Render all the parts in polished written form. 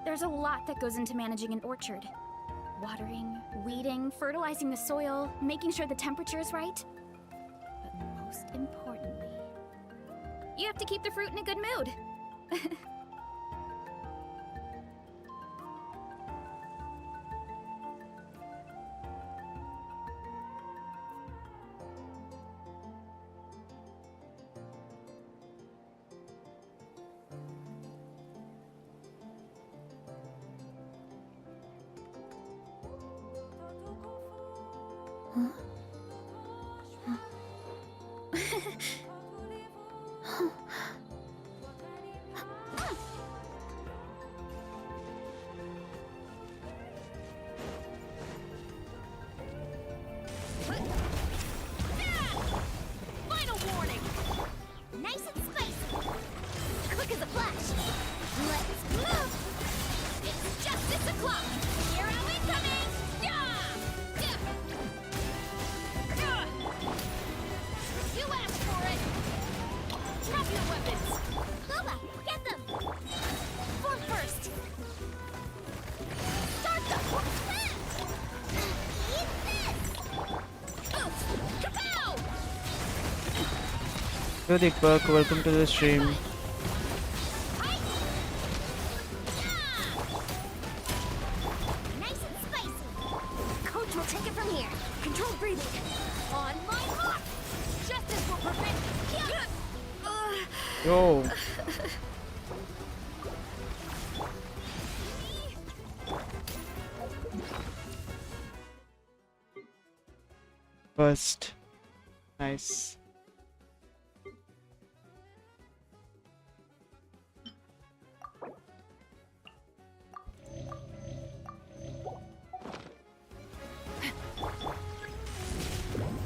There's a lot that goes into managing an orchard. Watering, weeding, fertilizing the soil, making sure the temperature is right. But most importantly, you have to keep the fruit in a good mood. Final warning! Nice and spicy! Quick as a flash! Let's move! It's justice o'clock! Hero incoming! You asked for it! Drop your weapons! Loba, get them! For first! Start the... Eat this! Oof! Kapow! Yo Deepak, welcome to the stream. Nice and spicy. Coach will take it from here. Controlled breathing. On my mark. Justice will prevent. Yo. First. Nice.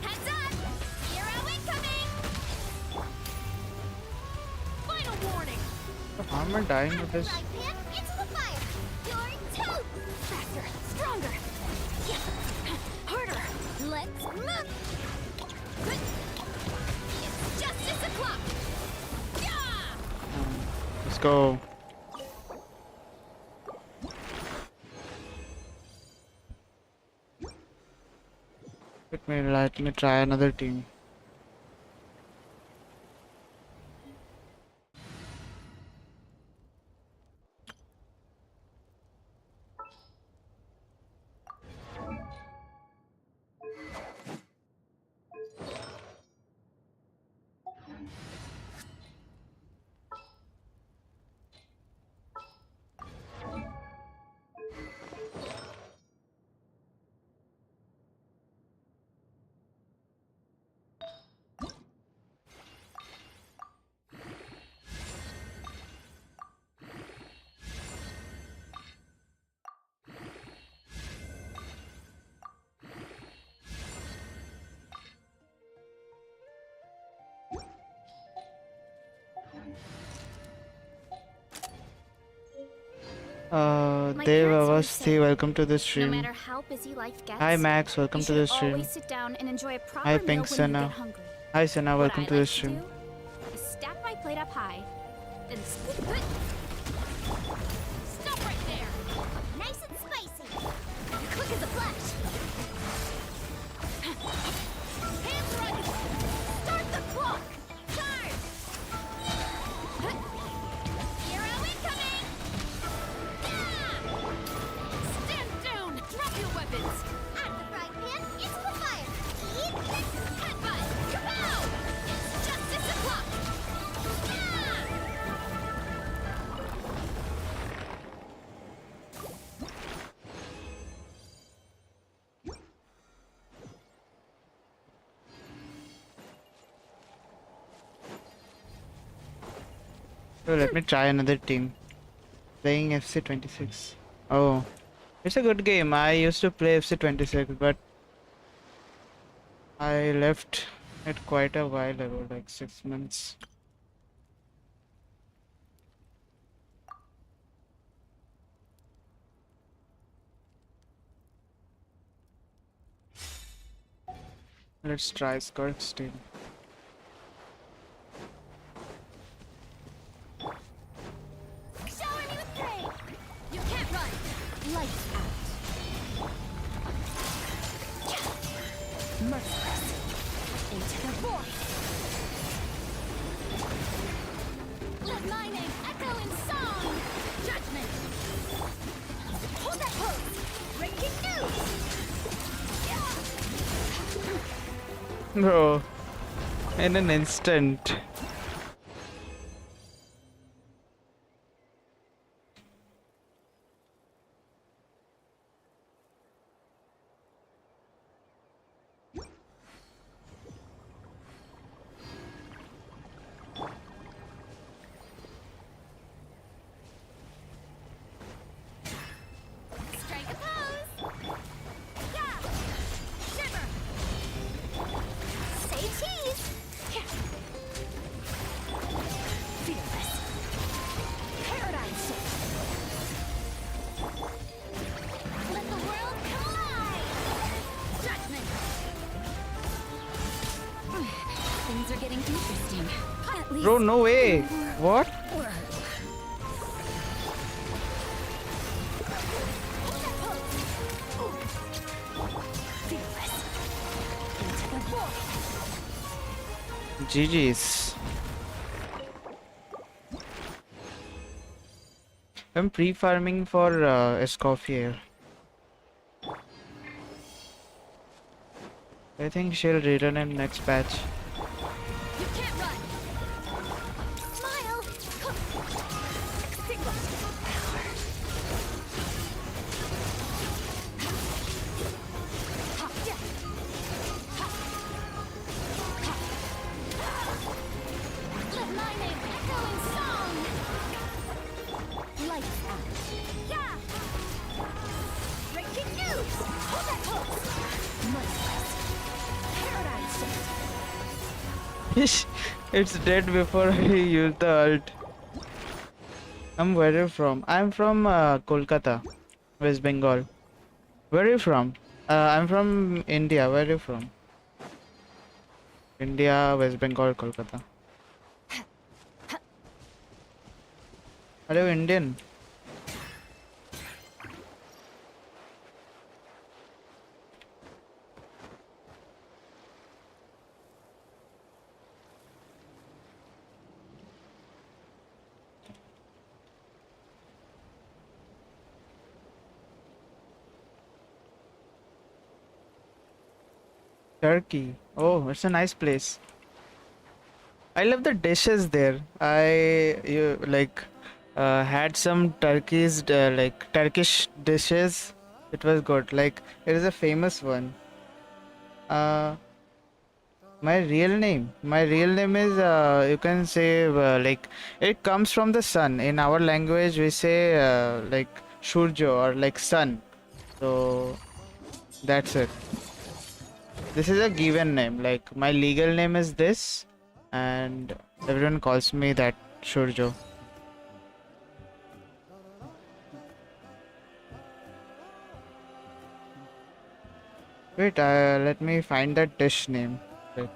Heads up! Hero incoming! Final warning! How am I dying with this? Right, Pip, into the fire! You're too! Faster, stronger! Yeah. Harder! Let's move! It's justice o'clock! Yeah! Let's go. Let me try another team. Dev Avasti, welcome to the No stream. matter how busy life gets, Hi Max, welcome you to the should stream. always sit down and enjoy a proper Hi meal Pink when you Sana. get hungry. Hi Sana, What welcome I to the like stream. do is stack my plate up high, then scoop it. Stop right there! Nice and spicy! Quick as a flash! Hands ready! Start the clock! Charge! Hero incoming! Yeah! Stand down! Drop your weapons! Out of the frying pan, into the fire! Eat this! Headbutt! Kapow! It's justice o'clock! Yeah! So let me try another team. Playing FC26. Oh, it's a good game. I used to play FC26, but I left it quite a while ago, like 6 months. Let's try Skirk's team. Shower me with praise. You can't run. Lights out. Merciless. Into the void. Let my name echo in song. Judgment. Hold that pose. Breaking news. Bro, in an instant. Strike a pose. Yeah. Shiver. Say cheese. Yeah. Fearless. Paradigm shift. Let the world collide. Judgment. Things are getting interesting. At least Bro, no way. What? hold that pose. Fearless. Into the void. GG's. I'm pre-farming for Escoffier. I think she'll return in next patch. You can't run. Smile. Extinguish. Power. Ha, yeah. Ha. Ha. Let my name echo in song. Lights out. Yeah. Breaking news. Hold that pose. Merciless. Paradigm shift. It's dead before I use the ult. I'm where are you from? I'm from Kolkata, West Bengal. Where are you from? I'm from India. Where are you from? India, West Bengal, Kolkata. Are you Indian? Turkey. Oh, it's a nice place. I love the dishes there. Had some Turkish dishes. It was good. Like it is a famous one. Uh, My real name is you can say it comes from the sun. In our language, we say Shurjo or like sun. So that's it. This is a given name. Like my legal name is this, and everyone calls me that Shurjo. Wait, let me find that dish name. Wait.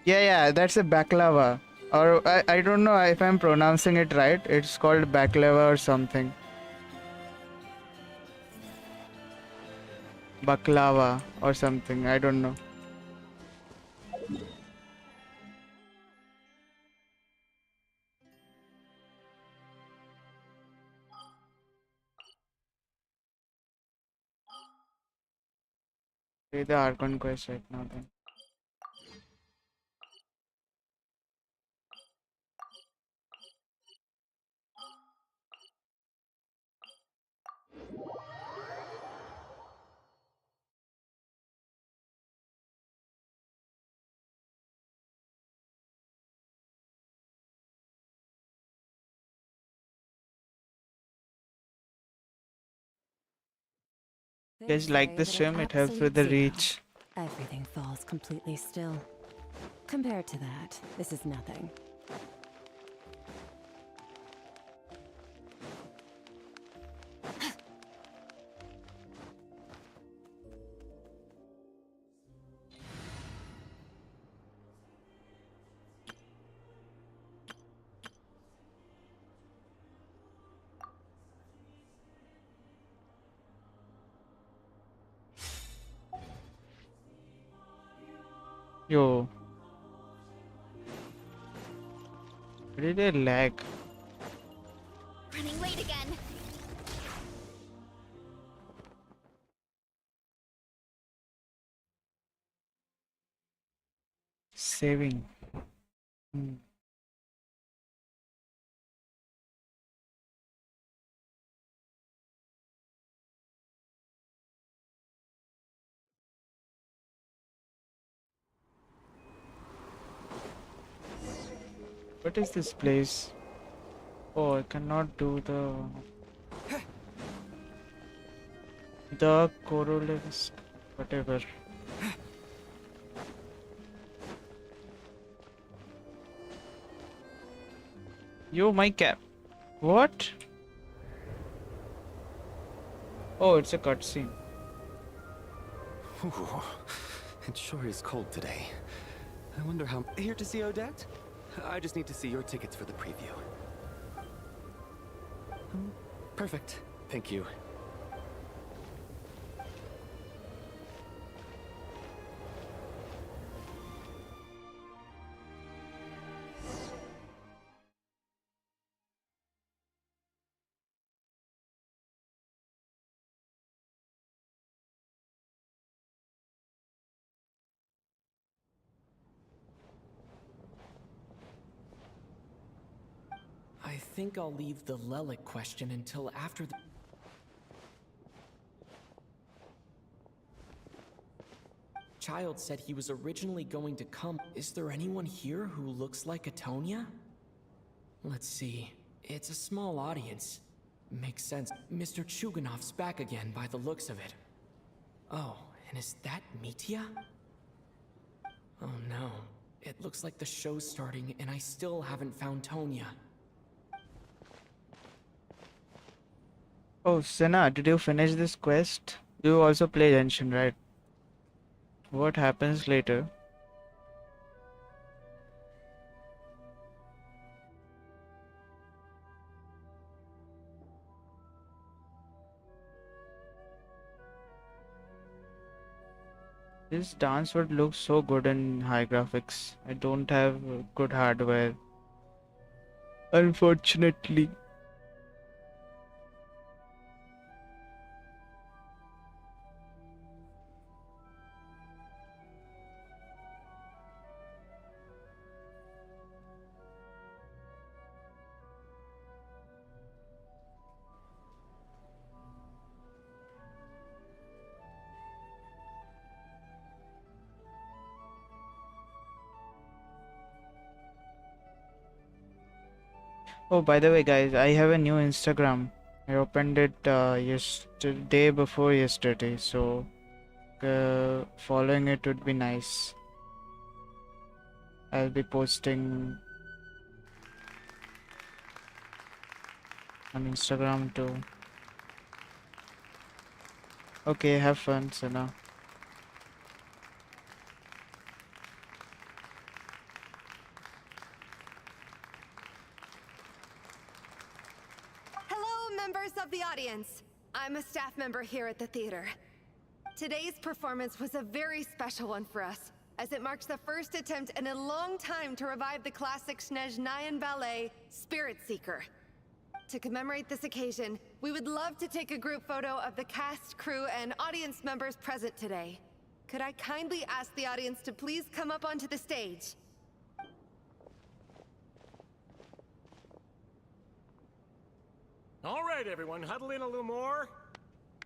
Yeah, that's a baklava. Or I don't know if I'm pronouncing it right. It's called baklava or something. Baklava or something. I don't know. Play the Archon quest right now then. Guys, like the stream, it helps with the reach. Everything falls completely still. Compared to that, this is nothing. Yo, where did I lag? Running late again. Saving. What is this place? Oh, I cannot do the corolevs, whatever. Yo, my cap. What? Oh, it's a cutscene. Ooh, it sure is cold today. I wonder how... Here to see Odette? I just need to see your tickets for the preview. Perfect. Thank you. I think I'll leave the Lelic question until after the... Child said he was originally going to come. Is there anyone here who looks like Atonia? Let's see. It's a small audience. Makes sense. Mr. Chuganov's back again by the looks of it. Oh, and is that Mitya? Oh no. It looks like the show's starting and I still haven't found Tonya. Oh, Senna, did you finish this quest? You also play Genshin, right? What happens later? This dance would look so good in high graphics. I don't have good hardware, unfortunately. Oh, by the way, guys, I have a new Instagram. I opened it yesterday before yesterday, so following it would be nice. I'll be posting on Instagram too. Okay, have fun, Sana. Hello, members of the audience. I'm a staff member here at the theater. Today's performance was a very special one for us, as it marks the first attempt in a long time to revive the classic SNEZHNAYA ballet, Spirit Seeker. To commemorate this occasion, we would love to take a group photo of the cast, crew, and audience members present today. Could I kindly ask the audience to please come up onto the stage? All right, everyone, huddle in a little more.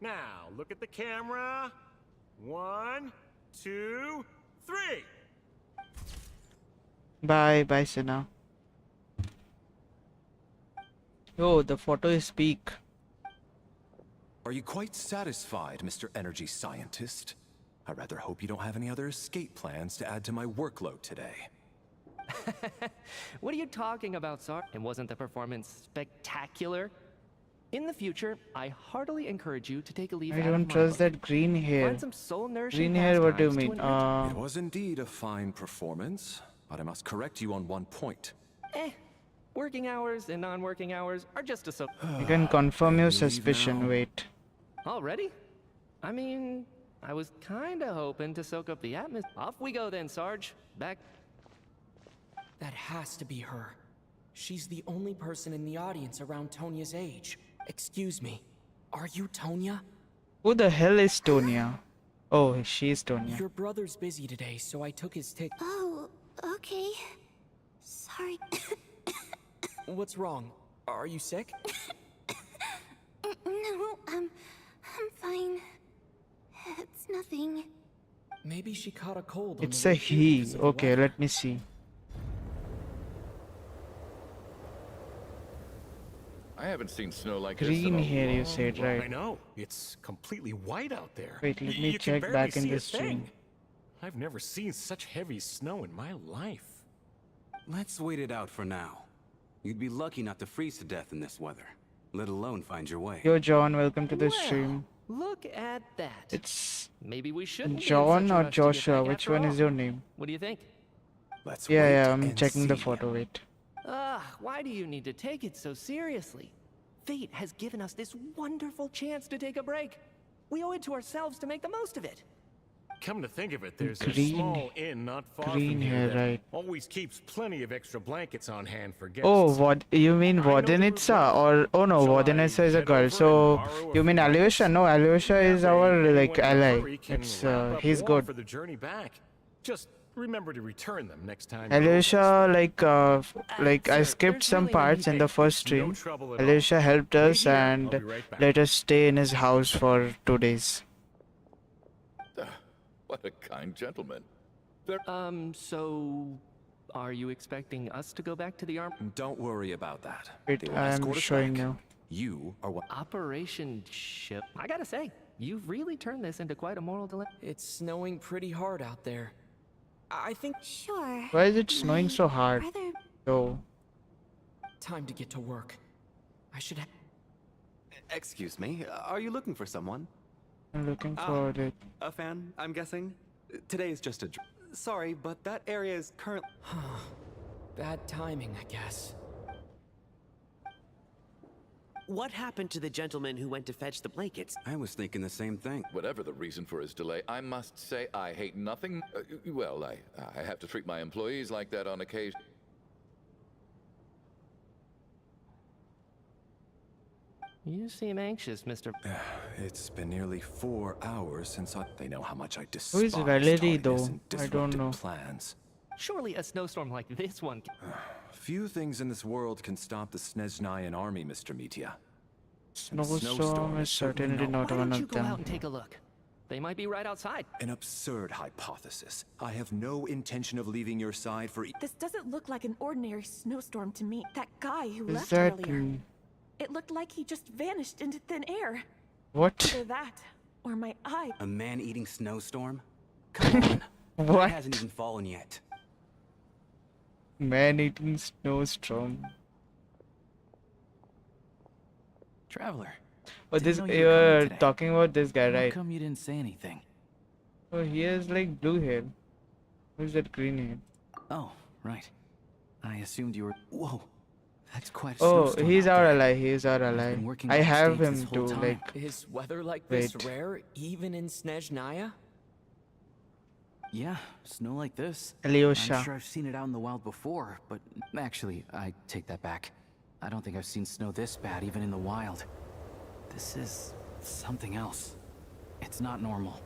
Now, look at the camera. 1, 2, 3. Bye, Sana. Yo, the photo is peak. Are you quite satisfied, Mr. Energy Scientist? I rather hope you don't have any other escape plans to add to my workload today. What are you talking about, Sar? And wasn't the performance spectacular? In the future, I heartily encourage you to take a leave I out of don't my trust book. that green hair. Find some soul-nourishing Green hair, what do you pastimes mean? to enrich- It was indeed a fine performance, but I must correct you on one point. Working hours and non-working hours are just a so. You can confirm Can your you leave suspicion. now? Wait. Already? I mean, I was kinda hoping to soak up the atmosphere. Off we go then, Sarge. Back. That has to be her. She's the only person in the audience around Tonya's age. Excuse me, are you Tonya? Who the hell is Tonya? Oh, she's Tonya. Your brother's busy today, so I took his ticket. Oh, okay. Sorry. What's wrong? Are you sick? No, I'm fine. It's nothing. Maybe she caught a cold. It's on a the way here he. because of the Okay, weather. let me see. I haven't seen snow like this in Green a hair, you long, said, long- I right? know. It's completely white out there. Wait, let Y- me you can check barely back in see the a stream. thing. I've never seen such heavy snow in my life. Let's wait it out for now. You'd be lucky not to freeze to death in this weather, let alone find your way. Yo, John, welcome to the stream. Look at that. It's Maybe we shouldn't be in John such a or rush to get Joshua. back Which after one all. is your name? What do you think? Let's Yeah, wait yeah, I'm and checking the see. photo. Wait. Why do you need to take it so seriously? Fate has given us this wonderful chance to take a break. We owe it to ourselves to make the most of it. Come to think of it, there's a Green- small inn not far green from hair, here that right. always keeps plenty of extra blankets on hand for guests. Oh, what you mean I know the route Vodinitsa well. or oh no, Shall I Vodinitsa is a head girl. over So and borrow a you mean few Alyosha? nights? No, Alyosha is That way, our anyone like in a ally. hurry can It's wrap up he's warm good. for the journey back. Just remember to return them next time. Alyosha like I Sir, skipped there's some really no parts need in to- the first No stream. trouble at all. Alyosha helped Wait us here, I'll and be right back. let us stay in his house for 2 days. What a kind gentleman. So are you expecting us to go back to the arm? Don't worry about that. Wait, They will I'm escort us showing back. you. You are what? Operation Ship. I gotta say, you've really turned this into quite a moral dilemma. It's snowing pretty hard out there. I think Sure. Why is it snowing so hard? Brother, Yo, time to get to work. I should have. Excuse me, are you looking for someone? I'm looking Ah. for it. A fan, I'm guessing? Today is just a sorry, but that area is currently... Bad timing, I guess. What happened to the gentleman who went to fetch the blankets? I was thinking the same thing. Whatever the reason for his delay, I must say I hate nothing. Well, I have to treat my employees like that on occasion. You seem anxious, Mr. It's been nearly 4 hours since They know how much I Who despise is Valerie, tardiness though? and I don't disrupted know. plans. Surely a snowstorm like this one. Few things in this world can stop the SNEZHNAYAN army, Mr. Metia. Snowstorm is certainly not Why one don't you of go out them. and take a look? They might be right outside. An absurd hypothesis. I have no intention of leaving your side for This doesn't look like an ordinary snowstorm to me. That guy who Is left that earlier. It looked like he just vanished into thin air. what? Either that, or my eye. A man-eating snowstorm? Come on. What? It hasn't even fallen yet. Man-eating snowstorm. Traveler. Oh, didn't this know you you were coming were today. talking about this guy, How right? come you didn't say anything? Oh, he has like blue hair. Who's that green hair? Oh, right. I assumed you were. Whoa, that's quite a Oh, snowstorm he's out our there. ally. He's our ally. been working I have backstage him this too. whole time. Like, Is weather like this Wait. rare, even in SNEZHNAYA? Yeah, snow like this. Alyosha. I'm sure I've seen it out in the wild before, but actually, I take that back. I don't think I've seen snow this bad, even in the wild. This is something else. It's not normal.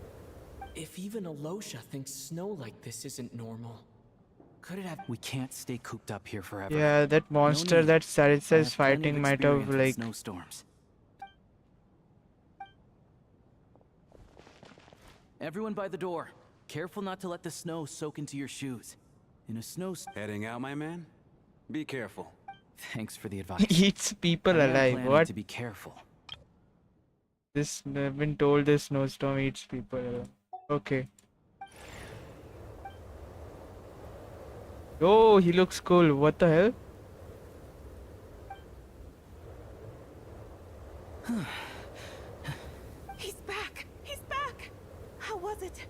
If even Alyosha thinks snow like this isn't normal, could it have? We can't stay cooped up here forever. yeah, that monster need. that Saritsa I is have plenty of fighting might have experience with like. snowstorms. Everyone by the door. Careful not to let the snow soak into your shoes. In a Heading out, my man? Be careful. Thanks for the advice. Eats people I am alive. planning What? to be careful. This I've been told this snowstorm eats people. Okay. Oh, he looks cool. What the hell? He's back! He's back! How was it?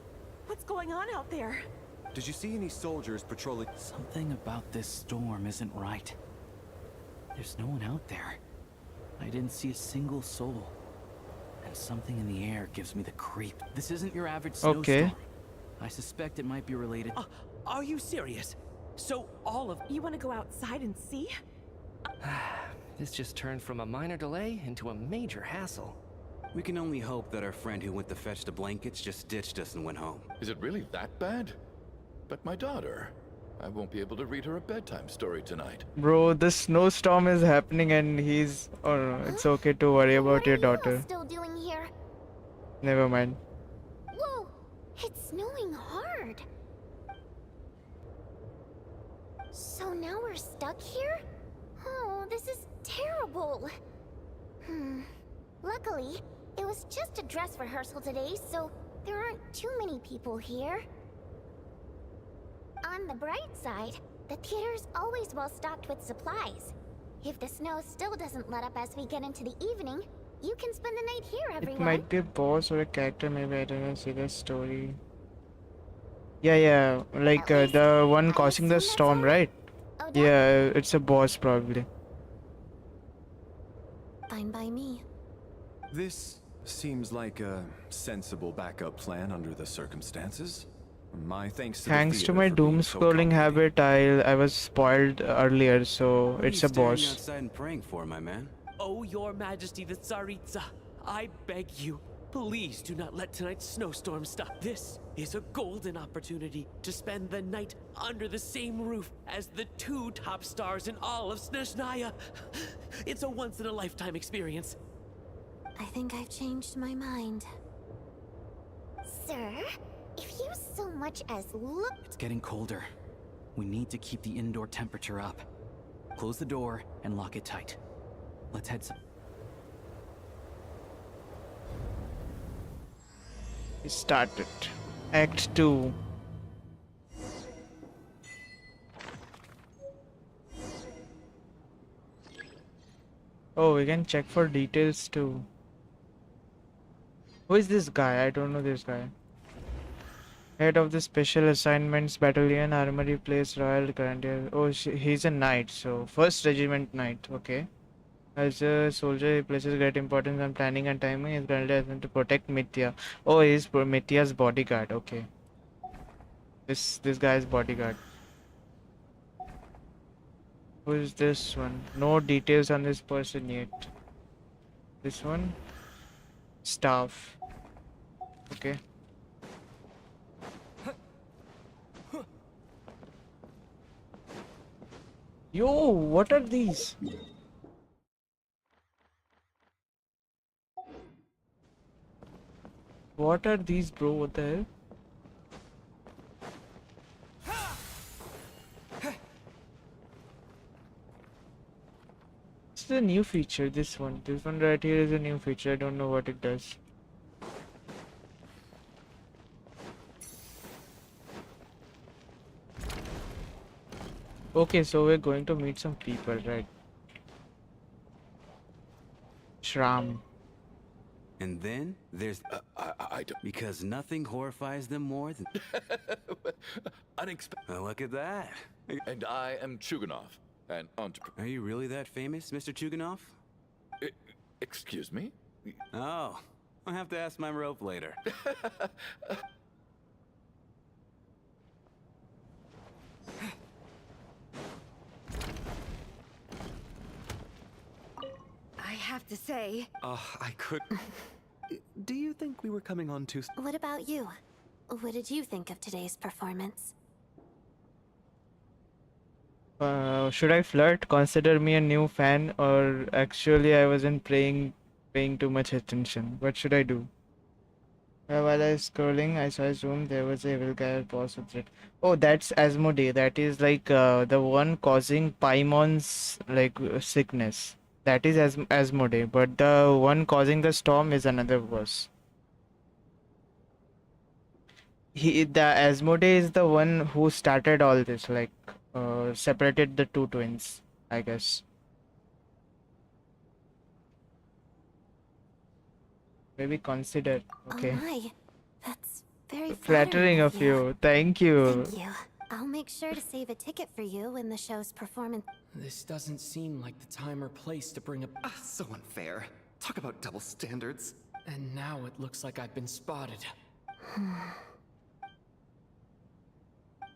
What's going on out there? Did you see any soldiers patrolling? Something about this storm isn't right. There's no one out there. I didn't see a single soul. And something in the air gives me the creep. This isn't your average snowstorm. Okay. I suspect it might be related. Are you serious? So all of You want to go outside and see? This just turned from a minor delay into a major hassle. We can only hope that our friend who went to fetch the blankets just ditched us and went home. Is it really that bad? But my daughter, I won't be able to read her a bedtime story tonight. Bro, the snowstorm is happening and he's... Oh no, it's okay to worry about your daughter. Still doing here? Never mind. Whoa! It's snowing hard. So now we're stuck here? Oh, this is terrible. Luckily, it was just a dress rehearsal today, so there aren't too many people here. On the bright side, the theater's always well stocked with supplies. If the snow still doesn't let up as we get into the evening, you can spend the night here, It everyone. might be a boss or a character, maybe. I don't know. See the story. Yeah, like the one causing the storm, right? Yeah, it's a boss probably. Fine by me. This seems like a sensible backup plan under the circumstances. My thanks to Thanks the to theater my for being doom so scrolling habit, I was spoiled earlier, so What are it's you a staring boss. outside and praying for, my man? Oh, your majesty the Tsaritsa, I beg you, please do not let tonight's snowstorm stop. This is a golden opportunity to spend the night under the same roof as the two top stars in all of SNEZHNAYA. It's a once-in-a-lifetime experience. I think I've changed my mind. Sir, if you so much as look... It's getting colder. We need to keep the indoor temperature up. Close the door and lock it tight. Let's head some... We started. Act 2. Oh, we can check for details too. Who is this guy? I don't know this guy. Head of the Special Assignments Battalion, Armory Place, Royal Grenadier. Oh, he's a knight, so 1st Regiment Knight. Okay. As a soldier, he places great importance on planning and timing. His grenadier is to protect Mithya. Oh, he's Mithya's bodyguard. Okay. This guy's bodyguard. Who is this one? No details on this person yet. This one? Staff. Okay. Yo, what are these? What are these, bro? What the hell? This is a new feature, this one. This one right here is a new feature. I don't know what it does. Okay, so we're going to meet some people, right? Shram. And then there's... I don't... Because nothing horrifies them more than... Unexpected. Look at that. And I am Chuganov, an entrepreneur. Are you really that famous, Mr. Chuganov? Excuse me? Oh, I'll have to ask my rope later. I have to say... I could... Do you think we were coming on too... What about you? What did you think of today's performance? Should I flirt? Consider me a new fan, or actually I wasn't paying too much attention. What should I do? While I was scrolling, I saw his room. There was a evil guy boss with it. Oh, that's Asmodee. That is like the one causing Paimon's like sickness. That is Asmodee, but the one causing the storm is another boss. The Asmodee is the one who started all this, like separated the two twins, I guess. Maybe consider. Okay. Oh my, that's very Flattering of you. Thank you. Thank you. I'll make sure to save a ticket for you when the show's performance. This doesn't seem like the time or place to bring up. So unfair. Talk about double standards. And now it looks like I've been spotted.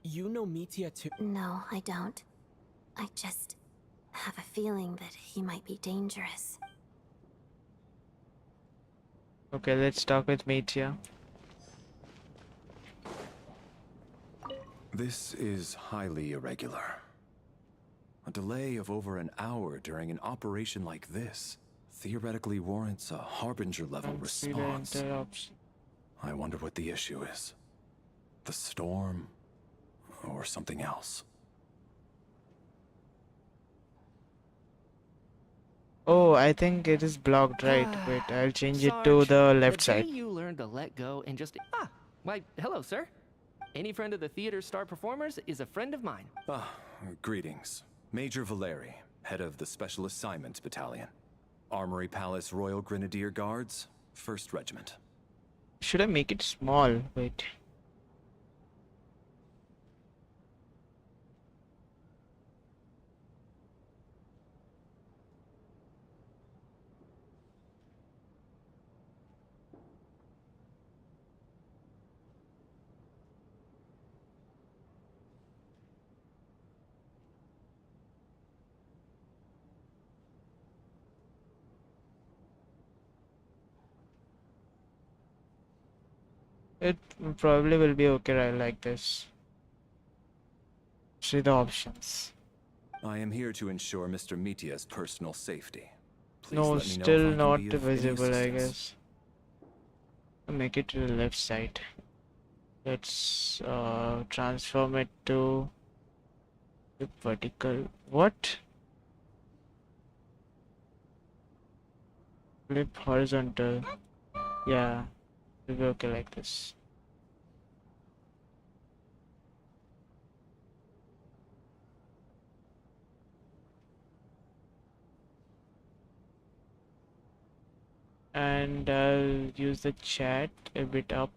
You know Mitya too? No, I don't. I just have a feeling that he might be dangerous. Okay, let's talk with Mitya. This is highly irregular. A delay of over an hour during an operation like this theoretically warrants a Harbinger-level response. I wonder what the issue is. The storm, or something else. Oh, I think it is blocked, right? Wait, I'll change it to the left side. The day you learn to let go and just... why, hello, sir. Any friend of the theater's star performers is a friend of mine. Greetings. Major Valeri, head of the Special Assignments Battalion. Armory Palace Royal Grenadier Guards, 1st Regiment. Should I make it small? Wait. It probably will be okay, right, like this. See the options. I am here to ensure Mr. Mitya's personal safety. Please No, let me know still if I can not be of any visible, I assistance. guess. I'll make it to the left side. Let's transform it to the vertical. What? Flip horizontal. Yeah, it'll be okay like this. And I'll use the chat a bit up.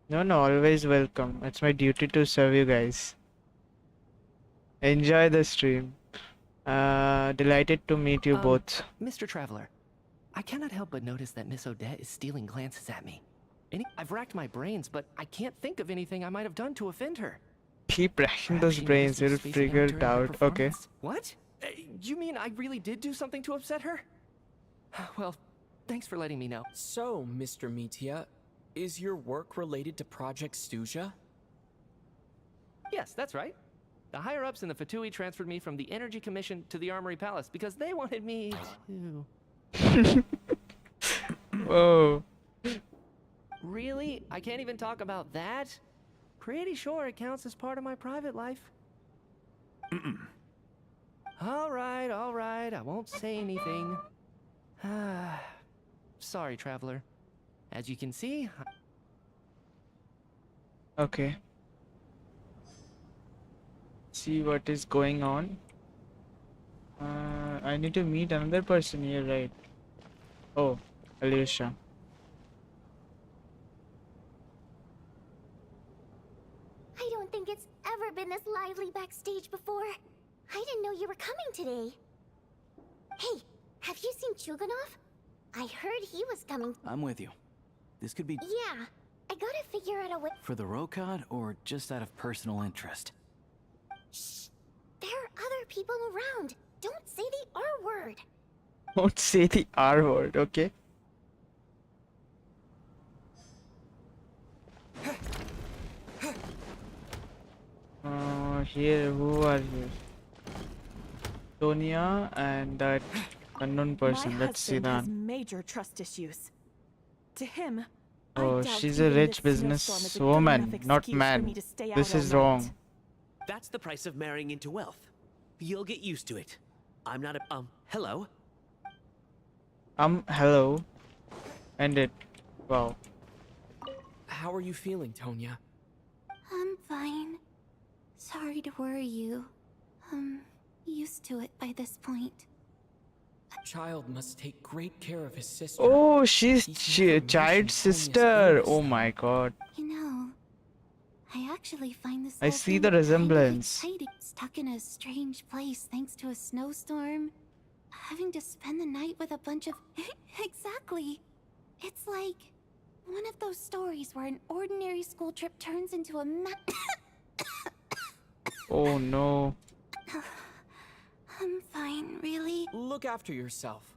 No, always welcome. It's my duty to serve you guys. Enjoy the stream. Delighted to meet you both. Mr. Traveler, I cannot help but notice that Miss Odette is stealing glances at me. I've racked my brains, but I can't think of anything I might have done to offend her. Keep racking those brains, you'll figure it out. Okay. What? You mean I really did do something to upset her? Well, thanks for letting me know. So, Mr. Mitya, is your work related to Project SNEZHNAYA? Yes, that's right. The higher-ups in the Fatui transferred me from the Energy Commission to the Armory Palace because they wanted me to... Whoa. Really? I can't even talk about that? Pretty sure it counts as part of my private life. All right, I won't say anything. Sorry, Traveler. As you can see... Okay. See what is going on. I need to meet another person here, right? Oh, Alicia. I don't think it's ever been this lively backstage before. I didn't know you were coming today. Hey, have you seen Chuganov? I heard he was coming. I'm with you. This could be... Yeah, I gotta figure out a way... For the Rokad, or just out of personal interest? Shh! There are other people around. Don't say the R word. Don't say the R word, okay? here, who are here? Sonia and that unknown person. My Let's see husband has that. major trust issues. To him, Oh, I doubt she's a even rich this snowstorm is a good businesswoman, enough not excuse for me man. to stay out This all is night. wrong. That's the price of marrying into wealth. You'll get used to it. I'm not a hello. Hello. End it. Wow. How are you feeling, Tonya? I'm fine. Sorry to worry you. I'm used to it by this point. A child must take great care of his sister. Oh, she's He's never mentioned child's Tonya's sister. illness, Oh though. my god. You know, I actually find this I whole see thing the kind of resemblance. exciting. Stuck in a strange place thanks to a snowstorm. Having to spend the night with a bunch of... Exactly. It's like one of those stories where an ordinary school trip turns into a Oh no. I'm fine, really. Look after yourself.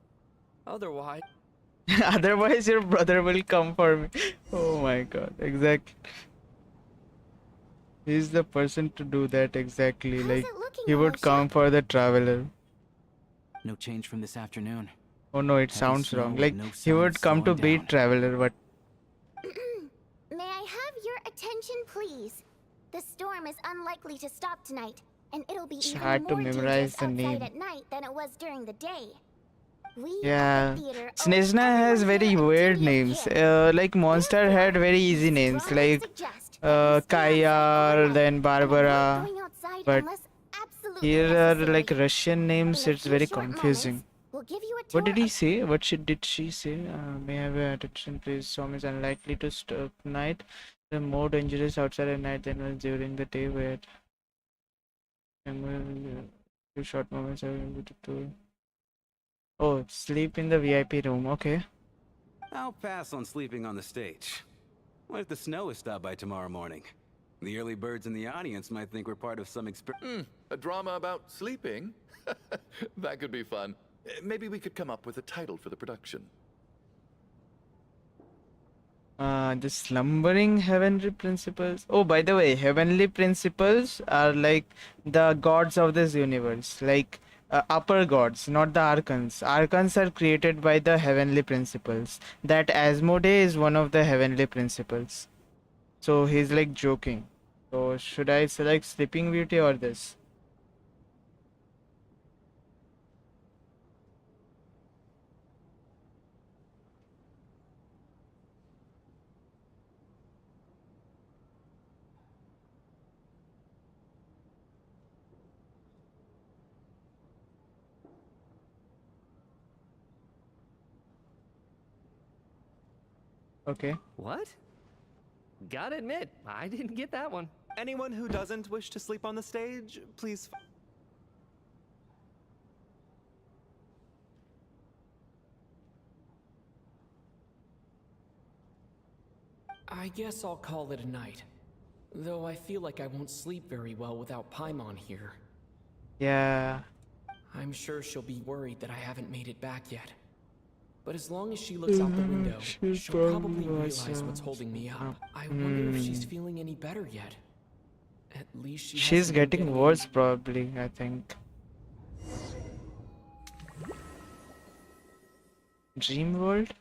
Otherwise... Otherwise, your brother will come for me. Oh my god. Exactly. He's the person to do that exactly. How's Like, it looking, he would Alyosha? come for the traveler. No change from this afternoon. Oh no, it Heavy sounds snow wrong. with Like, no he sign of would come to slowing beat down. traveler, but May I have your attention, please? The storm is unlikely to stop tonight, and it'll be It's even hard to more memorize dangerous the outside name. at night than it was during the day. We yeah. at the theater owe Snezhnaya has everyone very here a weird duty of names. care. Like, Monster had very easy names. Strongly Like, suggest that you stay Kaya, outside all then night Barbara. and avoid going outside But unless absolutely here are necessary. like Russian names. In a It's few very short confusing. moments, we'll give you a What did tour he say? What did she say? May I have your attention, please. Storm is unlikely to stop night. The more dangerous outside at night than was during the day. Where few short moments are able to. Oh, sleep in the VIP room. Okay. I'll pass on sleeping on the stage. What if the snow is stopped by tomorrow morning? The early birds in the audience might think we're part of some A drama about sleeping? That could be fun. Maybe we could come up with a title for the production. The slumbering heavenly principles. Oh, by the way, heavenly principles are like the gods of this universe, like upper gods, not the archons. Archons are created by the heavenly principles. That Asmodee is one of the heavenly principles. So he's like joking. So should I select Sleeping Beauty or this? Okay. What? Gotta admit, I didn't get that one. Anyone who doesn't wish to sleep on the stage, please. I guess I'll call it a night. Though I feel like I won't sleep very well without Paimon here. Yeah. I'm sure she'll be worried that I haven't made it back yet. But as long as she looks out the window, she'll probably realize what's holding me up. I wonder if she's feeling any better yet. At least She's hasn't been getting worse, probably, I think. Dream World?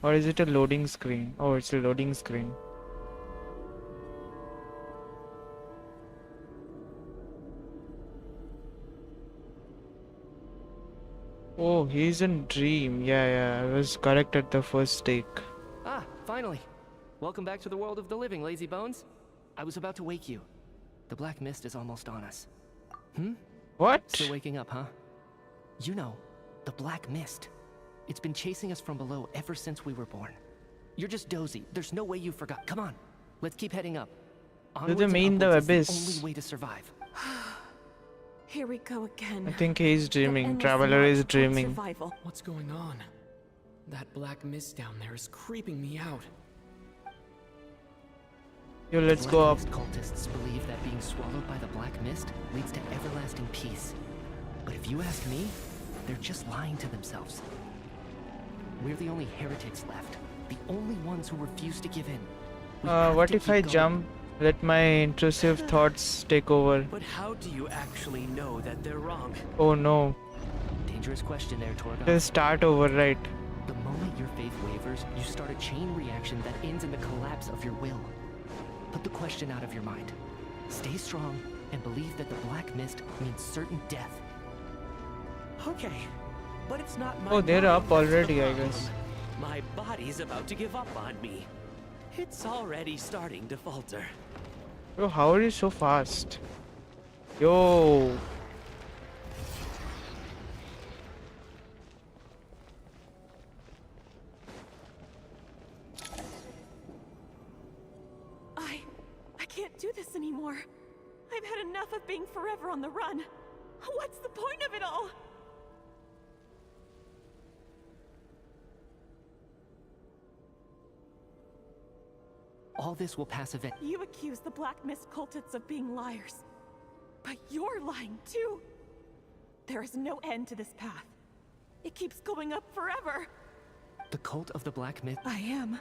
Or is it a loading screen? Oh, it's a loading screen. Oh, he's in Dream. Yeah, I was correct at the first take. Ah, finally. Welcome back to the world of the living, lazy bones. I was about to wake you. The black mist is almost on us. What? Still waking up, huh? You know, the black mist. It's been chasing us from below ever since we were born. You're just dozy. There's no way you forgot. Come on, let's keep heading up. Do they Onwards and mean the upwards is abyss? the only way to survive. Here we go again. I think he's The dreaming. endless Traveler march is toward dreaming. survival. What's going on? That black mist down there is creeping me out. Yo, let's go up. Black mist cultists believe that being swallowed by the black mist leads to everlasting peace. But if you ask me, they're just lying to themselves. We're the only heretics left. The only ones who refuse to give in. have What to if I keep going. jump? Let my intrusive thoughts take over. But how do you actually know that they're wrong? Oh no. Dangerous question there, Torgon. Just start over, right? The moment your faith wavers, you start a chain reaction that ends in the collapse of your will. Put the question out of your mind. Stay strong and believe that the black mist means certain death. Okay, but it's not my Oh, they're mind up that's the already, I problem. guess. My body's about to give up on me. It's already starting to falter. Bro, how are you so fast? Yo. I can't do this anymore. I've had enough of being forever on the run. What's the point of it all? All this will pass eventually. You accuse the Black Mist cultists of being liars. But you're lying too. There is no end to this path. It keeps going up forever. The cult of the Black Mist. I am.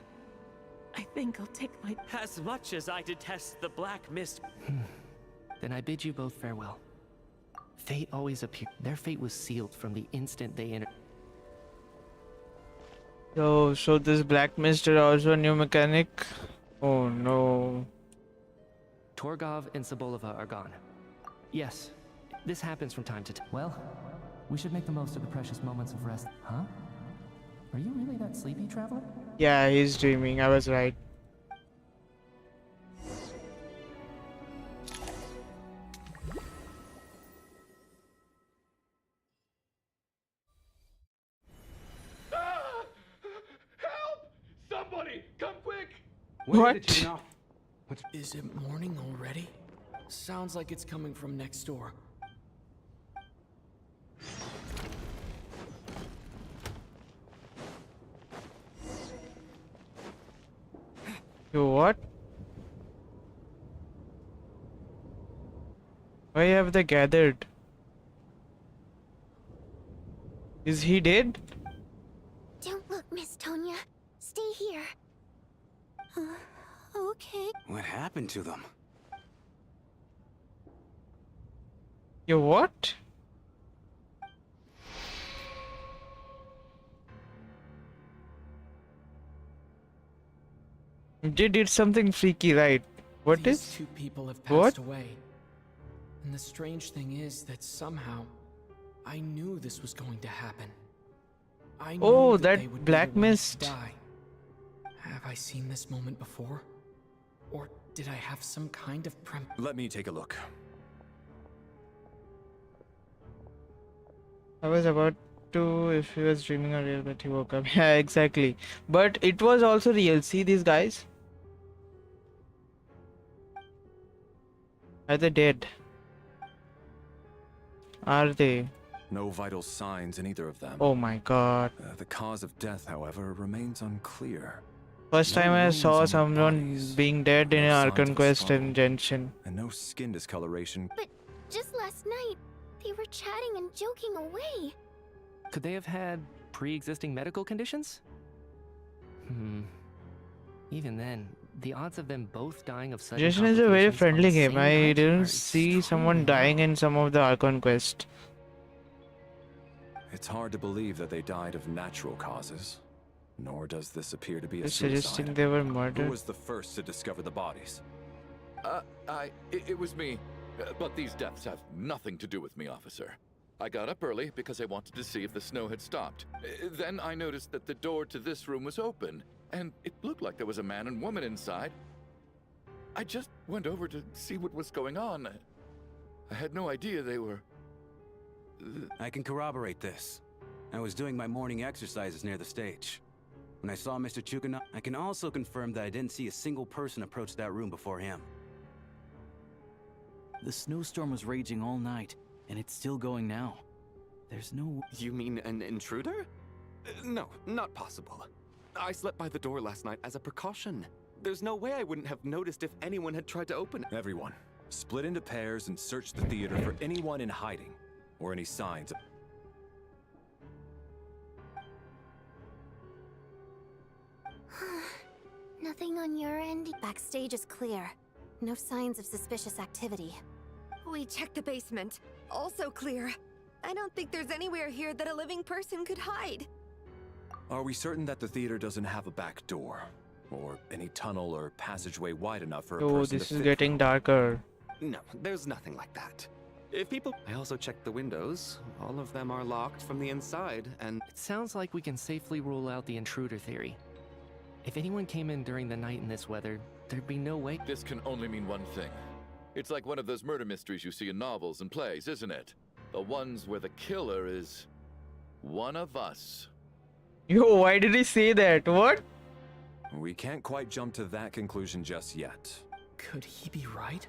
I think I'll take my... As much as I detest the Black Mist... Then I bid you both farewell. Fate always appears. Their fate was sealed from the instant they entered. Yo, so this black mist is also a new mechanic? Oh no. Torgov and Sobolova are gone. Yes, this happens from time to time. Well, we should make the most of the precious moments of rest. Huh? Are you really that sleepy, traveler? Yeah, he's dreaming. I was right. Help! Somebody, come quick! What? Is it morning already? Sounds like it's coming from next door. Yo, what? Why have they gathered? Is he dead? Don't look, Miss Tonya. Stay here. Okay. What happened to them? Yo, what? They did something freaky, right? What These is? two people have What? passed away. And the strange thing is that somehow I knew this was going to happen. I knew Oh, that that they would black be the ones mist. to die. Have I seen this moment before? Or did I have some kind of Let me take a look. I was about to, if he was dreaming or real, but he woke up. Yeah, exactly. But it was also real. See these guys? Are they dead? Are they? No vital signs in either of them. Oh my god. The cause of death, however, remains unclear. First No time I wounds saw on their someone bodies, being dead in no an signs Archon of Quest struggle, in Genshin. and no skin discoloration. But just last night, they were chatting and joking away. Could they have had pre-existing medical conditions? Even then, the odds of them both dying of sudden Genshin is a very complications on friendly the game. same I night didn't are see someone extremely dying low. in some of the Archon Quest. It's hard to believe that they died of natural causes. Nor does this appear to be a You're suggesting suicide. they were Who murdered? was the first to discover the bodies? It was me. But these deaths have nothing to do with me, officer. I got up early because I wanted to see if the snow had stopped. Then I noticed that the door to this room was open, and it looked like there was a man and woman inside. I just went over to see what was going on. I had no idea they were... I can corroborate this. I was doing my morning exercises near the stage. When I saw Mr. Chukuna, I can also confirm that I didn't see a single person approach that room before him. The snowstorm was raging all night, and it's still going now. There's no... You mean an intruder? No, not possible. I slept by the door last night as a precaution. There's no way I wouldn't have noticed if anyone had tried to open it. Everyone, split into pairs and search the theater for anyone in hiding, or any signs of... Nothing on your end? Backstage is clear. No signs of suspicious activity. We checked the basement. Also clear. I don't think there's anywhere here that a living person could hide. Are we certain that the theater doesn't have a back door? Or any tunnel or passageway wide enough for a Oh, person this to is fit getting through? darker. No, there's nothing like that. If people... I also checked the windows. All of them are locked from the inside, and... It sounds like we can safely rule out the intruder theory. If anyone came in during the night in this weather, there'd be no way. This can only mean one thing. It's like one of those murder mysteries you see in novels and plays, isn't it? The ones where the killer is one of us. Yo, why did he say that? What? We can't quite jump to that conclusion just yet. Could he be right?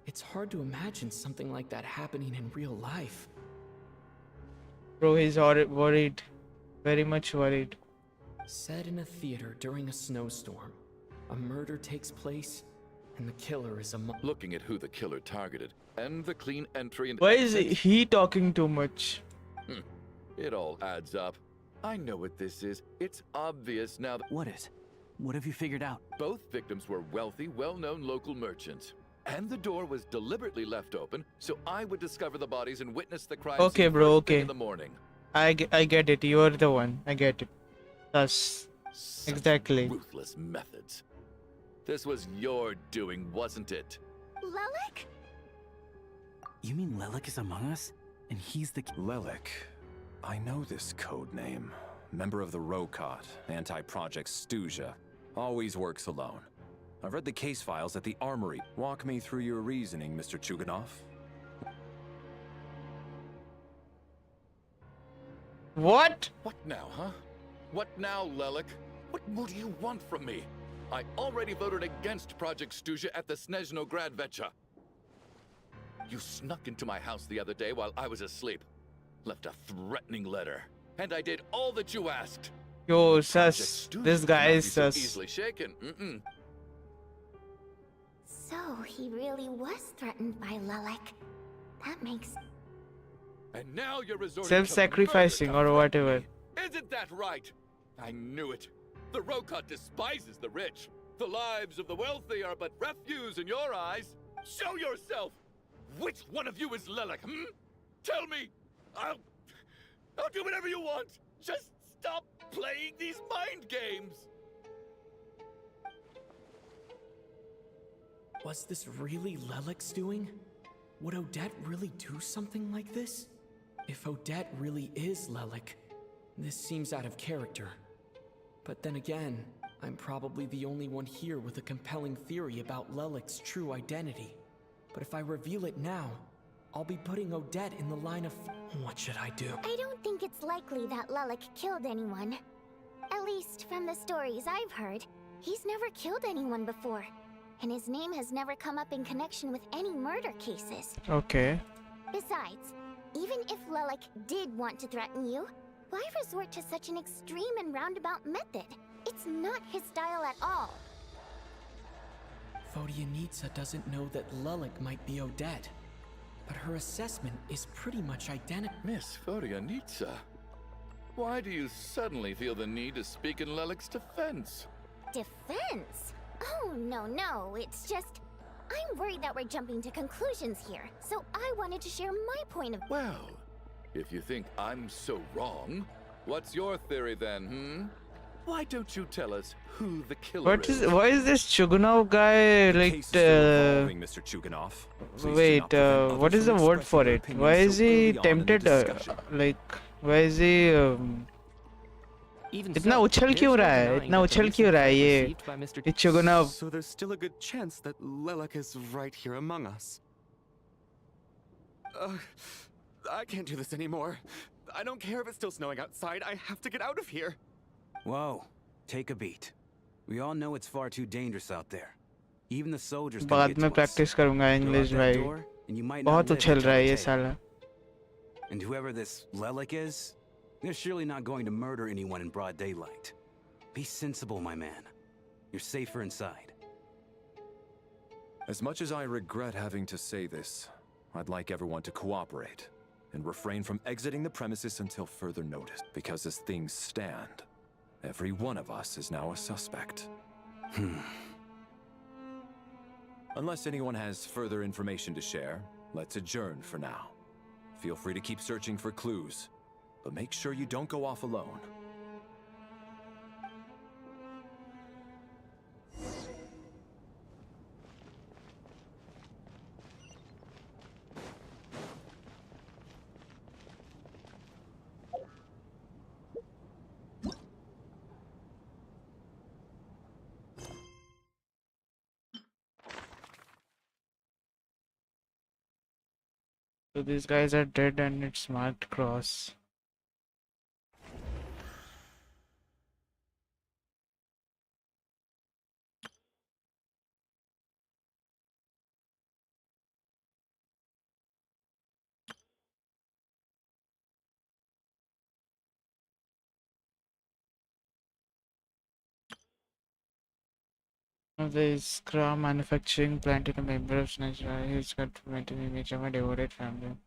It's hard to imagine something like that happening in real life. Bro, he's worried. Very much worried. Set in a theater during a snowstorm, a murder takes place, and the killer is Looking at who the killer targeted, and the clean entry and Why is exit, he talking too much? it all adds up. I know what this is. It's obvious now that... What is? What have you figured out? Both victims were wealthy, well-known local merchants. And the door was deliberately left open, so I would discover the bodies and witness the crime Okay, scene bro, first thing okay. in the morning. I get it. You're the one. I get it. Thus, Such exactly. Ruthless methods. This was your doing, wasn't it? Lelik? You mean Lelik is among us? And he's the... Lelik. I know this code name. Member of the Rokot, anti-Project SNEZHNAYA. Always works alone. I've read the case files at the armory. Walk me through your reasoning, Mr. Chuganov. What? What now, huh? What now, Lelik? What more do you want from me? I already voted against Project SNEZHNAYA at the SNEZHNOGRADVECHA. You snuck into my house the other day while I was asleep. Left a threatening letter. And I did all that you asked. Yo, Project sus. SNEZHNAYA This guy cannot is be so sus. easily shaken. So he really was threatened by Lelik. That makes... And now you're resorting Self-sacrificing to murder or to whatever. me. Isn't that right? I knew it. The Rokot despises the rich. The lives of the wealthy are but refuse in your eyes. Show yourself! Which one of you is Lelik, Tell me! I'll do whatever you want! Just stop playing these mind games! Was this really Lelik's doing? Would Odette really do something like this? If Odette really is Lelik, this seems out of character. But then again, I'm probably the only one here with a compelling theory about Lelik's true identity. But if I reveal it now, I'll be putting Odette in the line of... What should I do? I don't think it's likely that Lelik killed anyone. At least from the stories I've heard, he's never killed anyone before. And his name has never come up in connection with any murder cases. Okay. Besides, even if Lelik did want to threaten you, why resort to such an extreme and roundabout method? It's not his style at all. Vodyanitsa doesn't know that Lelik might be Odette, but her assessment is pretty much identical. Miss Vodyanitsa, why do you suddenly feel the need to speak in Lelik's defense? Defense? Oh, no, it's just... I'm worried that we're jumping to conclusions here, so I wanted to share my point of... Well, if you think I'm so wrong, what's your theory then, Why don't you tell us who the killer is? Why is this Chuganov guy like Mr. Chuganov. wait, what is the word for it? Why is he tempted why is he इतना उछल क्यों रहा है? इतना उछल क्यों रहा है ये Chuganov? So there's still a good chance that Lelik is right here among us. I can't do this anymore. I don't care if it's still snowing outside. I have to get out of here. Whoa, take a beat. We all know it's far too dangerous out there. Even the soldiers can बाद get में to us. Practice करूंगा Go out English that भाई. door, and you might not बहुत live उछल to रहा है tell ये the साला. And whoever this Lelik is, they're surely not going to murder anyone in broad daylight. Be sensible, my man. You're safer inside. As much as I regret having to say this, I'd like everyone to cooperate and refrain from exiting the premises until further notice. Because as things stand, every one of us is now a suspect. Unless anyone has further information to share, let's adjourn for now. Feel free to keep searching for clues, but make sure you don't go off alone. So these guys are dead and it's marked cross. There is Scrum manufacturing plant in a member of SNEZHNAYA. He's got to maintain the image of a devoted family.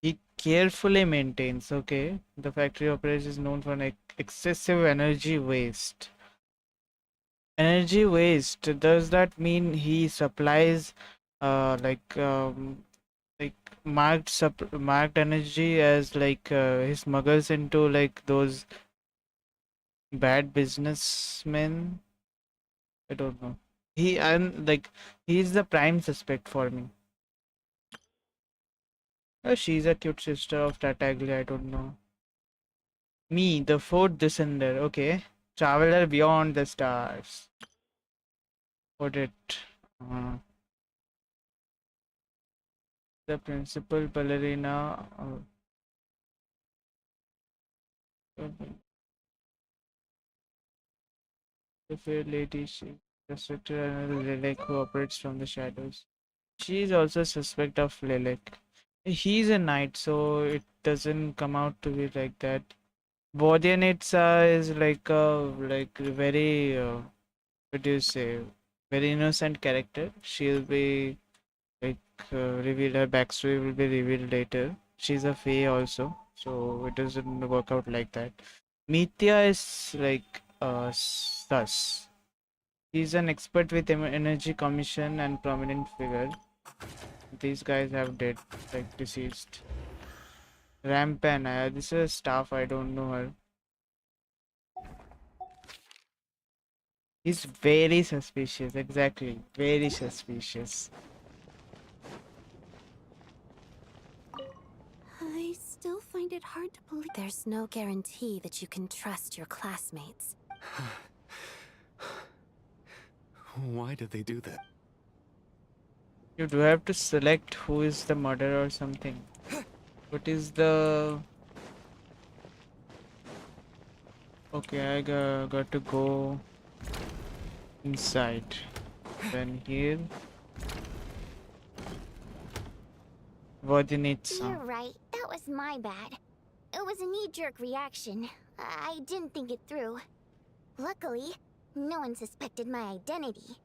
He carefully maintains, okay. The factory operations is known for an excessive energy waste. Energy waste, does that mean he supplies like marked energy as like he smuggles into like those bad businessmen? I don't know. He's the prime suspect for me. Oh, she's a cute sister of Tartaglia, I don't know. Me, the fourth descender, okay. Traveler beyond the stars. What it? The principal ballerina. The fair lady, she restricted another Lilac who operates from the shadows. She is also a suspect of Lilac. He's a knight, so it doesn't come out to be like that. Bodhianitsa is like a very what do you say? Very innocent character. She'll be like revealed. Her backstory will be revealed later. She's a fae also, so it doesn't work out like that. Mithya is like sus. He's an expert with energy commission and prominent figure. These guys have dead, like deceased. Rampana, this is a staff, I don't know her. He's very suspicious, exactly. Very suspicious. I still find it hard to believe. There's no guarantee that you can trust your classmates. Why did they do that? You do have to select who is the murderer or something. What is the... Okay, I got to go inside. Then here. Vodinitsa. You're right. That was my bad. It was a knee-jerk reaction. I didn't think it through. Luckily, no one suspected my identity.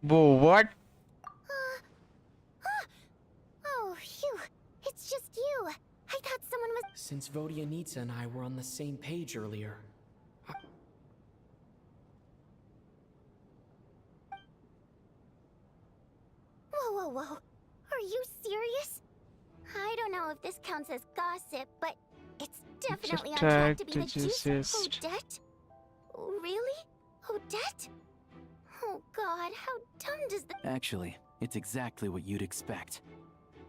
Whoa, what? Oh, phew. It's just you. I thought someone was... Since Vodyanitsa and I were on the same page earlier. Whoa, whoa, whoa. Are you serious? I don't know if this counts as gossip, but it's definitely on track to be the juice of Odette. Really? Odette? Oh god, how dumb does the... Actually, it's exactly what you'd expect.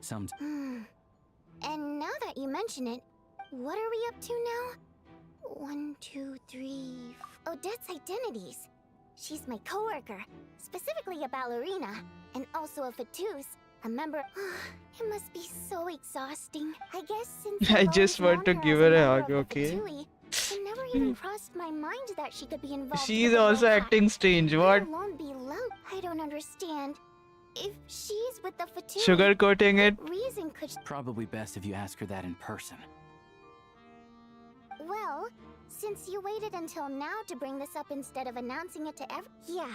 And now that you mention it, what are we up to now? 1, 2, 3... Odette's identities. She's my coworker, specifically a ballerina, and also a fatousse, a member... It must be so exhausting. I guess since I just want to give her a hug, okay? It never even crossed my mind that she could be involved. She's also acting strange, what? I don't understand. If she's with the fatousse, Sugarcoating it? reason could... Probably best if you ask her that in person. Well, since you waited until now to bring this up instead of announcing it to Yeah.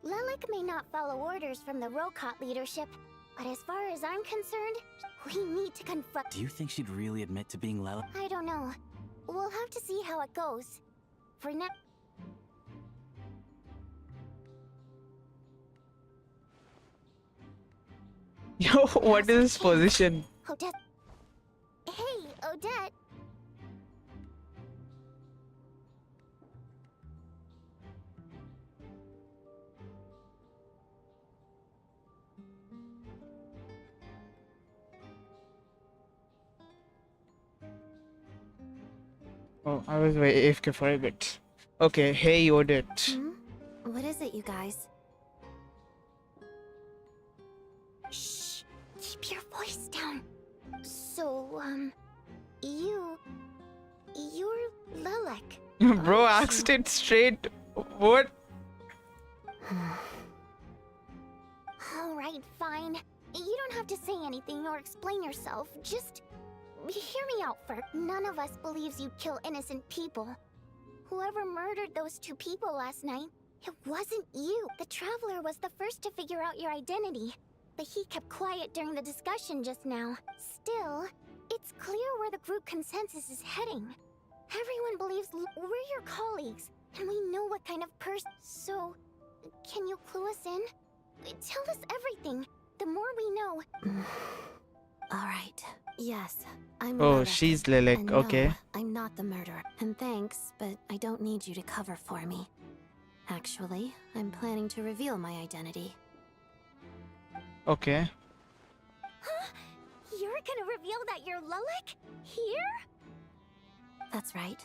Lilac may not follow orders from the Rokot leadership, but as far as I'm concerned, we need to confront... Do you think she'd really admit to being Lilac? I don't know. We'll have to see how it goes. For now... Yo, what is his position? Odette. Hey, Odette. Oh, I was AFK for a bit. Okay, hey Odette. What is it, you guys? Shh. Keep your voice down. So, you're Lelek. Bro, asked it straight. What? Alright, fine. You don't have to say anything or explain yourself. Just hear me out first. None of us believes you kill innocent people. Whoever murdered those 2 people last night, it wasn't you. The Traveler was the first to figure out your identity, but he kept quiet during the discussion just now. Still, it's clear where the group consensus is heading. Everyone believes we're your colleagues, and we know what kind of person. So, can you clue us in? Tell us everything. The more we know. Alright. Yes, I'm Oh, Lelek. she's Lelek, And okay. No, I'm not the murderer. And thanks, but I don't need you to cover for me. Actually, I'm planning to reveal my identity. Okay. Huh? You're gonna reveal that you're Lelek? Here? That's right.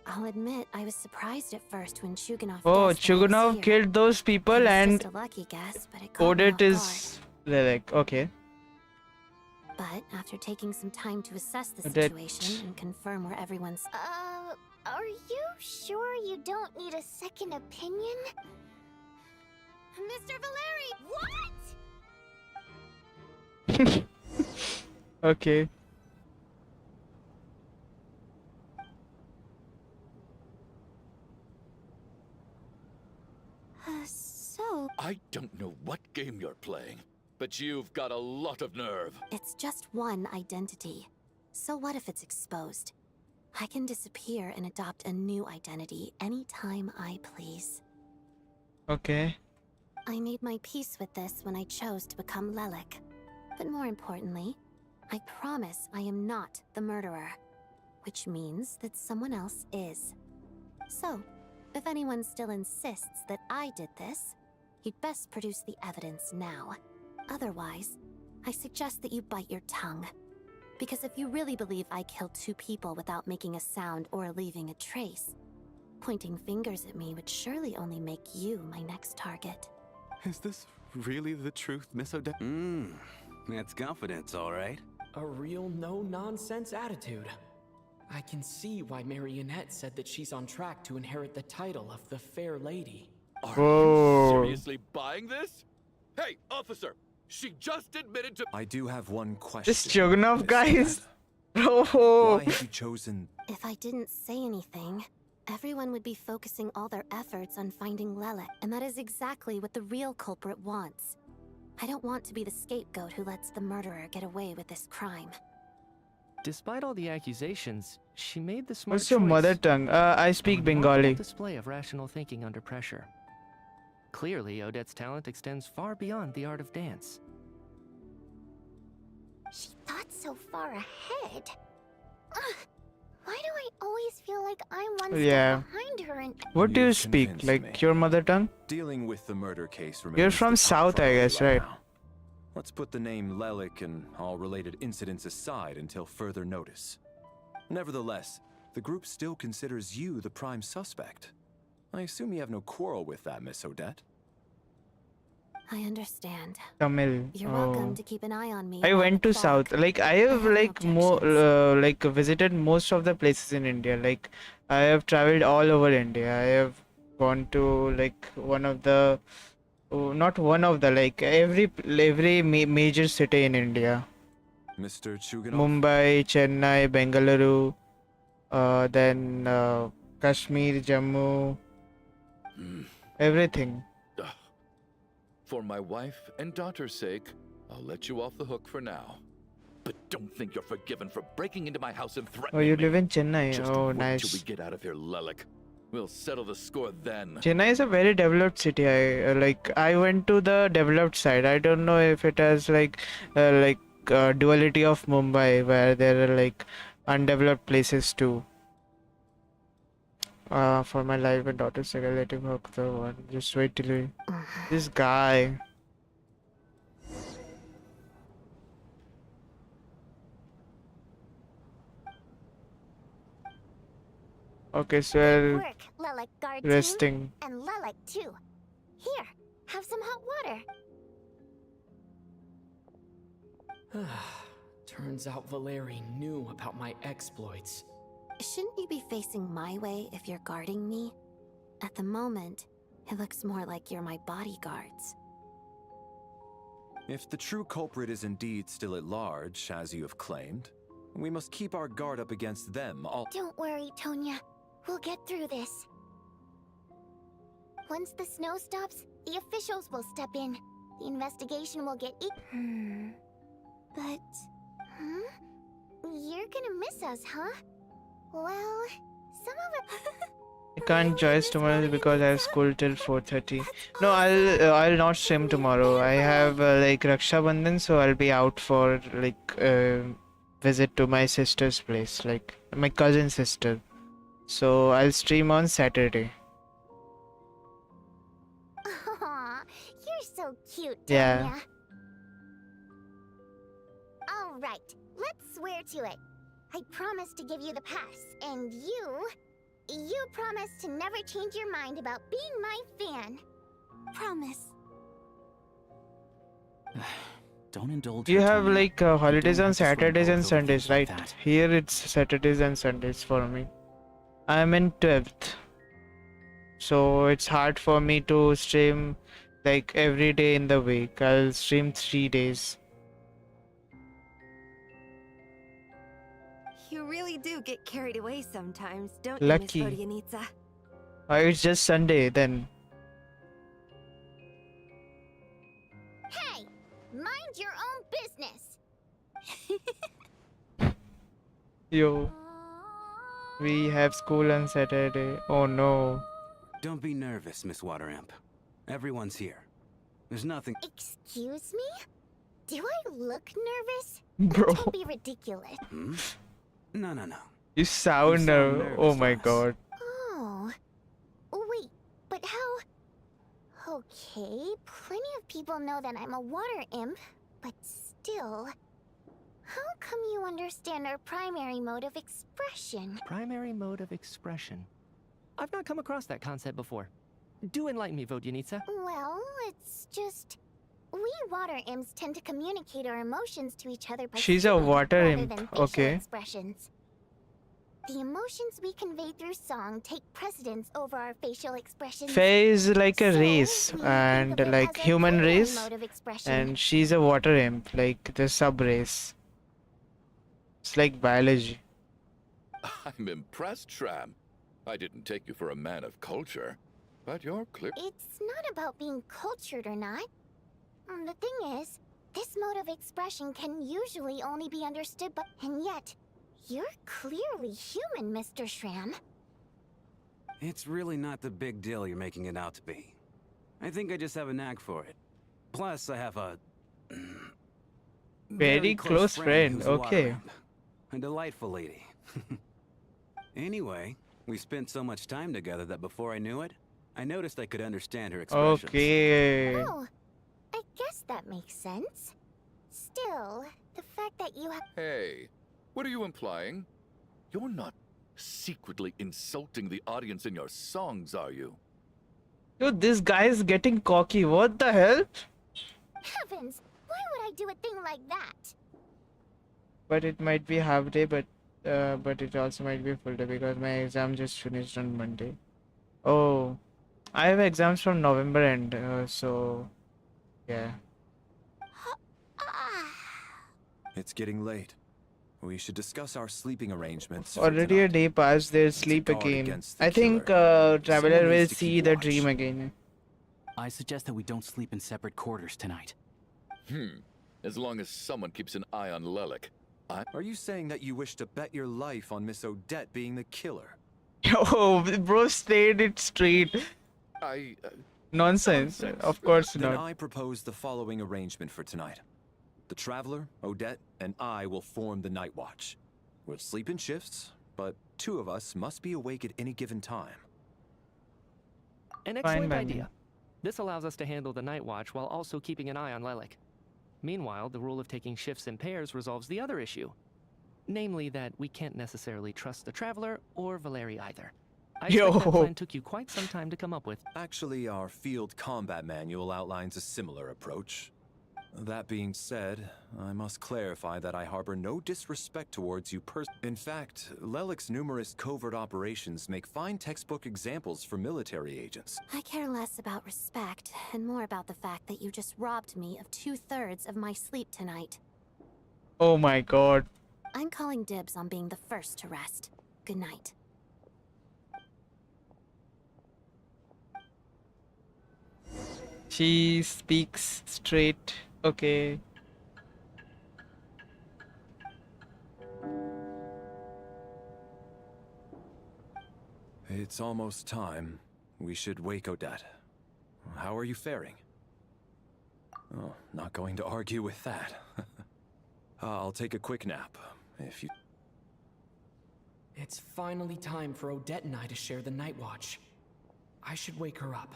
I'll admit, I was surprised at first when Chuganov Oh, guessed that I was Chuganov here. killed those people It was and just a lucky guess, but it caught me Odette off is Lelek. Okay. But after taking some time to assess the Odette. situation and confirm where everyone's... are you sure you don't need a second opinion? Mr. Valeri! What? Okay. So... I don't know what game you're playing, but you've got a lot of nerve. It's just one identity. So what if it's exposed? I can disappear and adopt a new identity anytime I please. Okay. I made my peace with this when I chose to become Lelek. But more importantly, I promise I am not the murderer. Which means that someone else is. So, if anyone still insists that I did this, you'd best produce the evidence now. Otherwise, I suggest that you bite your tongue. Because if you really believe I killed 2 people without making a sound or leaving a trace, pointing fingers at me would surely only make you my next target. Is this really the truth, Miss Odette? That's confidence, all right. A real no-nonsense attitude. I can see why Marionette said that she's on track to inherit the title of the Fair Lady. Are Whoa. you seriously buying this? Hey, officer! She just admitted to— I do have one question. This Chuganov Miss guy is... Odette. Oh. Why have you chosen... If I didn't say anything, everyone would be focusing all their efforts on finding Lelek, and that is exactly what the real culprit wants. I don't want to be the scapegoat who lets the murderer get away with this crime. Despite all the accusations, she made the smart What's your choice. mother tongue? I A speak remarkable Bengali. display of rational thinking under pressure. Clearly, Odette's talent extends far beyond the art of dance. She thought so far ahead. Ugh, why do I always feel like I'm one Yeah. step behind her and... What do you You've speak? convinced Like me. your mother tongue? Dealing with the murder case remains You're from the top South, I priority guess, right? now. Let's put the name Lelek and all related incidents aside until further notice. Nevertheless, the group still considers you the prime suspect. I assume you have no quarrel with that, Miss Odette. I understand. Tamil. You're Oh. welcome to keep an eye on me. I around went the to clock. South. Like I have like more like visited most of the places in India. Like I have traveled all over India. I have gone to like one of the, not one of the, like every major city in India. Mr. Chuganov? Mumbai, Chennai, Bengaluru, then Kashmir, Jammu, everything. For my wife and daughter's sake, I'll let you off the hook for now. But don't think you're forgiven for breaking into my house and threatening Oh, you me. live in Chennai. Just Oh, wait nice. till we get out of here, Lelek. We'll settle the score then. Chennai is a very developed city. I went to the developed side. I don't know if it has duality of Mumbai where there are like undeveloped places too. For my life and daughter's relative work the one. Just wait till we... This guy. Okay, so Work, Lilac guard resting. team, and Lilac too. Here, have some hot water. Turns out Valeri knew about my exploits. Shouldn't you be facing my way if you're guarding me? At the moment, it looks more like you're my bodyguards. If the true culprit is indeed still at large, as you have claimed, we must keep our guard up against them all. Don't worry, Tonya. We'll get through this. Once the snow stops, the officials will step in. The investigation will get But... You're gonna miss us, huh? Well, some of it... I can't join tomorrow because I have school till 4:30. No, I'll not stream tomorrow. I have Raksha Bandhan, so I'll be out for visit to my sister's place, like my cousin's sister. So I'll stream on Saturday. Aw, you're so cute, Tonya. Yeah. All right, let's swear to it. I promise to give you the pass, and you promise to never change your mind about being my fan. Promise. Don't indulge. You her, have Tonya. holidays Don't on have to slip Saturdays both and over Sundays, things like right? that. Here it's Saturdays and Sundays for me. I'm in 12th. So it's hard for me to stream every day in the week. I'll stream 3 days. You really do get carried away sometimes, don't Lucky. you, Miss Vodyanitsa? It's just Sunday then. Hey, mind your own business. Yo. We have school on Saturday. Oh no. Don't be nervous, Miss Water Imp. Everyone's here. There's nothing. Excuse me? Do I look nervous? Bro. Don't be ridiculous. No. You sound nervous, oh my Lass. god. Oh. Wait, but how... Okay, plenty of people know that I'm a water imp, but still... How come you understand our primary mode of expression? Primary mode of expression. I've not come across that concept before. Do enlighten me, Vodyanitsa. Well, it's just... We water imps tend to communicate our emotions to each other by She's a feeling water rather imp, than facial okay. expressions. The emotions we convey through song take precedence over our facial expressions. Faye is like a So, race we and think of it as our human primary race, mode of expression. and she's a water imp, the sub race. It's like biology. I'm impressed, Shram. I didn't take you for a man of culture, but you're clear. It's not about being cultured or not. The thing is, this mode of expression can usually only be understood by... And yet, you're clearly human, Mr. Shram. It's really not the big deal you're making it out to be. I think I just have a knack for it. Plus, I have a... Very close friend, who's a water okay. imp. A delightful lady. Anyway, we spent so much time together that before I knew it, I noticed I could understand her expressions. Okay. Oh, I guess that makes sense. Still, the fact that you have... Hey, what are you implying? You're not secretly insulting the audience in your songs, are you? Yo, this guy is getting cocky. What the hell? Heavens, why would I do a thing like that? But it might be half day, but it also might be full day because my exam just finished on Monday. Oh, I have exams from November end, so yeah. It's getting late. We should discuss our sleeping arrangements. for Already a tonight. day passed, they'll It's a sleep guard again. against the I think killer. Traveler Someone will needs to see keep the watch. dream again. I suggest that we don't sleep in separate quarters tonight. As long as someone keeps an eye on Lelik. Are you saying that you wish to bet your life on Miss Odette being the killer? Yo, bro, stayed it straight. I. Nonsense. Of course Then not. I propose the following arrangement for tonight. The Traveler, Odette, and I will form the Night Watch. We'll sleep in shifts, but 2 of us must be awake at any given time. An excellent idea. This allows us to handle the night watch while also keeping an eye on Lelik. Meanwhile, the rule of taking shifts in pairs resolves the other issue. Namely that we can't necessarily trust the Traveler or Valeri either. I expect that plan took you quite some time to come up with. Actually, our field combat manual outlines a similar approach. That being said, I must clarify that I harbor no disrespect towards you In fact, Lelik's numerous covert operations make fine textbook examples for military agents. I care less about respect and more about the fact that you just robbed me of 2/3 of my sleep tonight. Oh my god. I'm calling dibs on being the first to rest. Good night. She speaks straight. Okay. It's almost time. We should wake Odette. How are you faring? Oh, not going to argue with that. I'll take a quick nap, if you... It's finally time for Odette and I to share the night watch. I should wake her up.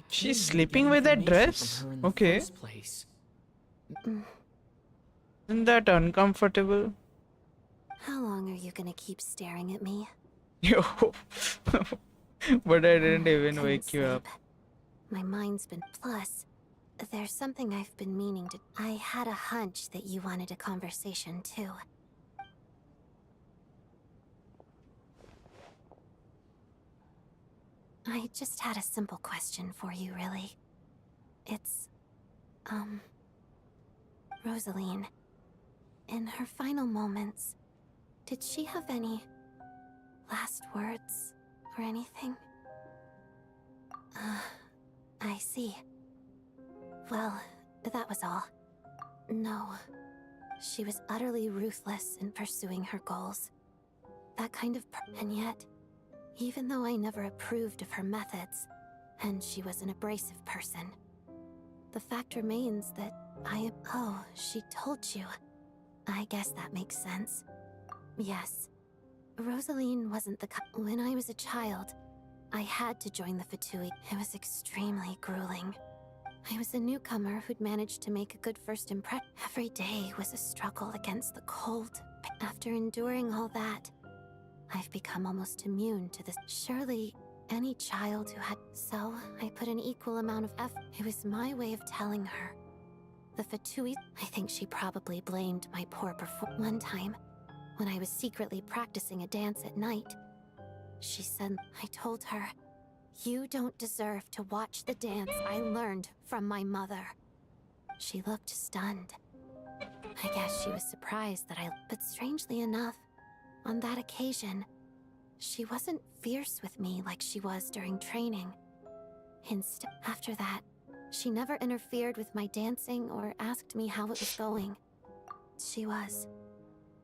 She's sleeping with that dress? Okay. Isn't that uncomfortable? How long are you gonna keep staring at me? Yo. But I didn't even Couldn't wake you up. sleep. My mind's been... Plus, there's something I've been meaning to... I had a hunch that you wanted a conversation, too. I just had a simple question for you, really. It's... Rosaline. In her final moments, did she have any... last words or anything? I see. Well, that was all. No. She was utterly ruthless in pursuing her goals. That kind of and yet, even though I never approved of her methods, and she was an abrasive person, the fact remains that Oh, she told you. I guess that makes sense. Yes. Rosaline wasn't the When I was a child, I had to join the Fatui. It was extremely grueling. I was a newcomer who'd managed to make a good first impression. Every day was a struggle against the cold. After enduring all that, I've become almost immune to this. Surely, any child who had... So, I put an equal amount of effort. It was my way of telling her. The Fatui... I think she probably blamed my poor performance. One time, when I was secretly practicing a dance at night, she said... I told her, you don't deserve to watch the dance I learned from my mother. She looked stunned. I guess she was surprised that But strangely enough, on that occasion, she wasn't fierce with me like she was during training. Instead, after that, she never interfered with my dancing or asked me how it was going. She was.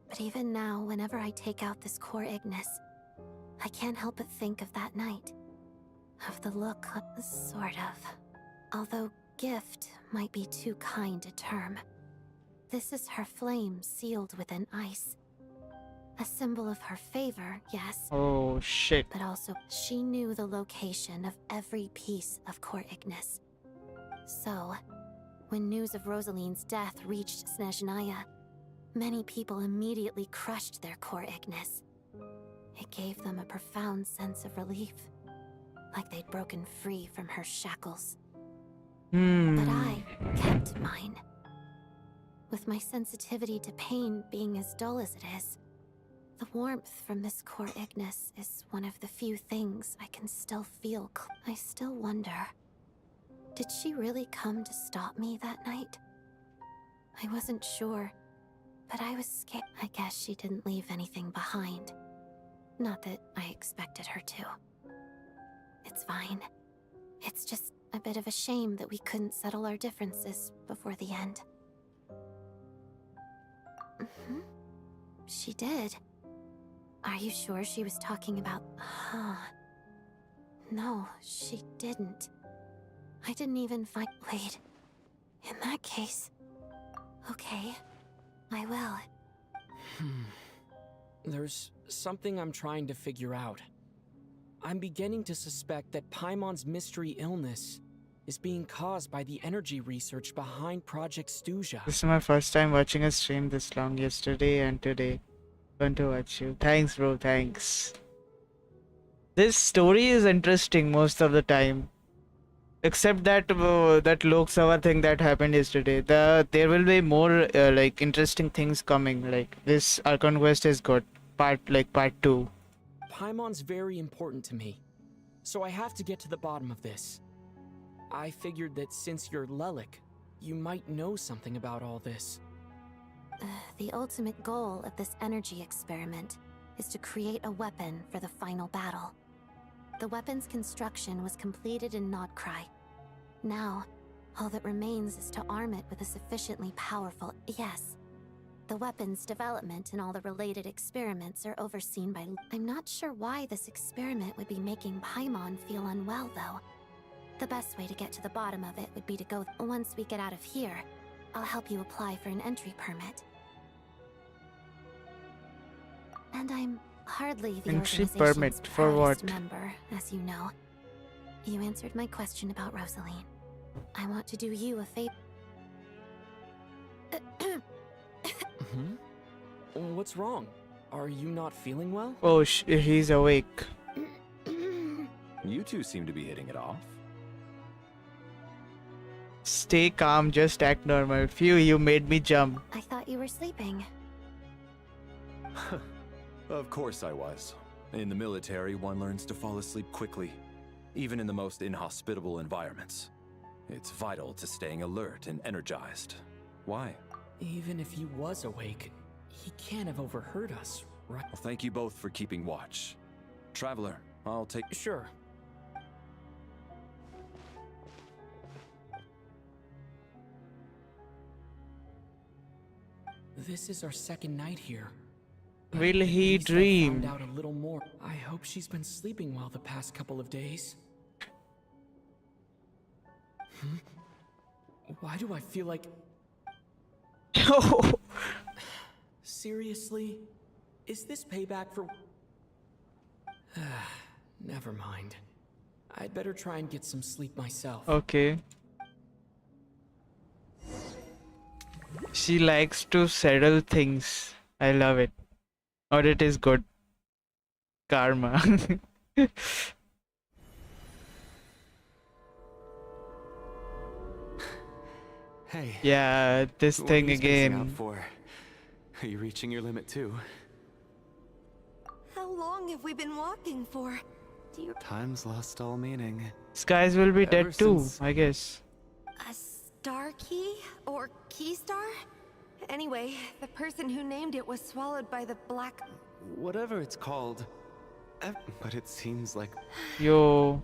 But even now, whenever I take out this core Ignis, I can't help but think of that night. Of the look, sort of. Although gift might be too kind a term. This is her flame sealed within ice. A symbol of her favor, yes. Oh, shit. But also, she knew the location of every piece of core Ignis. So, when news of Rosaline's death reached SNEZHNAYA, many people immediately crushed their core Ignis. It gave them a profound sense of relief, like they'd broken free from her shackles. But I kept mine. With my sensitivity to pain being as dull as it is, the warmth from this core Ignis is one of the few things I can still feel. I still wonder, did she really come to stop me that night? I wasn't sure, but I was scared. I guess she didn't leave anything behind. Not that I expected her to. It's fine. It's just a bit of a shame that we couldn't settle our differences before the end. She did. Are you sure she was talking about... No, she didn't. I didn't even find... Wait. In that case... Okay. I will. There's something I'm trying to figure out. I'm beginning to suspect that Paimon's mystery illness is being caused by the energy research behind Project SNEZHNAYA. This is my first time watching a stream this long, yesterday and today. Fun to watch you. Thanks, bro. Thanks. This story is interesting most of the time. Except that that Lok Sabha thing that happened yesterday. There will be more like interesting things coming. Like this Archon Quest is good. Part 2. Paimon's very important to me, so I have to get to the bottom of this. I figured that since you're Lelik, you might know something about all this. The ultimate goal of this energy experiment is to create a weapon for the final battle. The weapon's construction was completed in Nodcry. Now, all that remains is to arm it with a sufficiently powerful... Yes. The weapon's development and all the related experiments are overseen by... I'm not sure why this experiment would be making Paimon feel unwell, though. The best way to get to the bottom of it would be to go... Once we get out of here, I'll help you apply for an entry permit. And I'm hardly the Entry organization's permit for proudest what? member, as you know. You answered my question about Rosaline. I want to do you a favor. What's wrong? Are you not feeling well? Oh, he's awake. You two seem to be hitting it off. Stay calm, just act normal. Phew, you made me jump. I thought you were sleeping. Of course I was. In the military, one learns to fall asleep quickly, even in the most inhospitable environments. It's vital to staying alert and energized. Why? Even if he was awake, he can't have overheard us, right? Well, thank you both for keeping watch. Traveler, I'll take... Sure. This is our second night here. Will he At least I dream? found out a little more. I hope she's been sleeping well the past couple of days. Why do I feel like... Seriously? Is this payback for... Never mind. I'd better try and get some sleep myself. Okay. She likes to settle things. I love it. Or it is good. Karma. Hey. Yeah, this what thing are you spacing out again. for? Are you reaching your limit too? How long have we been walking for? Do you... Time's lost all meaning. Skies will be Ever dead too, since- I guess. A star key? Or key star? Anyway, the person who named it was swallowed by the black... Whatever it's called. But it seems like... Yo.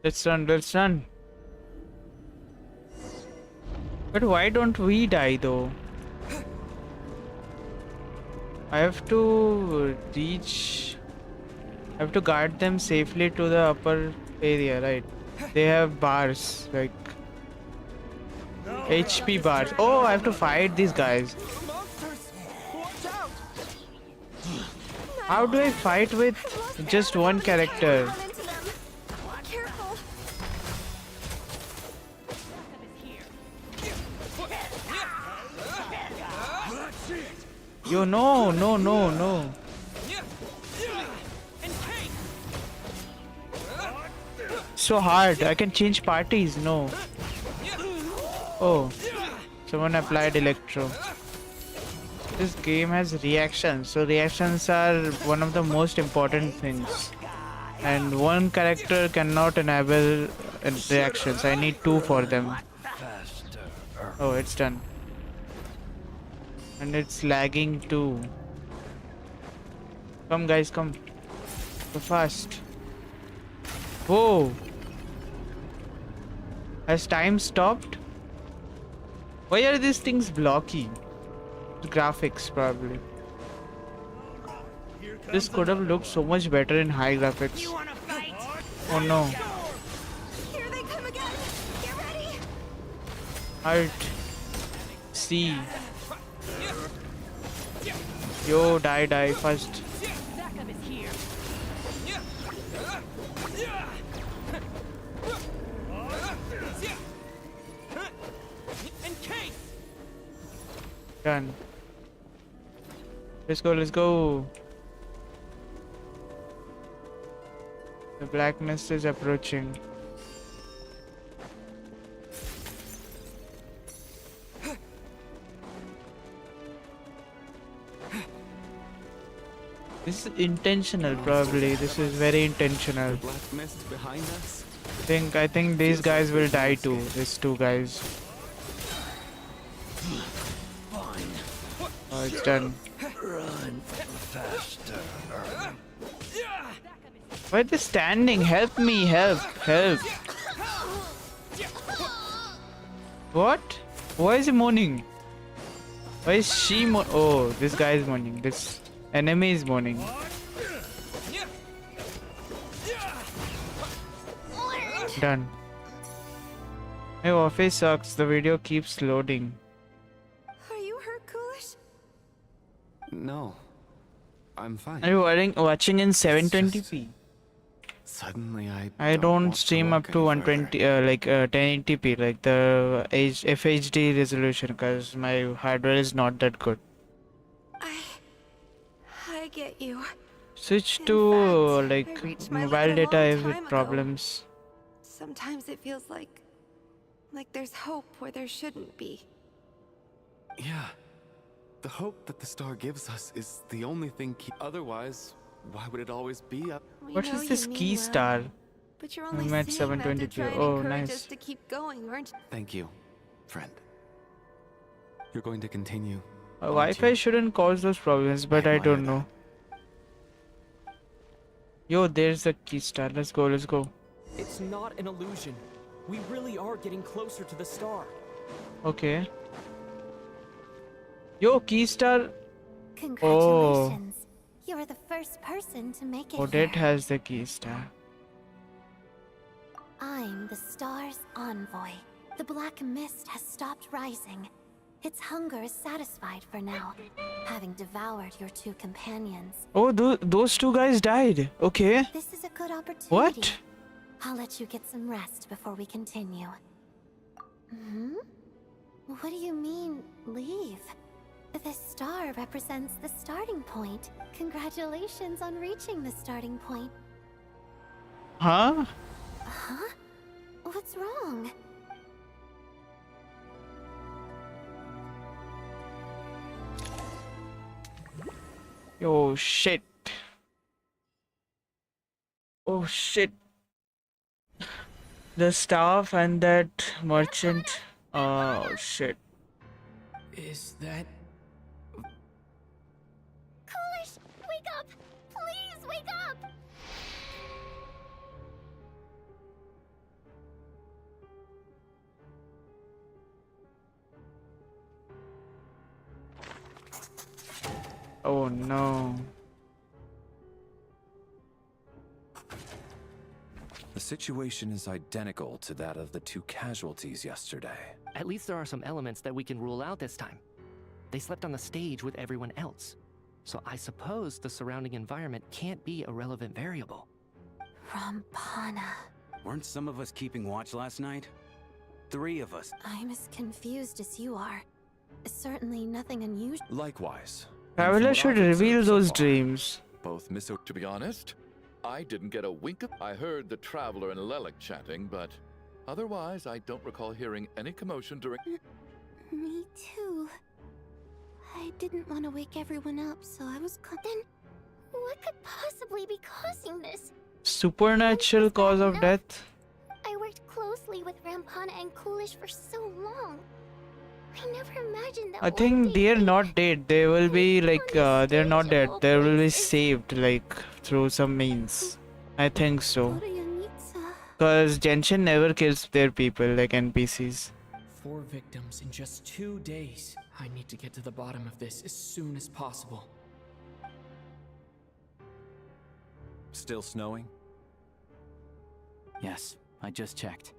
Let's run, let's run. But why don't we die though? I have to reach... I have to guard them safely to the upper area, right? They have bars, like... HP bars. Oh, I have to fight these guys. How do I fight with just one character? Careful! Yo, no, no, no, no. So hard. I can change parties. No. Oh. Someone applied electro. This game has reactions. So reactions are one of the most important things. And one character cannot enable reactions. I need two for them. Oh, it's done. And it's lagging too. Come guys, come. Go fast. Whoa. Has time stopped? Why are these things blocky? Graphics probably. This could have looked so much better in high graphics. Oh no. Here they come again. Get ready. Alt C. Yo, die first. Backup is here. In case. Done. Let's go. The black mist is approaching. This is intentional, probably. This is very intentional. Black mist behind us. I think these guys will die too. These two guys. Oh, it's done. Run faster. Why are they standing? Help me! Help! What? Why is he moaning? Why is she Oh, this guy is moaning. This enemy is moaning. Done. My office sucks. The video keeps loading. Are you hurt, Coolish? No, I'm fine. Are you watching in 720p? Suddenly I don't stream up to 120 1080p like the FHD resolution because my hardware is not that good. I get you. Switch to like reached my mobile limit a data long with time ago. problems. Sometimes it feels like there's hope where there shouldn't be. Yeah. The hope that the star gives us is the only thing otherwise, why would it always be up? What is this key star? But you're only I'm at saying that to 720p. try and Oh, encourage nice. us to keep going, aren't you? Thank you, friend. You're going to continue. Wi-Fi shouldn't cause those problems, but I don't know. Yo, there's the key star. Let's go. It's not an illusion. We really are getting closer to the star. Okay. Yo, key star. Congratulations. You are the first person to make it Odette here. has the key star. I'm the star's envoy. The black mist has stopped rising. Its hunger is satisfied for now, having devoured your two companions. Oh, those two guys died. Okay. This is a good opportunity. What? I'll let you get some rest before we continue. What do you mean, leave? This star represents the starting point. Congratulations on reaching the starting point. Huh? Huh? What's wrong? Oh shit. Oh shit. The staff and that merchant. Oh shit. Is that... Coolish, wake up! Please wake up! Oh no. The situation is identical to that of the two casualties yesterday. At least there are some elements that we can rule out this time. They slept on the stage with everyone else. So I suppose the surrounding environment can't be a relevant variable. Rampana. Weren't some of us keeping watch last night? 3 of us. I'm as confused as you are. Certainly nothing unusual. Likewise. Traveler should reveal those dreams. Both Miss To be honest, I didn't get a wink of... I heard the Traveler and Lelek chatting, but otherwise I don't recall hearing any commotion during... Me too. I didn't want to wake everyone up, so I was Then, what could possibly be causing this? Supernatural cause of death. I worked closely with Rampana and Coolish for so long. I never imagined that I think they are not dead. They will be like, they're not dead. They will be saved like through some means. I think so. Because Genshin never kills their people like NPCs. 4 victims in just 2 days. I need to get to the bottom of this as soon as possible. Still snowing? Yes, I just checked.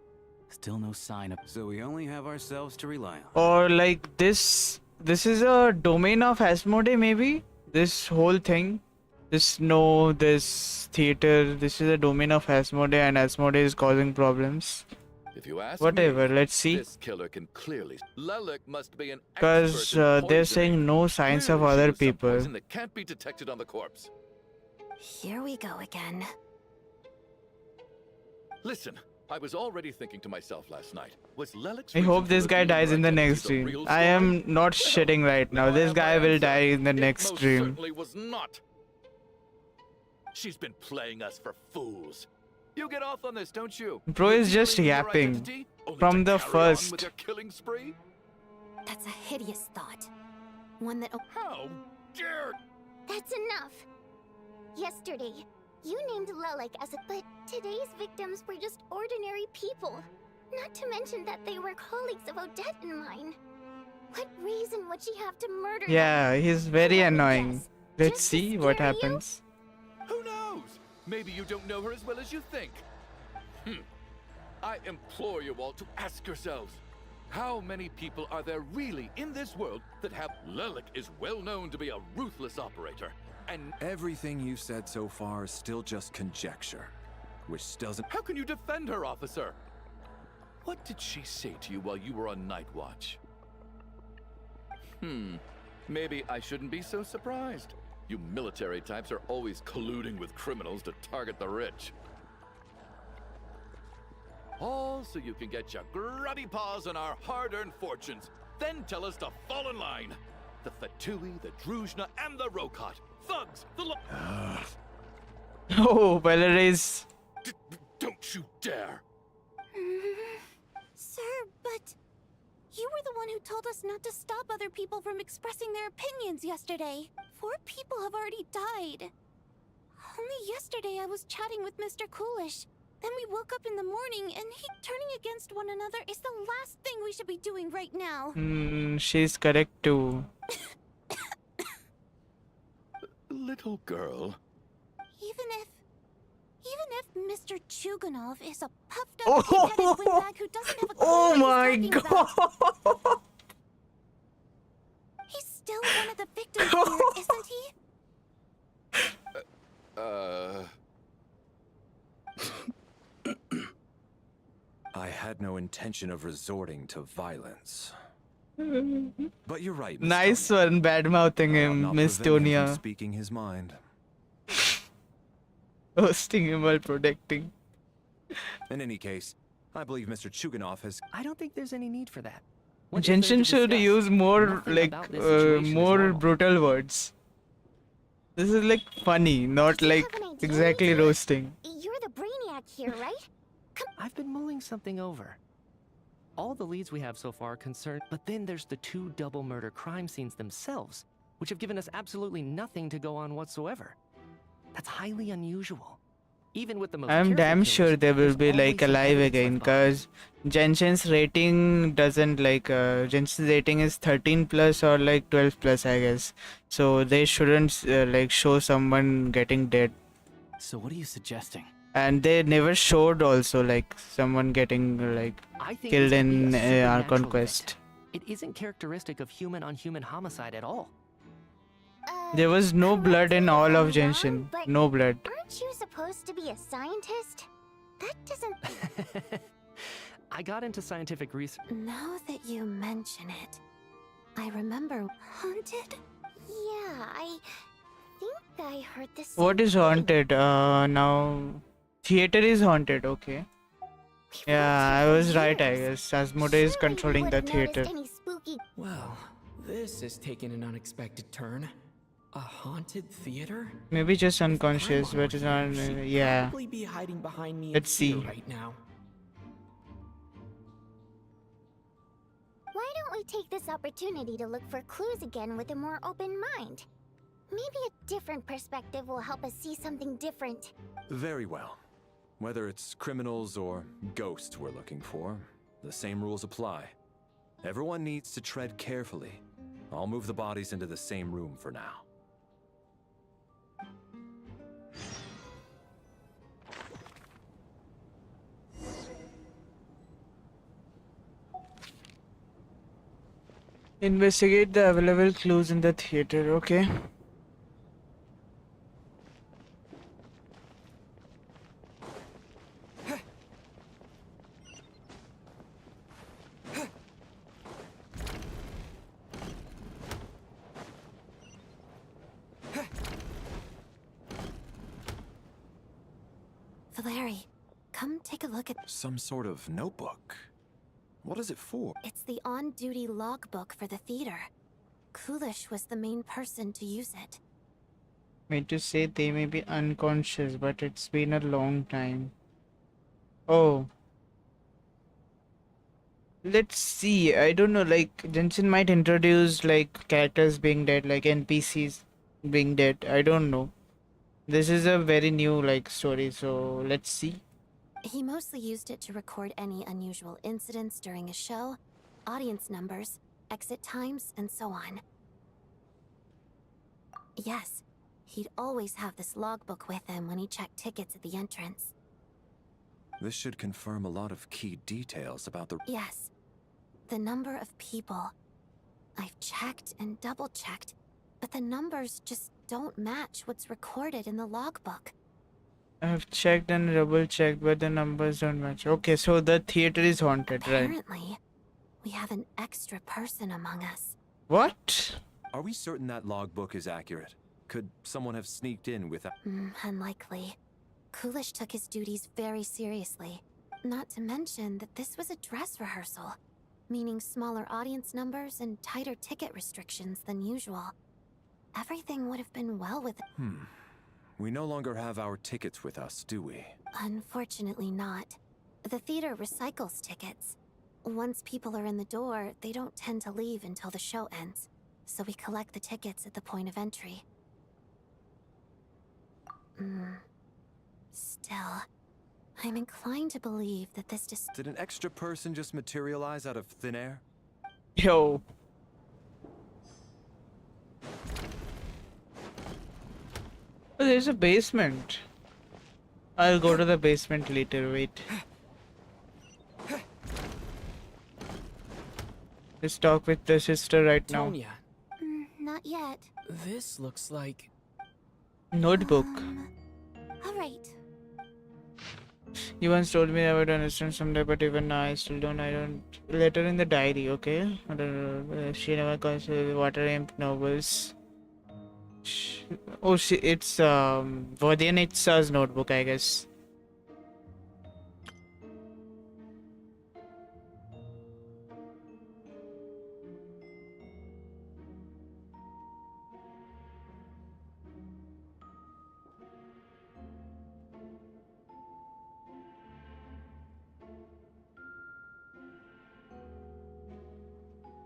Still no sign of. So we only have ourselves to rely on. Or like this is a domain of Asmodee, maybe? This whole thing? This snow, this theater, this is a domain of Asmodee, and Asmodee is causing problems. If you ask Whatever, me, let's see. this killer can clearly. Lelek must be an Because expert in they're poisoning. saying no signs of Clearly she other used some people. poison that can't be detected on the corpse. Here we go again. Listen, I was already thinking to myself last night. Was Lelek's I hope reason this for guy revealing dies her in the identity next the dream. real I am story? not shitting right now. This guy will die in the next Most dream. certainly was not. She's been playing us for fools. You get off on this, don't you? Bro is just Revealing your yapping identity, only from to the carry on with first. your killing spree? That's a hideous thought. One that. How dare! That's enough. Yesterday, you named Lelek as a. But today's victims were just ordinary people. Not to mention that they were colleagues of Odette and mine. What reason would she have to murder them? Yeah, he's very annoying. guess. Let's Just to see what scare you? happens. Who knows? Maybe you don't know her as well as you think. I implore you all to ask yourselves, how many people are there really in this world that have... Lelek is well known to be a ruthless operator, and... Everything you've said so far is still just conjecture, which doesn't... How can you defend her, officer? What did she say to you while you were on night watch? Maybe I shouldn't be so surprised. You military types are always colluding with criminals to target the rich. All so you can get your grubby paws on our hard-earned fortunes. Then tell us to fall in line. The Fatui, the Druzhna, and the Rokot. Thugs, the Oh, Belarus. Don't you dare! Sir, but you were the one who told us not to stop other people from expressing their opinions yesterday. 4 people have already died. Only yesterday I was chatting with Mr. Coolish. Then we woke up in the morning and turning against one another is the last thing we should be doing right now. She's correct too. Little girl. Even if Mr. Chuganov is a puffed up big-headed windbag who doesn't have a clue Oh what my he's talking about. He's still one of the victims here, isn't he? I had no intention of resorting to violence. But you're right, Miss Nice Tonya. one, bad mouthing I'll him, not Miss prevent him from Tonya. speaking his mind. Hosting him while protecting. In any case, I believe Mr. Chuganov has... I don't think there's any need for that. What is there Genshin to should discuss? use more Nothing like about this situation is more normal. brutal words. This is like funny, not You like have an idea, exactly Lisa? roasting. You're the brainiac here, right? I've been mulling something over. All the leads we have so far concern, but then there's the 2 double murder crime scenes themselves, which have given us absolutely nothing to go on whatsoever. That's highly unusual. Even with the most I'm careful damn killers, sure they will there's be like always some alive evidence again, left behind. cause Genshin's rating doesn't like Genshin's rating is 13 plus or like 12 plus, I guess. So they shouldn't like show someone getting dead. So what are you suggesting? And they never showed also like someone getting like I think killed this could be in a our supernatural conquest. event. It isn't characteristic of human-on-human homicide at all. There was no blood in all of I'm wrong, Genshin. but No blood. Aren't you supposed to be a scientist? That doesn't... I got into scientific research. Now that you mention it, I remember haunted. Yeah, I think I heard this. What is haunted? Now theater is haunted. Okay. Yeah, I was right. I guess Asmodee is controlling the theater. Well, this has taken an unexpected turn. A haunted theater? Maybe just unconscious, but it's not. Yeah. Probably be hiding behind me Let's here see. right now. Why don't we take this opportunity to look for clues again with a more open mind? Maybe a different perspective will help us see something different. Very well. Whether it's criminals or ghosts we're looking for, the same rules apply. Everyone needs to tread carefully. I'll move the bodies into the same room for now. Investigate the available clues in the theater, okay? Valeri, come take a look at... Some sort of notebook. What is it for? It's the on-duty logbook for the theater. Coolish was the main person to use it. Meant to say they may be unconscious, but it's been a long time. Oh. Let's see. I don't know, like, Jensen might introduce, like, characters being dead, like NPCs being dead. I don't know. This is a very new, like, story, so let's see. He mostly used it to record any unusual incidents during a show, audience numbers, exit times, and so on. Yes, he'd always have this logbook with him when he checked tickets at the entrance. This should confirm a lot of key details about the... Yes, the number of people. I've checked and double-checked, but the numbers just don't match what's recorded in the logbook. I have checked and double checked, but the numbers don't match. Okay, so the theater is haunted, right? Apparently, we have an extra person among us. What? Are we certain that logbook is accurate? Could someone have sneaked in without... Unlikely. Coolish took his duties very seriously. Not to mention that this was a dress rehearsal, meaning smaller audience numbers and tighter ticket restrictions than usual. Everything would have been well with... We no longer have our tickets with us, do we? Unfortunately not. The theater recycles tickets. Once people are in the door, they don't tend to leave until the show ends, so we collect the tickets at the point of entry. Still, I'm inclined to believe that this Did an extra person just materialize out of thin air? Yo. Oh, there's a basement. I'll go to the basement later, wait. Let's talk with the sister right now. Tonya, Not yet. this looks like... Notebook. Alright. You once told me I would understand someday, but even now I still don't. I don't. Letter in the diary, okay? She never calls water imp novels. Oh, it's Vodyanitsa's notebook, I guess.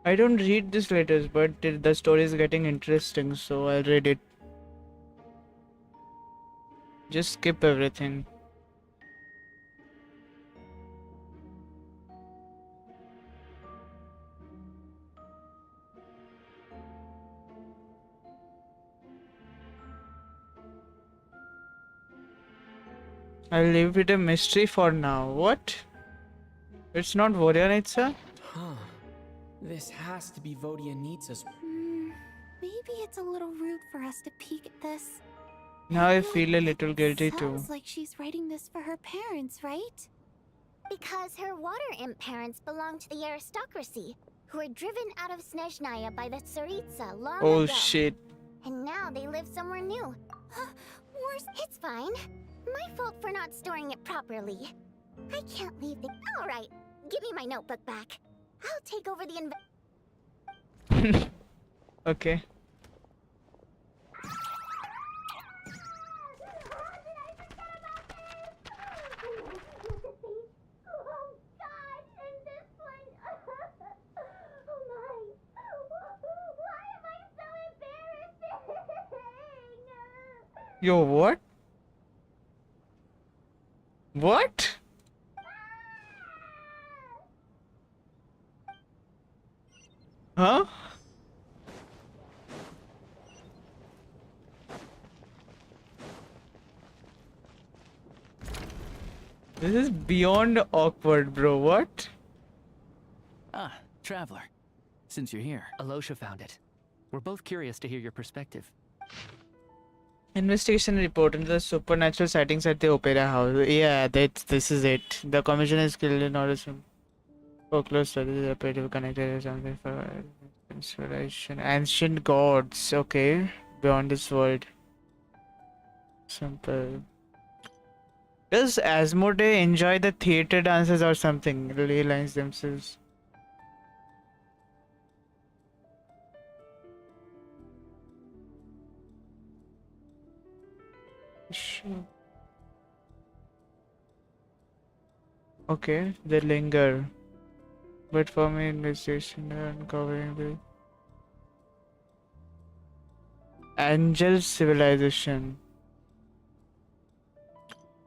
I don't read these letters, but the story is getting interesting, so I'll read it. Just skip everything. I'll leave it a mystery for now. What? It's not Vodyanitsa? Huh. This has to be Vodyanitsa's... Maybe it's a little rude for us to peek at this. Now I feel a little guilty too. Sounds like she's writing this for her parents, right? Because her water imp parents belong to the aristocracy, who were driven out of SNEZHNAYA by the Tsaritsa long Oh ago. shit. And now they live somewhere new. It's fine. My fault for not storing it properly. I can't leave the... Alright, give me my notebook back. I'll take over the Okay. Yo, what? What? This is beyond awkward, bro. What? Ah, traveler. Since you're here. Alosha found it. We're both curious to hear your perspective. Investigation report into the supernatural sightings at the Opera House. Yeah, this is it. The commission is killed in order to folklore studies appear to be connected to something for inspiration. Ancient gods. Okay. Beyond this world. Simple. Does Asmodee enjoy the theater dances or something? Ley lines themselves. Sure. Okay, they linger. But for me, investigation uncovering the Angel civilization.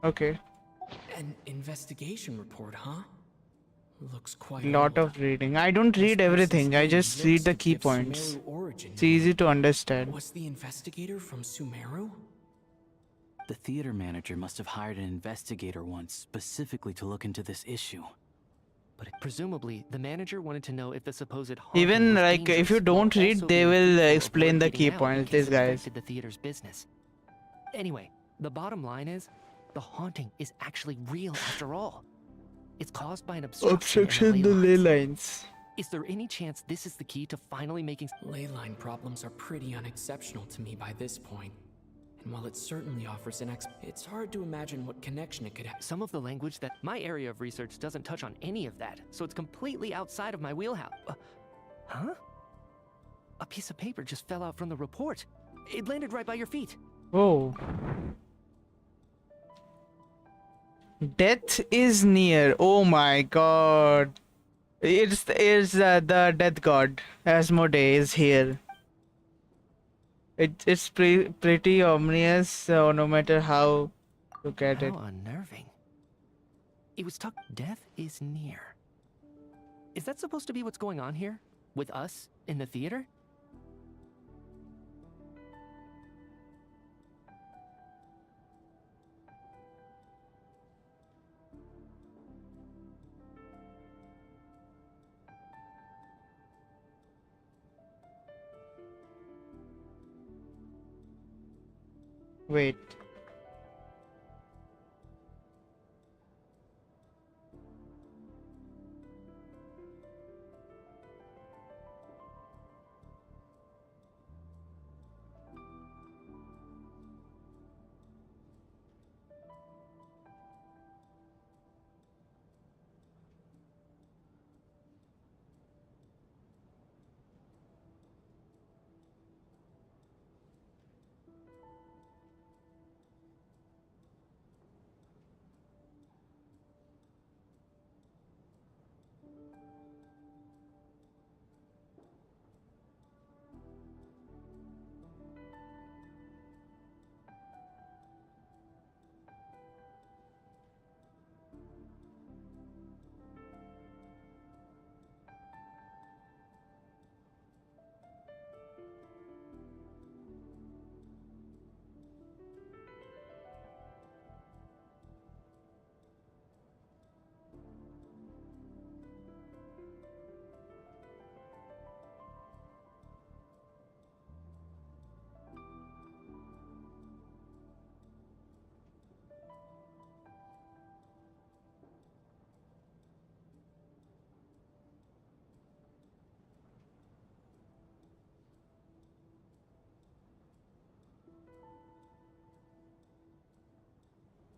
Okay. An investigation report, huh? Looks quite Lot old. of reading. I don't read everything. I just read the key points. Sumeru origin. It's easy to understand. Was the investigator from Sumeru? The theater manager must have hired an investigator once specifically to look into this issue. But presumably, the manager wanted to know if the supposed haunting Even was like if dangerous you while don't read, also they being will fearful of explain word the getting key out points. in case These it guys. affected the theater's business. Anyway, the bottom line is, the haunting is actually real after all. It's caused by an obstruction in the ley lines. lines. Is there any chance this is the key to finally making... Ley line problems are pretty unexceptional to me by this point. And while it certainly offers it's hard to imagine what connection it could have. Some of the language that... My area of research doesn't touch on any of that, so it's completely outside of my wheelhouse. Huh? A piece of paper just fell out from the report. It landed right by your feet. Oh. Death is near. Oh my god. It's the death god. Asmodee is here. It's pretty ominous, no matter how look at it. How unnerving. It was tucked. Death is near. Is that supposed to be what's going on here? With us in the theater? Wait.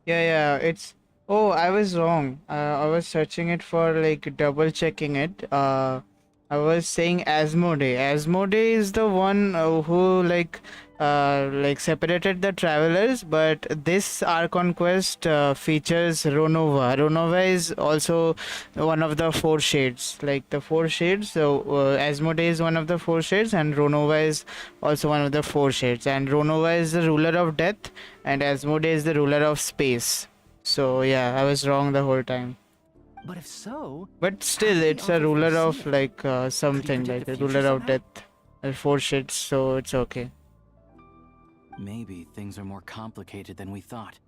Yeah, it's... Oh, I was wrong. I was searching it for like double checking it. I was saying Asmodee. Asmodee is the one who like separated the travelers, but this Archon quest features Ronova. Ronova is also one of the four shades, like the four shades. So Asmodee is one of the four shades, and Ronova is also one of the four shades. And Ronova is the ruler of death, and Asmodee is the ruler of space. So yeah, I was wrong the whole time. But if so... But still, it's a ruler of like something, like a ruler of death. Four shits, so it's okay. Maybe things are more complicated than we thought.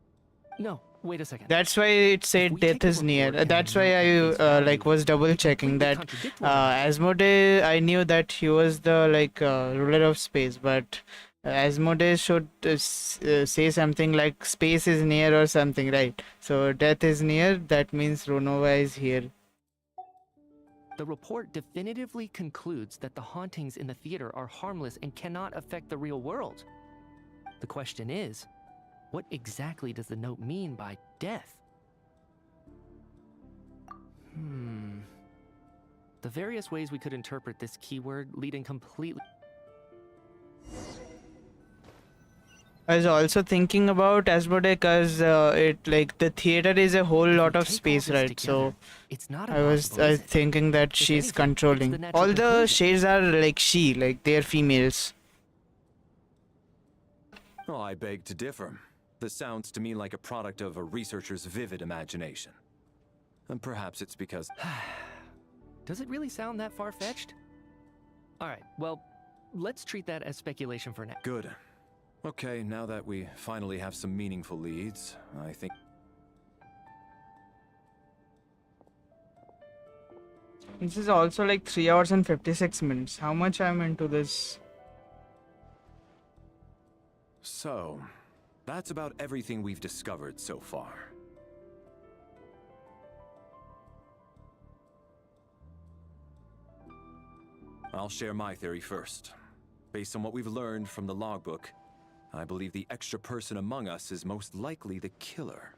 No, Wait a second. That's why it said death is near. That's why I like was double checking that Asmodee. I knew that he was the like ruler of space, but Asmodee should say something like space is near or something, right? So death is near. That means Ronova is here. The report definitively concludes that the hauntings in the theater are harmless and cannot affect the real world. The question is, what exactly does the note mean by death? The various ways we could interpret this keyword lead in completely... I was also thinking about Asmodee because it like the theater is a whole lot of space, right? So I was thinking that she's controlling. All the shades are like like they're females. Oh, I beg to differ. This sounds to me like a product of a researcher's vivid imagination. And perhaps it's because... Does it really sound that far-fetched? Alright, well, let's treat that as speculation for now. Good. Okay, now that we finally have some meaningful leads, I think... This is also like 3 hours and 56 minutes. How much I'm into this? So, that's about everything we've discovered so far. I'll share my theory first. Based on what we've learned from the logbook, I believe the extra person among us is most likely the killer.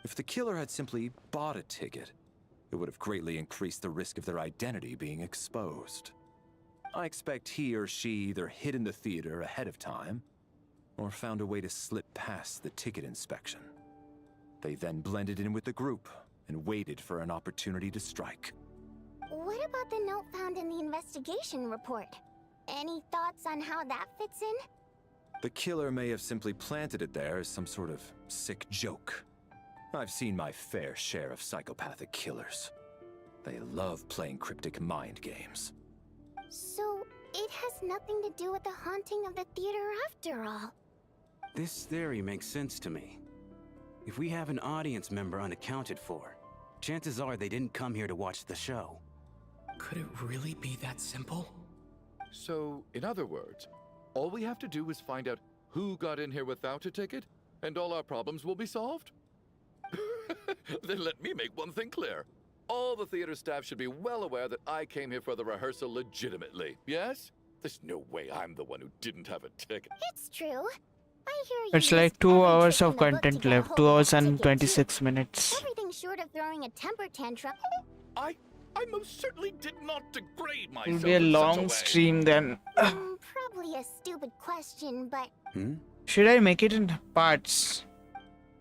If the killer had simply bought a ticket, it would have greatly increased the risk of their identity being exposed. I expect he or she either hid in the theater ahead of time, or found a way to slip past the ticket inspection. They then blended in with the group and waited for an opportunity to strike. What about the note found in the investigation report? Any thoughts on how that fits in? The killer may have simply planted it there as some sort of sick joke. I've seen my fair share of psychopathic killers. They love playing cryptic mind games. So, it has nothing to do with the haunting of the theater after all. This theory makes sense to me. If we have an audience member unaccounted for, chances are they didn't come here to watch the show. Could it really be that simple? So, in other words, all we have to do is find out who got in here without a ticket, and all our problems will be solved? Then let me make one thing clear. All the theater staff should be well aware that I came here for the rehearsal legitimately, yes? There's no way I'm the one who didn't have a ticket. It's true. I hear you. It's like 2 hours of content left. 2 hours and 26 minutes. Everything short of throwing a temper tantrum. I most certainly did not degrade myself. It'll be a long stream then. Probably a stupid question, but... Should I make it in parts?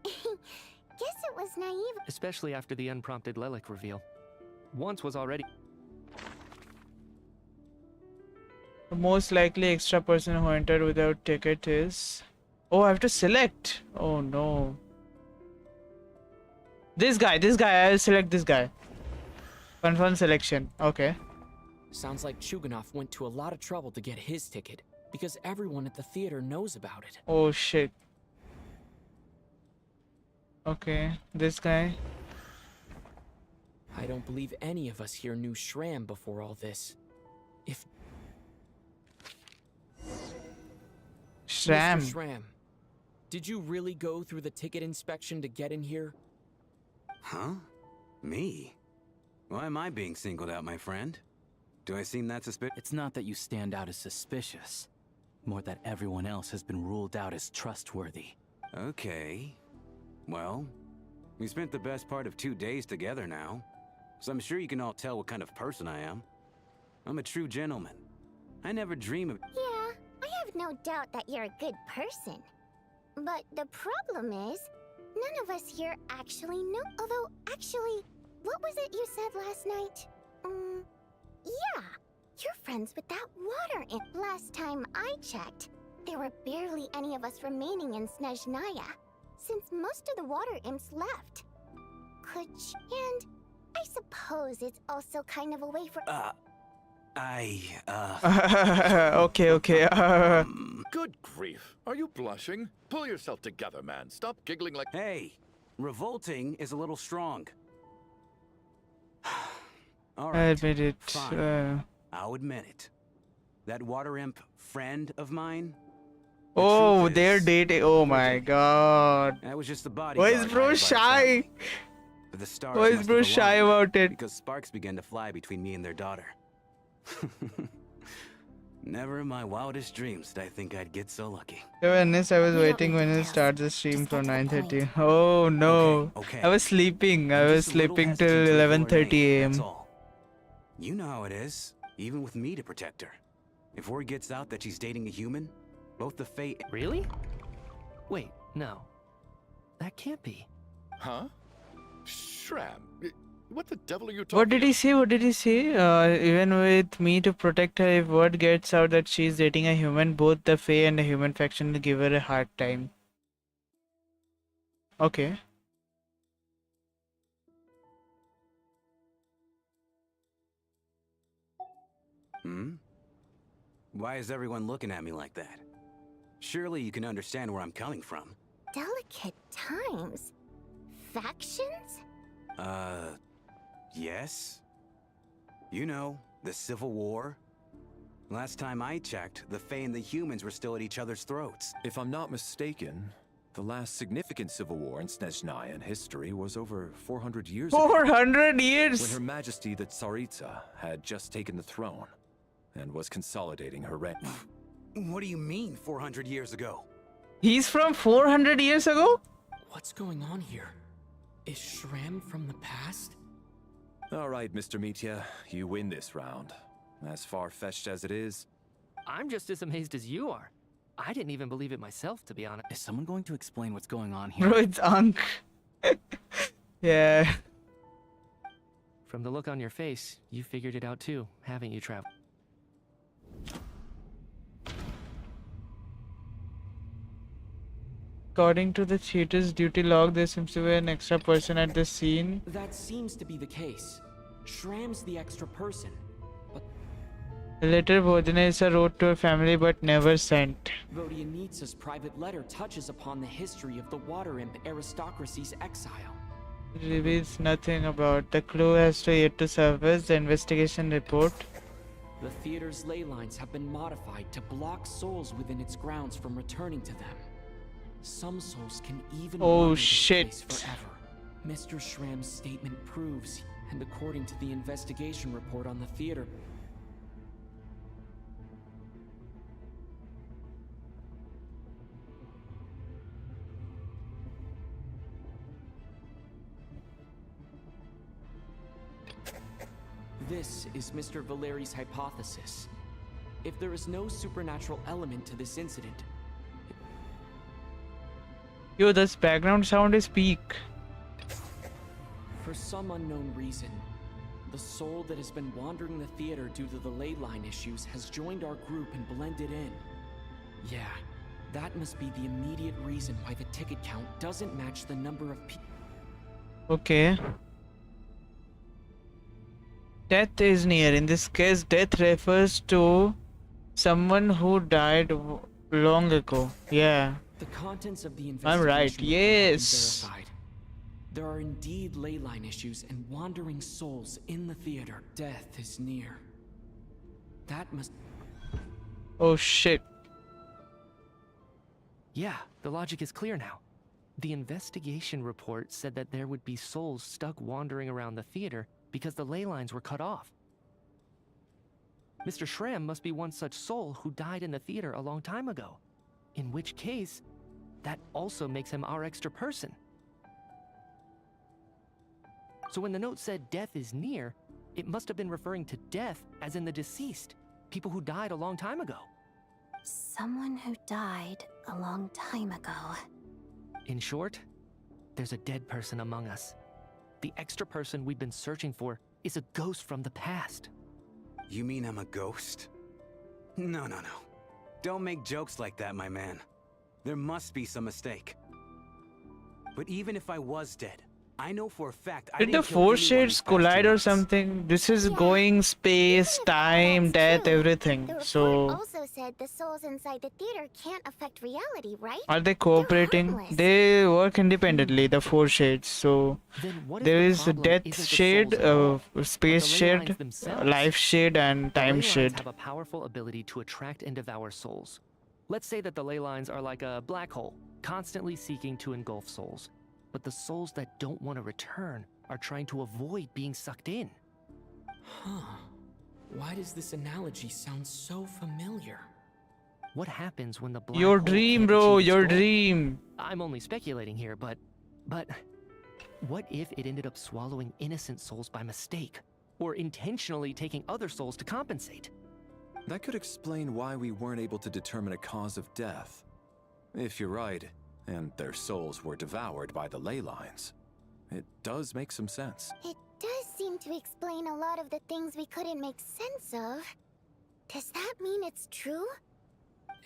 Guess it was naive. Especially after the unprompted Lelik reveal. Once was already... The most likely extra person who entered without ticket is... Oh, I have to select. Oh no. This guy. I'll select this guy. Confirm selection. Okay. Sounds like Chuganov went to a lot of trouble to get his ticket, because everyone at the theater knows about it. Oh shit. Okay, this guy. I don't believe any of us here knew Shram before all this. If... Shram. Mr. Shram, did you really go through the ticket inspection to get in here? Huh? Me? Why am I being singled out, my friend? Do I seem that suspicious? It's not that you stand out as suspicious. More that everyone else has been ruled out as trustworthy. Okay. Well, we spent the best part of 2 days together now, so I'm sure you can all tell what kind of person I am. I'm a true gentleman. I never dream of... Yeah, I have no doubt that you're a good person. But the problem is, none of us here actually know. Although, actually, what was it you said last night? Yeah, you're friends with that water imp. Last time I checked, there were barely any of us remaining in SNEZHNAYA, since most of the water imps left. And I suppose it's also kind of a way for... Okay, okay. Good grief. Are you blushing? Pull yourself together, man. Stop giggling like. Hey, revolting is a little strong. All I right. admit it. Fine. I'll admit it. That water imp friend of mine. Oh, they're dating. Oh my god. That was just the Why bodyguard. is bro hired by the shy? family. But the stars Why is must bro have shy aligned about it? Because sparks began to fly between me and their daughter. Never in my wildest dreams did I think I'd get so lucky. Ernest, I was waiting when you start the stream for 9:30. Oh no. Okay. I was sleeping. I I'm was just a little sleeping till hesitant to reveal her 11:30 name, a.m. that's all. You know how it is, even with me to protect her. If word gets out that she's dating a human, both the fate. Really? Wait, no. That can't be. Huh? Shram. What the devil are you talking What did he say? What did he say? Even with me to protect her, if word gets out that she's dating a human, both the Fae and the human faction will give her a hard time. Okay. Why is everyone looking at me like that? Surely you can understand where I'm coming from. Delicate times. Factions? Yes. You know, the Civil War. Last time I checked, the Fae and the humans were still at each other's throats. If I'm not mistaken, the last significant civil war in SNEZHNAYA history was over 400 years ago. 400 years? When Her Majesty the Tsaritsa had just taken the throne and was consolidating her reign. What do you mean, 400 years ago? He's from 400 years ago? What's going on here? Is Shram from the past? All right, Mr. Mitya, you win this round. As far-fetched as it is. I'm just as amazed as you are. I didn't even believe it myself, to be honest. Is someone going to explain what's going on here? Bro, it's Ankh. Yeah. From the look on your face, you figured it out too, haven't you, Trav? According to the theater's duty log, there seems to be an extra person at the scene. That seems to be the case. Shram's the extra person. A letter Bhojanesa wrote to her family but never sent. Vodyanitsa's private letter touches upon the history of the Water Imp aristocracy's exile. It reveals nothing about the clue has to yet to surface. The investigation report. The theater's ley lines have been modified to block souls within its grounds from returning to them. Some souls can even wander this place forever. Mr. Shram's statement proves, and according to the investigation report on the theater, this is Mr. Valeri's hypothesis. If there is no supernatural element to this incident, Yo, this background sound is peak. for some unknown reason, the soul that has been wandering the theater due to the ley line issues has joined our group and blended in. Yeah, that must be the immediate reason why the ticket count doesn't match the number of people. Okay. Death is near. In this case, death refers to someone who died long ago. Yeah. The contents of the I'm investigation right. report have been Yes. verified. There are indeed ley line issues and wandering souls in the theater. Death is near. That must... Oh shit. Yeah, the logic is clear now. The investigation report said that there would be souls stuck wandering around the theater because the ley lines were cut off. Mr. Shram must be one such soul who died in the theater a long time ago. In which case, that also makes him our extra person. So when the note said death is near, it must have been referring to death as in the deceased, people who died a long time ago. Someone who died a long time ago. In short, there's a dead person among us. The extra person we've been searching for is a ghost from the past. You mean I'm a ghost? No. Don't make jokes like that, my man. There must be some mistake. But even if I was dead, I know for a fact I Did the didn't kill four anyone shades these past collide 2 or nights. something? This is going space, time, death, everything. The report So also said the souls inside the theater can't affect reality, right? are they cooperating? harmless. They work independently, the four shades. So Then what if there the is a problem death isn't the shade, souls at all, but space the ley shade, lines themselves? life shade, and The time ley lines shade. have a powerful ability to attract and devour souls. Let's say that the ley lines are like a black hole, constantly seeking to engulf souls. But the souls that don't want to return are trying to avoid being sucked in. Huh. Why does this analogy sound so familiar? What happens when the black Your hole dream, can't bro, achieve its your goal? dream. I'm only speculating here, but what if it ended up swallowing innocent souls by mistake, or intentionally taking other souls to compensate? That could explain why we weren't able to determine a cause of death. If you're right, and their souls were devoured by the ley lines, it does make some sense. It does seem to explain a lot of the things we couldn't make sense of. Does that mean it's true?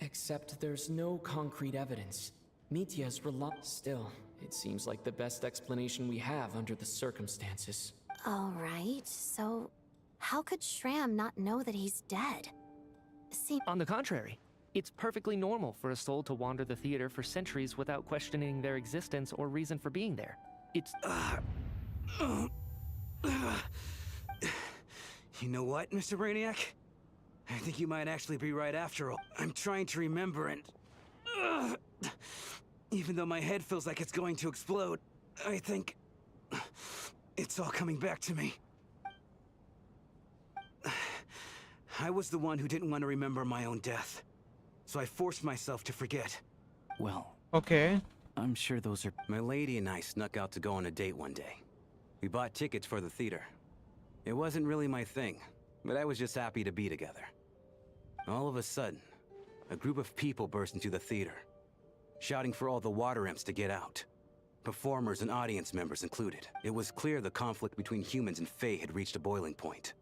Except there's no concrete evidence. Mitya's Still, it seems like the best explanation we have under the circumstances. Alright, so how could Shram not know that he's dead? See, On the contrary, it's perfectly normal for a soul to wander the theater for centuries without questioning their existence or reason for being there. It's... You know what, Mr. Brainiac? I think you might actually be right after all. I'm trying to remember and... Even though my head feels like it's going to explode, I think... It's all coming back to me. I was the one who didn't want to remember my own death. So I forced myself to forget. Well, Okay. I'm sure those are... My lady and I snuck out to go on a date one day. We bought tickets for the theater. It wasn't really my thing, but I was just happy to be together. All of a sudden, a group of people burst into the theater, shouting for all the water imps to get out. Performers and audience members included. It was clear the conflict between humans and Fae had reached a boiling point.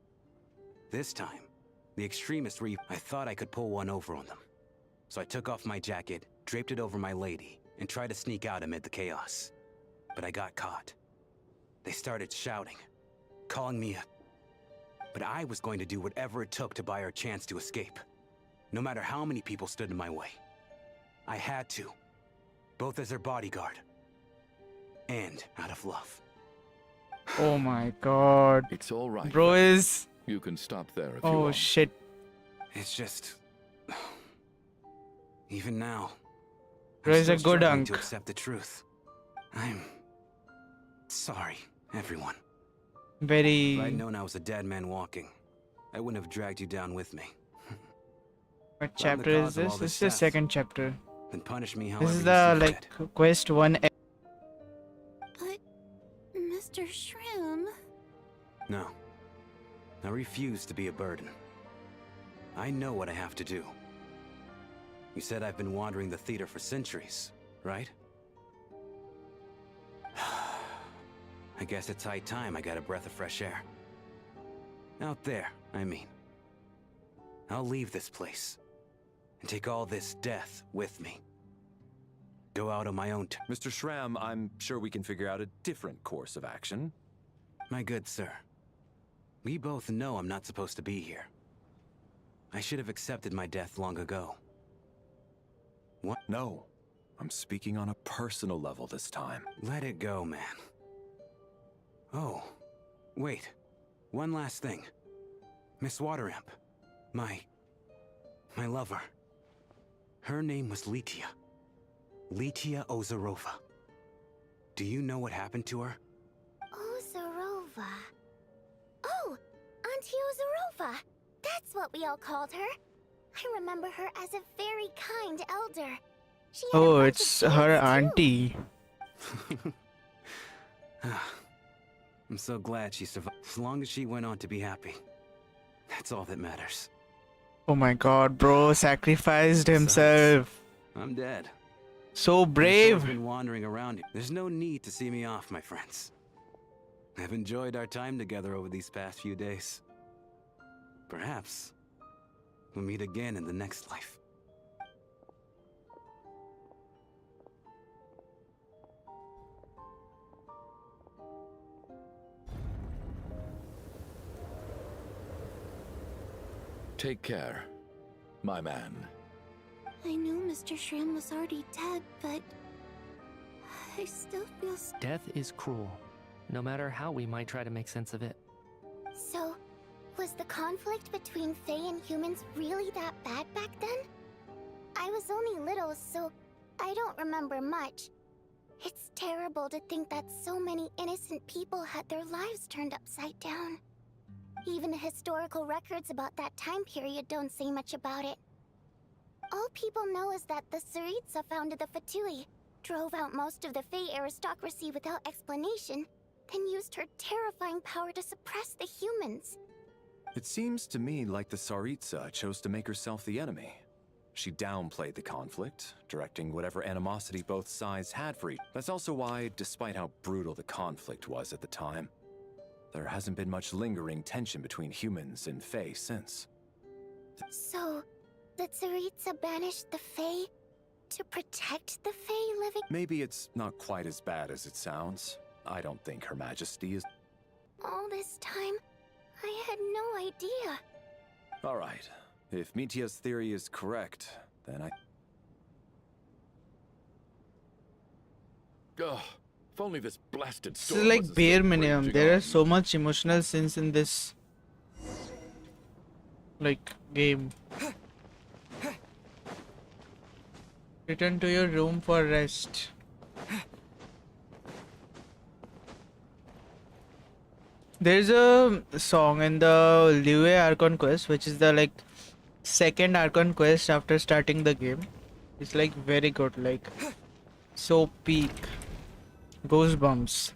This time, the extremists were... I thought I could pull one over on them. So I took off my jacket, draped it over my lady, and tried to sneak out amid the chaos. But I got caught. They started shouting, calling me a... But I was going to do whatever it took to buy her a chance to escape. No matter how many people stood in my way. I had to. Both as their bodyguard. And out of love. Oh my god. It's all right. Bro is... You can stop there if you Oh want. shit. It's just... Even now... Bro is a still good struggling unk. to accept the truth. I'm... sorry, everyone. If I'd Very... known I was a dead man walking, I wouldn't have dragged you down with me. What I'm the chapter is cause of all this? this This is the death. second chapter. Then punish me This however is you the, see like, fit. quest 1. but Mr. Shram... No. I refuse to be a burden. I know what I have to do. You said I've been wandering the theater for centuries, right? I guess it's high time I got a breath of fresh air. Out there, I mean. I'll leave this place. And take all this death with me. Go out on my own Mr. Shram, I'm sure we can figure out a different course of action. My good sir. We both know I'm not supposed to be here. I should have accepted my death long ago. What? No. I'm speaking on a personal level this time. Let it go, man. Oh, wait. One last thing. Miss Waterimp. My lover. Her name was Letia. Letia Ozarova. Do you know what happened to her? Ozarova. Oh, Auntie Ozarova. That's what we all called her. I remember her as a very kind elder. She had a Oh, bunch of it's her kids, too. auntie. I'm so glad she survived. As long as she went on to be happy. That's all that matters. Oh my god, bro sacrificed himself. I'm dead. So My brave. soul's been wandering around here. There's no need to see me off, my friends. I've enjoyed our time together over these past few days. Perhaps we'll meet again in the next life. Take care, my man. I knew Mr. Shrim was already dead, but I still feel Death is cruel, no matter how we might try to make sense of it. So, was the conflict between Fae and humans really that bad back then? I was only little, so I don't remember much. It's terrible to think that so many innocent people had their lives turned upside down. Even the historical records about that time period don't say much about it. All people know is that the Tsaritsa founded the Fatui, drove out most of the Fae aristocracy without explanation, then used her terrifying power to suppress the humans. It seems to me like the Tsaritsa chose to make herself the enemy. She downplayed the conflict, directing whatever animosity both sides had for each. That's also why, despite how brutal the conflict was at the time, there hasn't been much lingering tension between humans and Fae since. So, the Tsaritsa banished the Fae to protect the Fae living? Maybe it's not quite as bad as it sounds. I don't think Her Majesty is... All this time, I had no idea. Alright, if Mitya's theory is correct, then I... Ugh, if only this blasted This storm is like wasn't bare so minimum. raging There on. are so much emotional scenes in this game. Return to your room for rest. There's a song in the Liyue Archon quest, which is the second Archon quest after starting the game. It's very good, so peak. Goosebumps.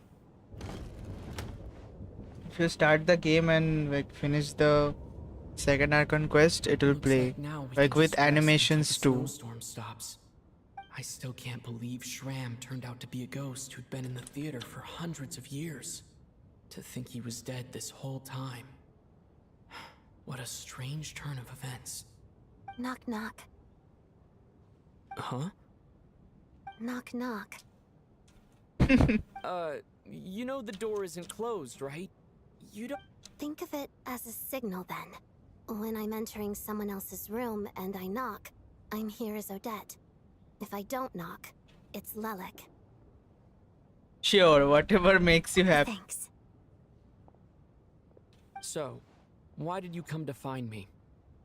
If you start the game and finish the second Archon quest, it will play. Now we can With just rest animations until the too. snowstorm stops. I still can't believe Shram turned out to be a ghost who'd been in the theater for hundreds of years. To think he was dead this whole time. What a strange turn of events. Knock knock. Huh? Knock knock. You know the door isn't closed, right? You don't... Think of it as a signal then. When I'm entering someone else's room and I knock, I'm here as Odette. If I don't knock, it's Lelik. Sure, whatever makes you happy. Thanks. So, why did you come to find me?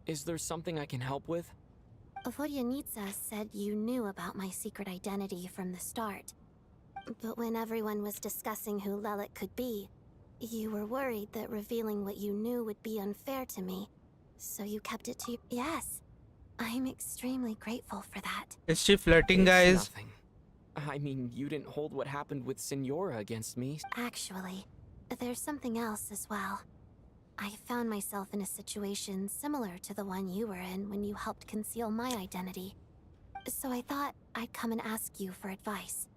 Is there something I can help with? Vodyanitsa said you knew about my secret identity from the start. But when everyone was discussing who Lelik could be, you were worried that revealing what you knew would be unfair to me. So you kept it to Yes. I'm extremely grateful for that. Is she flirting, It's guys? nothing. I mean, you didn't hold what happened with Signora against me. Actually, there's something else as well. I found myself in a situation similar to the one you were in when you helped conceal my identity. So I thought I'd come and ask you for advice.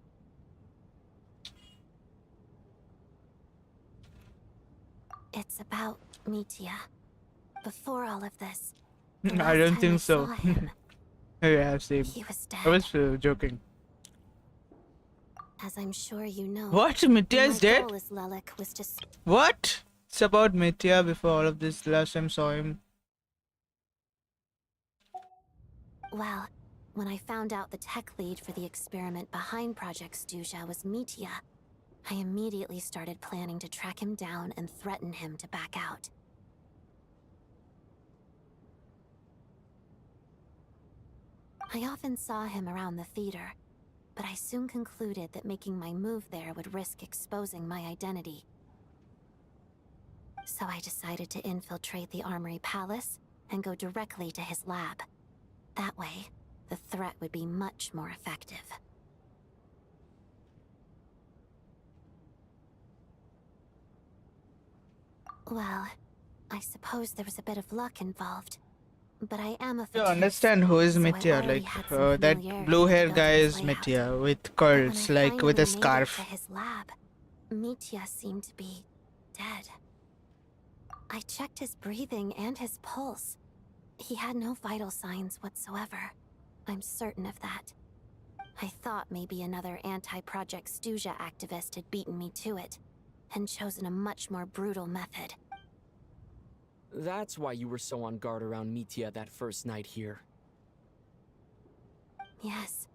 It's about Mitya. Before all of this, the I last don't time think so. saw him, Yeah, same. he was dead. I was joking. As I'm sure you know. What? Mitya is my dead? goal as Lelik was to What? It's about Mitya before all of this. Last time saw him. Well, when I found out the tech lead for the experiment behind Project SNEZHNAYA was Mitya, I immediately started planning to track him down and threaten him to back out. I often saw him around the theater, but I soon concluded that making my move there would risk exposing my identity. So I decided to infiltrate the Armory Palace and go directly to his lab. That way, the threat would be much more effective. Well, I suppose there was a bit of luck involved. But I am a You fatigued, understand who is so I Mitya? already had some That familiarity blue with hair the guy building's is layout. Mitya with But curls, when I with a finally made it scarf. to his lab, Mitya seemed to be dead. I checked his breathing and his pulse. He had no vital signs whatsoever. I'm certain of that. I thought maybe another anti-Project SNEZHNAYA activist had beaten me to it, and chosen a much more brutal method. That's why you were so on guard around Mitya that first night here. Yes.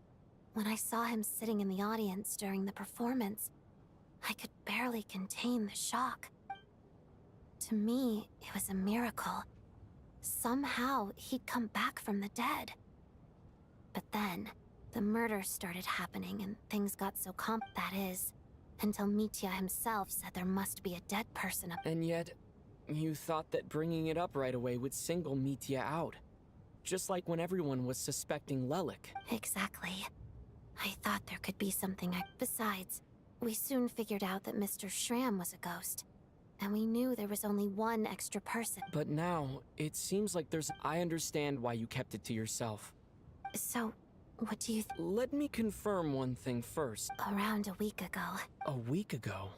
When I saw him sitting in the audience during the performance, I could barely contain the shock. To me, it was a miracle. Somehow, he'd come back from the dead. But then, the murders started happening and things got so that is, until Mitya himself said there must be a dead person up. And yet, you thought that bringing it up right away would single Mitya out. Just like when everyone was suspecting Lelik. Exactly. I thought there could be something Besides, we soon figured out that Mr. Schramm was a ghost. And we knew there was only one extra person. But now, it seems like there's... I understand why you kept it to yourself. So, what do you Let me confirm one thing first. Around a week ago. A week ago?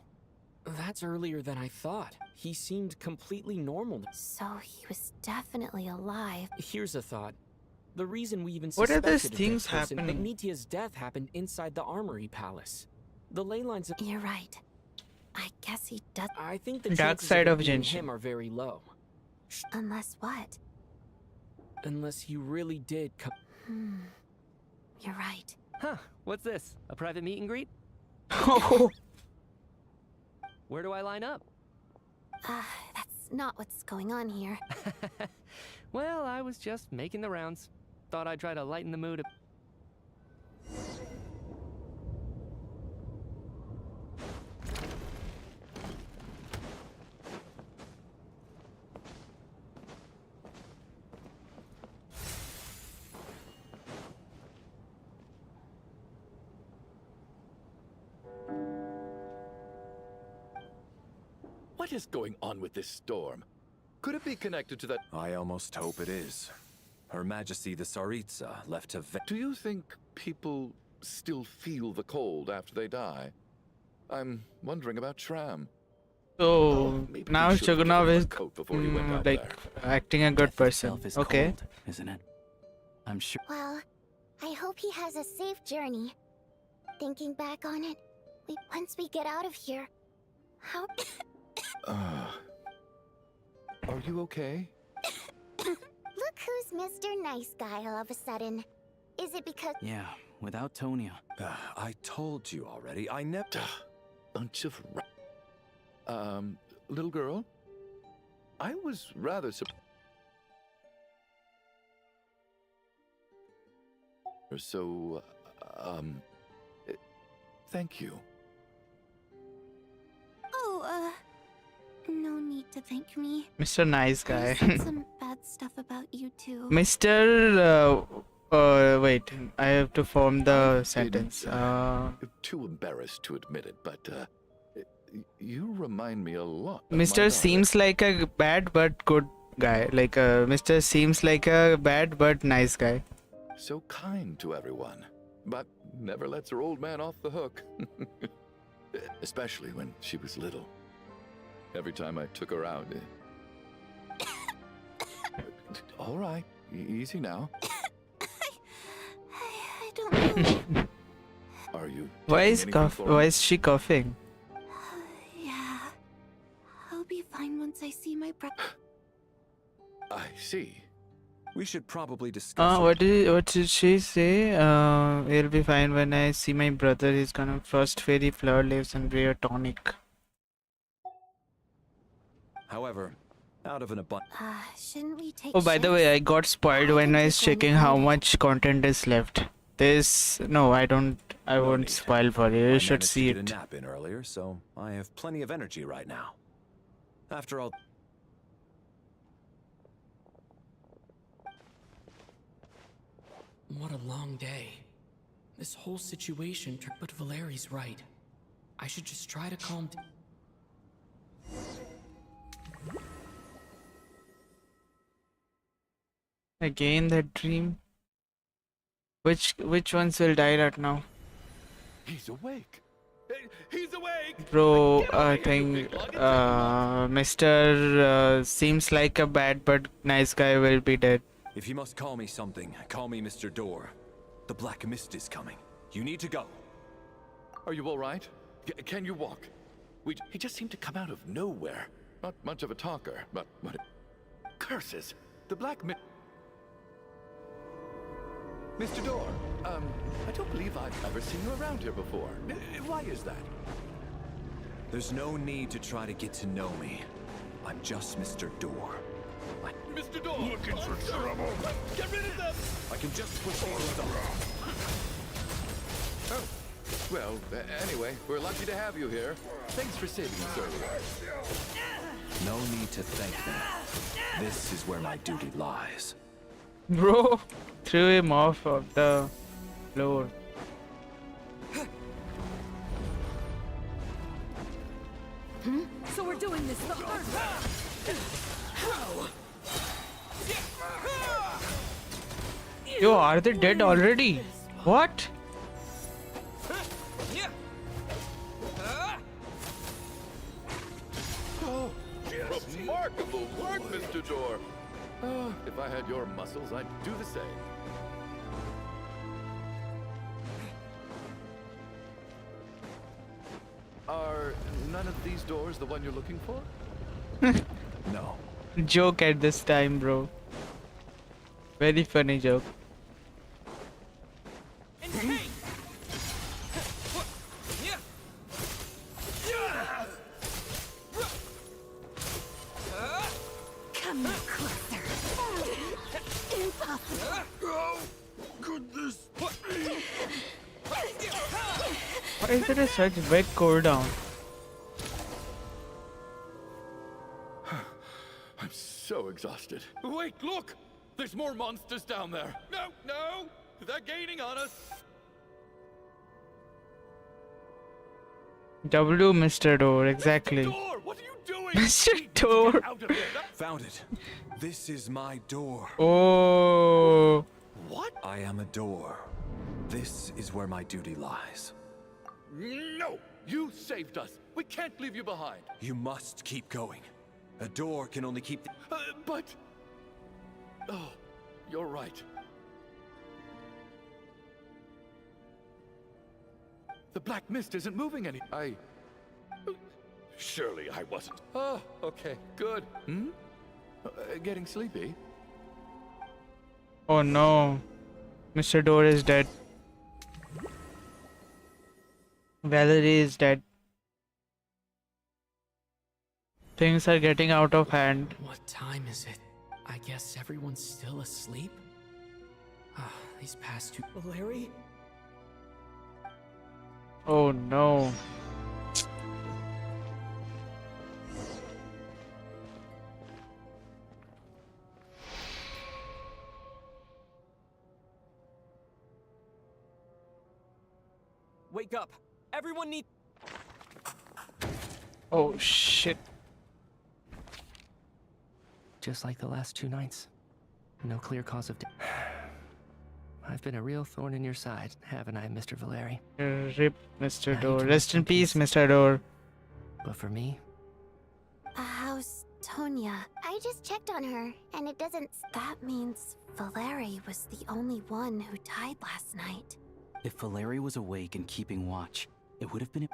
That's earlier than I thought. He seemed completely normal. So he was definitely alive. Here's a thought. The reason we even What are these suspected things a dead person, happening? But Mitya's death happened inside the Armory Palace. The ley lines of... You're right. I guess he does. I think the Dark chances side of of it being Genshin. him are very low. Unless what? Unless he really did come... You're right. Huh, what's this? A private meet and greet? Where do I line up? That's not what's going on here. Well, I was just making the rounds. Thought I'd try to lighten the mood. What is going on with this storm? Could it be connected to that? I almost hope it is. Her Majesty the Tsaritsa left to Do you think people still feel the cold after they die? I'm wondering about Shram. So now Shagunov is before he went out like acting a good person. Itself is Okay. cold, isn't it? I'm sure. Well, I hope he has a safe journey. Thinking back on it, once we get out of here, how... Are you okay? Look who's Mr. Nice Guy all of a sudden. Is it because... Yeah, without Tonya. I told you already, I never... Bunch of... little girl? I was rather So, thank you. Oh, no need to thank me. Mr. Nice I Guy. said some bad stuff about you too. Mr. Wait, I have to form the sentence. Too embarrassed to admit it, but you remind me a lot of my Mr. daughter. seems like a bad but good guy. Like Mr. seems like a bad but nice guy. So kind to everyone, but never lets her old man off the hook. Especially when she was little. Every time I took her out. All right, easy now. I don't know. Are you? Why taking is anything for me? Why is she coughing? Yeah. I'll be fine once I see my brother. I see. We should probably discuss What did she say? It'll be fine when I see my brother. He's gonna first fairy flower leaves and bring a tonic. However, out of an abundance... Shouldn't we take Oh, by the way, I got spoiled when I was checking how much content is left. No, I don't. I won't spoil for you. You should see I managed to it. get a nap in earlier, so I have plenty of energy right now. After all... What a long day. This whole situation but Valeri's right. I should just try to calm Again that dream. Which ones will die right now? He's awake. He's awake. Bro, I think Mr. Seems like a bad but nice guy will be dead. If you must call me something, call me Mr. Door. The Black Mist is coming. You need to go. Are you all right? Can you walk? He just seemed to come out of nowhere. Not much of a talker, but Curses! The Black Mr. Door, I don't believe I've ever seen you around here before. Why is that? There's no need to try to get to know me. I'm just Mr. Door. Mr. Door! Looking for trouble! Get rid of them! I can just push things off. Oh, well, anyway, we're lucky to have you here. Thanks for saving us earlier. No need to thank me. This is where my duty lies. Bro threw him off of the floor. So we're doing this the hard way. Yo, are they dead already? What? Oh, remarkable work, Mr. Door. If I had your muscles, I'd do the same. Are none of these doors the one you're looking for? No. Joke at this time, bro. Very funny joke. Come no closer. Impossible. Oh, could this be? Why is there such big cooldown? I'm so exhausted. Wait, look! There's more monsters down there. No, no! They're gaining on us. W, Mr. Door, exactly. Door, what are you doing? Mr. Door. Found it. This is my door. Oh. What? I am a door. This is where my duty lies. No! You saved us. We can't leave you behind. You must keep going. A door can only keep the... But... Oh, you're right. The black mist isn't moving any... Surely I wasn't. Oh, okay, good. Getting sleepy? Oh no. Mr. Door is dead. Valerie is dead. Things are getting out of hand. What time is it? I guess everyone's still asleep? These past two... Larry? Oh no. Wake up! Everyone needs... Oh shit. Just like the last 2 nights. No clear cause of death. I've been a real thorn in your side, haven't I, Mr. Valeri? Rip, Mr. Door. Rest in peace, Mr. Door. But for me, How's Tonya? I just checked on her, and it doesn't... That means Valeri was the only one who died last night. If Valeri was awake and keeping watch, it would have been...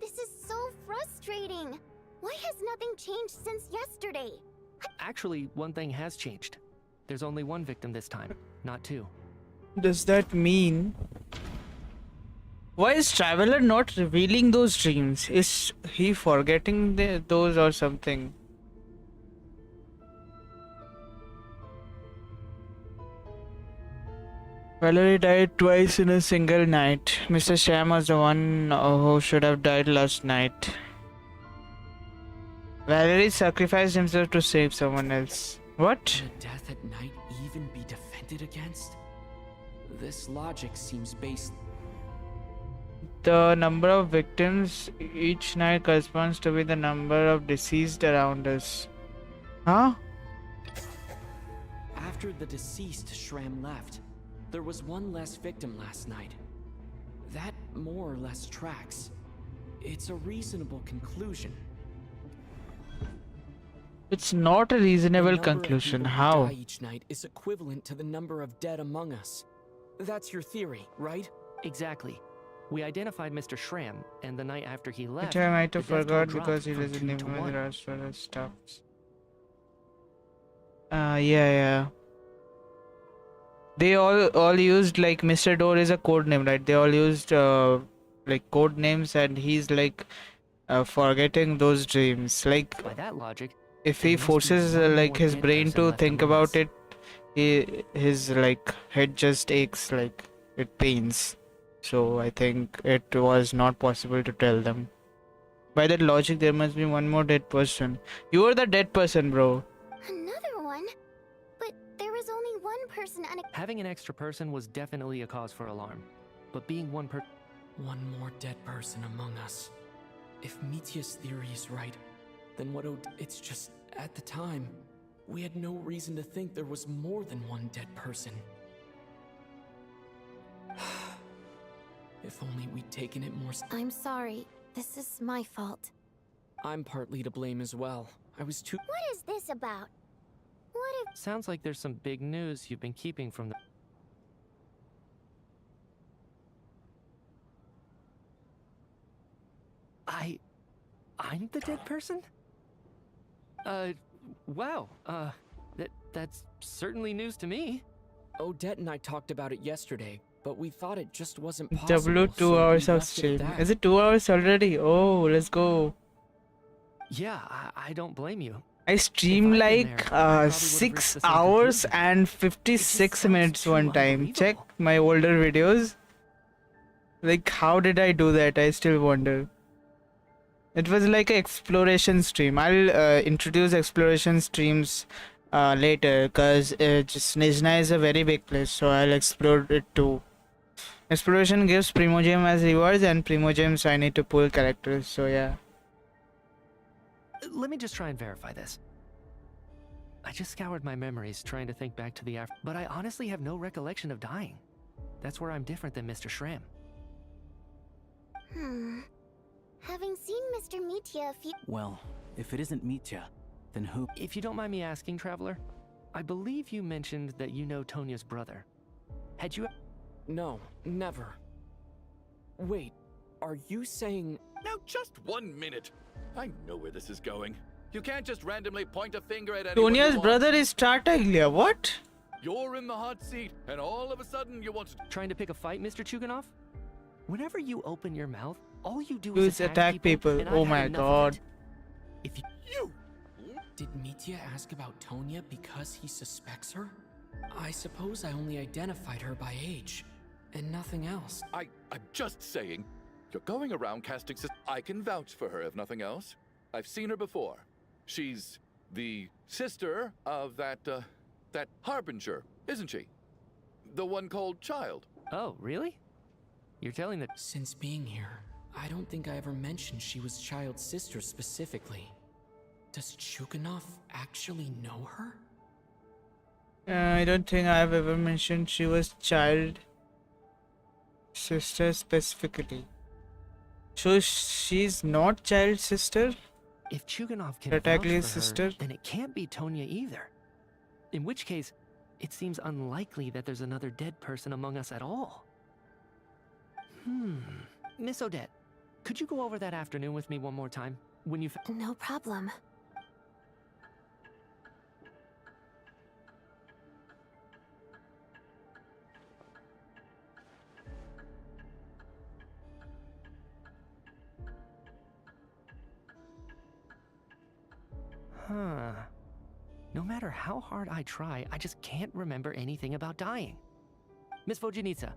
This is so frustrating. Why has nothing changed since yesterday? actually, one thing has changed. There's only one victim this time, not 2. Does that mean... Why is Traveler not revealing those dreams? Is he forgetting those or something? Valerie died twice in a single night. Mr. Sham was the one who should have died last night. Valerie sacrificed himself to save someone else. What? Can a death at night even be defended against? This logic seems based... The number of victims each night corresponds to be the number of deceased around us. Huh? After the deceased Shram left, there was one less victim last night. That more or less tracks. It's a reasonable conclusion. It's not a reasonable The number of conclusion. people who How? die each night is equivalent to the number of dead among us. That's your theory, right? Exactly. We identified Mr. Shram, and the night after he left, Which I might have the death toll forgot dropped because he from doesn't 2 even to know 1. the rest of the stuff. Yeah. They all used like Mr. Door is a code name, right? They all used like code names, and he's like forgetting those dreams. Like By that logic, if there he must be forces one like more his dead brain person to left think among about us. it, his like head just aches, like it pains. So I think it was not possible to tell them. By that logic, there must be one more dead person. You are the dead person, bro. Another one? But there was only one person Having an extra person was definitely a cause for alarm. But being one more dead person among us. If Mitya's theory is right, then it's just, at the time, we had no reason to think there was more than one dead person. If only we'd taken it more I'm sorry. This is my fault. I'm partly to blame as well. I was too— What is this about? What if— Sounds like there's some big news you've been keeping from the... I'm the dead person? Wow. That's certainly news to me. Odette and I talked about it yesterday, but we thought it just wasn't possible. W 2 hours of stream. Is it 2 hours already? Oh, let's go. Yeah, I don't blame you. I streamed like 6 hours and 56 minutes one time. Check my older videos. Like, how did I do that? I still wonder. It was like an exploration stream. I'll introduce exploration streams later, because SNEZHNAYA is a very big place, so I'll explore it too. Exploration gives Primogem as rewards, and Primogems I need to pull characters, so yeah. Let me just try and verify this. I just scoured my memories trying to think back to the but I honestly have no recollection of dying. That's where I'm different than Mr. Shram. Having seen Mr. Mitya a few— Well, if it isn't Mitya, then who? If you don't mind me asking, Traveler, I believe you mentioned that you know Tonya's brother. Had you... No, never. Wait, are you saying... Now just 1 minute. I know where this is going. You can't just randomly point a finger at anyone. Tonya's brother is Tartaglia. What? You're in the hot seat, and all of a sudden you want to... Trying to pick a fight, Mr. Chuganov? Whenever you open your mouth, all you do is attack people. and Oh I've had my enough god. of it. If you... Did Mitya ask about Tonya because he suspects her? I suppose I only identified her by age, and nothing else. I'm just saying, you're going around casting I can vouch for her if nothing else. I've seen her before. She's the sister of that Harbinger, isn't she? The one called Child. Oh, really? You're telling the... Since being here, I don't think I ever mentioned she was Child's sister specifically. Does Chuganov actually know her? I don't think I've ever mentioned she was child sister specifically. So she's not child sister? If Chuganov can Tartaglia's vouch for sister? her, then it can't be Tonya either. In which case, it seems unlikely that there's another dead person among us at all. Miss Odette, could you go over that afternoon with me one more time? When you... No problem. No matter how hard I try, I just can't remember anything about dying. Miss Vojanitsa,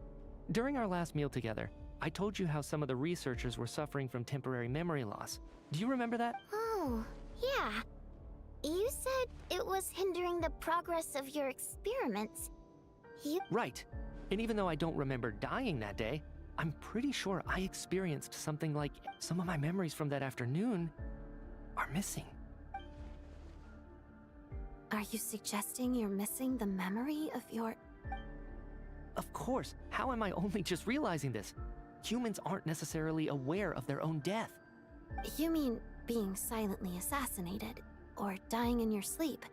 during our last meal together, I told you how some of the researchers were suffering from temporary memory loss. Do you remember that? Oh, yeah. You said it was hindering the progress of your experiments. Right. And even though I don't remember dying that day, I'm pretty sure I experienced something like some of my memories from that afternoon are missing. Are you suggesting you're missing the memory of your... Of course. How am I only just realizing this? Humans aren't necessarily aware of their own death. You mean being silently assassinated, or dying in your sleep?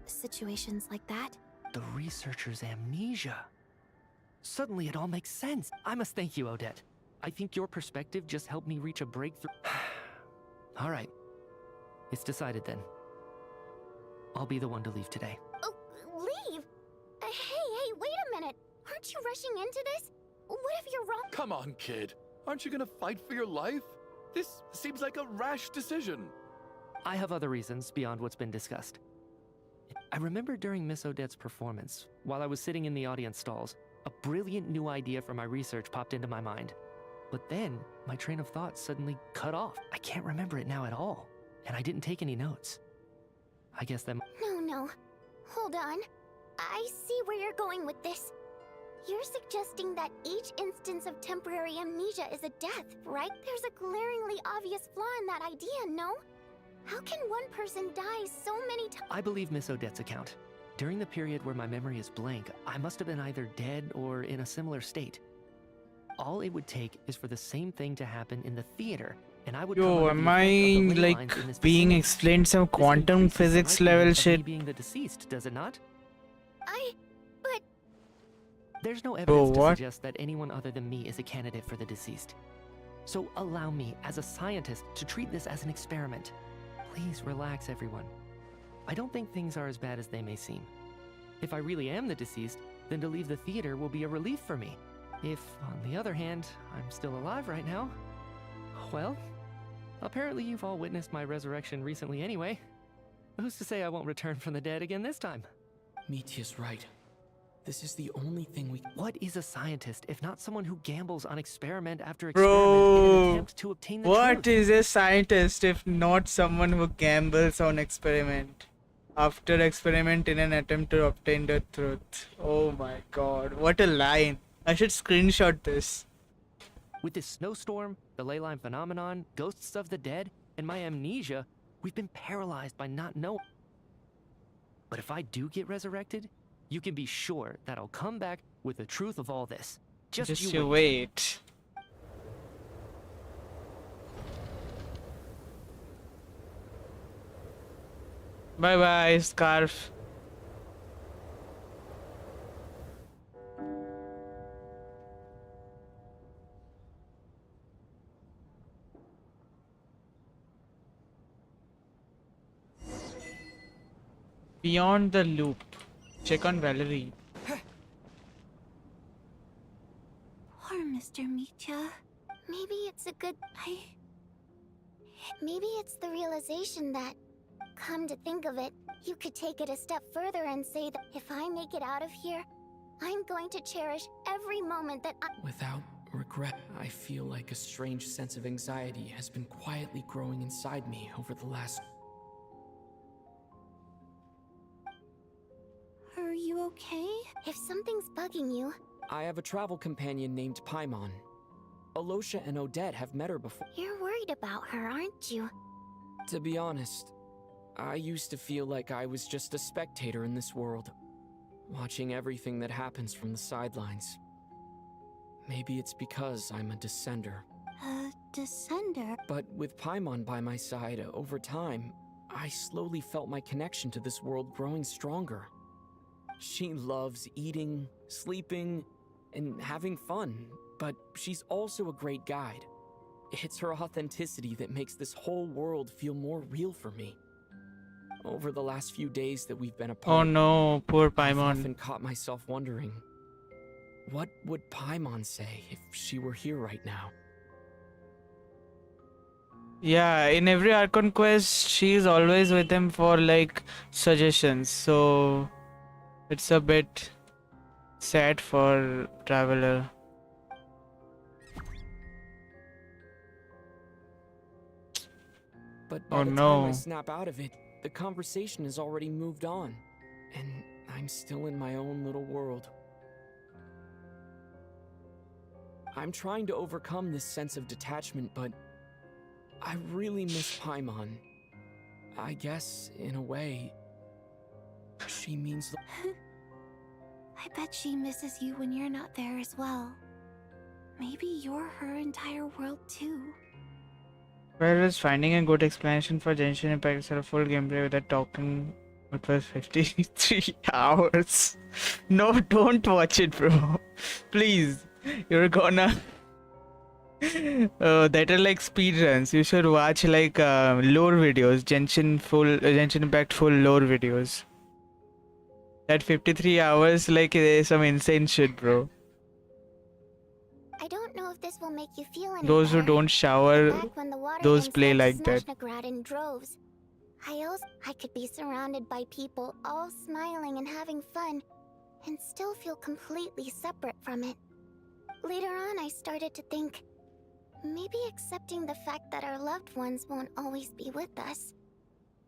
Situations like that? The researcher's amnesia. Suddenly it all makes sense. I must thank you, Odette. I think your perspective just helped me reach a breakthrough. All right. It's decided then. I'll be the one to leave today. Oh, leave? Hey, wait a minute. Aren't you rushing into this? What if you're wrong? Come on, kid. Aren't you gonna fight for your life? This seems like a rash decision. I have other reasons beyond what's been discussed. I remember during Miss Odette's performance, while I was sitting in the audience stalls, a brilliant new idea for my research popped into my mind. But then, my train of thought suddenly cut off. I can't remember it now at all, and I didn't take any notes. I guess that... No. Hold on. I see where you're going with this. You're suggesting that each instance of temporary amnesia is a death, right? There's a glaringly obvious flaw in that idea, no? How can one person die so many times? I believe Miss Odette's account. During the period where my memory is blank, I must have been either dead or in a similar state. All it would take is for the same thing to happen in the theater, and I would Yo, am I like being explained some quantum physics level shit? Being the deceased, does it not? But there's no evidence to what? suggest that anyone other than me is a candidate for the deceased. So allow me, as a scientist, to treat this as an experiment. Please relax, everyone. I don't think things are as bad as they may seem. If I really am the deceased, then to leave the theater will be a relief for me. If, on the other hand, I'm still alive right now, well, apparently you've all witnessed my resurrection recently anyway. Who's to say I won't return from the dead again this time? Mitya's right. This is the only thing we... What is a scientist if not someone who gambles on experiment after experiment in an attempt to obtain the What truth? is a scientist if not someone who gambles on experiment after experiment in an attempt to obtain the truth? Oh my god, what a line. I should screenshot this. With this snowstorm, the ley line phenomenon, ghosts of the dead, and my amnesia, we've been paralyzed by not knowing. But if I do get resurrected, you can be sure that I'll come back with the truth of all this. Just you wait. Bye bye, Scarf. Beyond the loop. Check on Valerie. Poor Mr. Mitya. Maybe it's a good... Maybe it's the realization that, come to think of it, you could take it a step further and say that if I make it out of here, I'm going to cherish every moment that I... Without regret, I feel like a strange sense of anxiety has been quietly growing inside me over the last... Are you okay? If something's bugging you... I have a travel companion named Paimon. Alosha and Odette have met her before. You're worried about her, aren't you? To be honest, I used to feel like I was just a spectator in this world, watching everything that happens from the sidelines. Maybe it's because I'm a descender. A descender? But with Paimon by my side, over time, I slowly felt my connection to this world growing stronger. She loves eating, sleeping, and having fun, but she's also a great guide. It's her authenticity that makes this whole world feel more real for me. Over the last few days that we've been apart, Oh no, poor I've Paimon. often caught myself wondering, what would Paimon say if she were here right now? Yeah, in every Archon quest, she's always with him for like suggestions. So it's a bit sad for Traveler. But by Oh the time no. I snap out of it, the conversation has already moved on, and I'm still in my own little world. I'm trying to overcome this sense of detachment, but I really miss Paimon. I guess, in a way, she means... I bet she misses you when you're not there as well. Maybe you're her entire world too. Whereas finding a good explanation for Genshin Impact or a full gameplay without talking, it was 53 hours. No, don't watch it, bro. Please. You're gonna... That are like speed runs. You should watch like lore videos, Genshin Impact full lore videos. That 53 hours, like, is some insane shit, bro. I don't know if this will make you feel any Those who better, don't but shower, back when the water those imps play left like that. Snezhnagrad in droves, I could be surrounded by people all smiling and having fun, and still feel completely separate from it. Later on, I started to think, maybe accepting the fact that our loved ones won't always be with us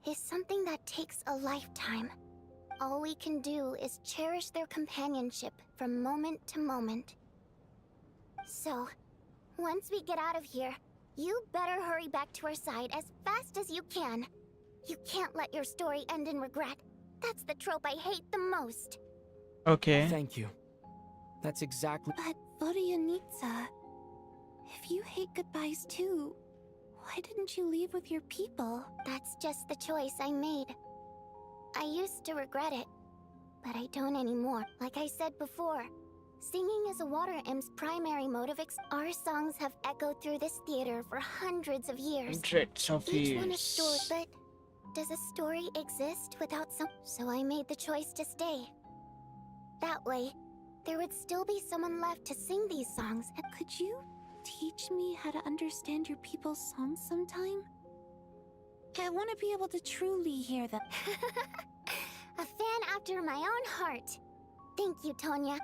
is something that takes a lifetime. All we can do is cherish their companionship from moment to moment. So, once we get out of here, you better hurry back to our side as fast as you can. You can't let your story end in regret. That's the trope I hate the most. Okay. Thank you. That's exactly. But Vodyanitsa, if you hate goodbyes too, why didn't you leave with your people? That's just the choice I made. I used to regret it, but I don't anymore. Like I said before, singing is a water imp's primary mode of our songs have echoed through this theater for hundreds of years. Hundreds of Each one a years. story, but does a story exist without some? So I made the choice to stay. That way, there would still be someone left to sing these songs. Could you teach me how to understand your people's songs sometime? I want to be able to truly hear them. A fan after my own heart. Thank you, Tonya.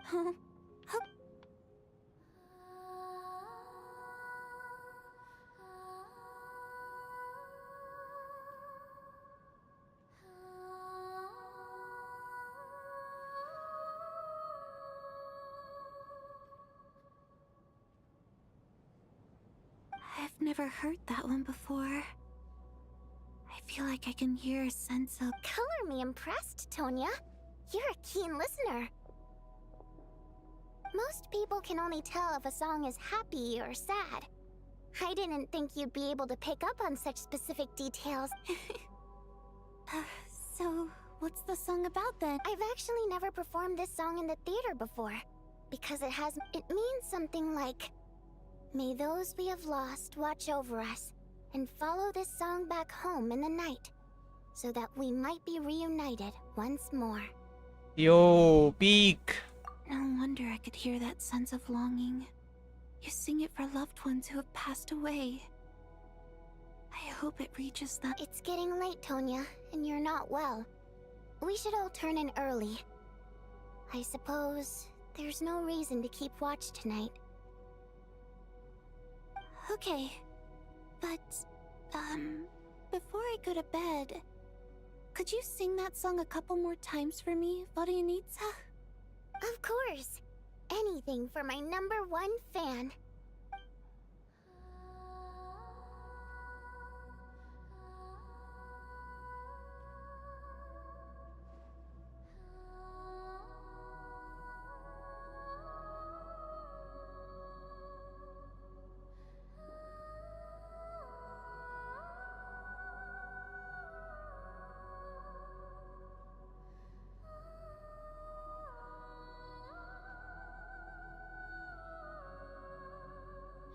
I've never heard that one before. I feel like I can hear a sense of... Color me impressed, Tonya. You're a keen listener. Most people can only tell if a song is happy or sad. I didn't think you'd be able to pick up on such specific details. So, what's the song about then? I've actually never performed this song in the theater before. Because it means something like... May those we have lost watch over us, and follow this song back home in the night, so that we might be reunited once more. Yo, peak. No wonder I could hear that sense of longing. You sing it for loved ones who have passed away. I hope it reaches them. It's getting late, Tonya, and you're not well. We should all turn in early. I suppose there's no reason to keep watch tonight. Okay, but, before I go to bed, could you sing that song a couple more times for me, Vodyanitsa? Of course! Anything for my #1 fan.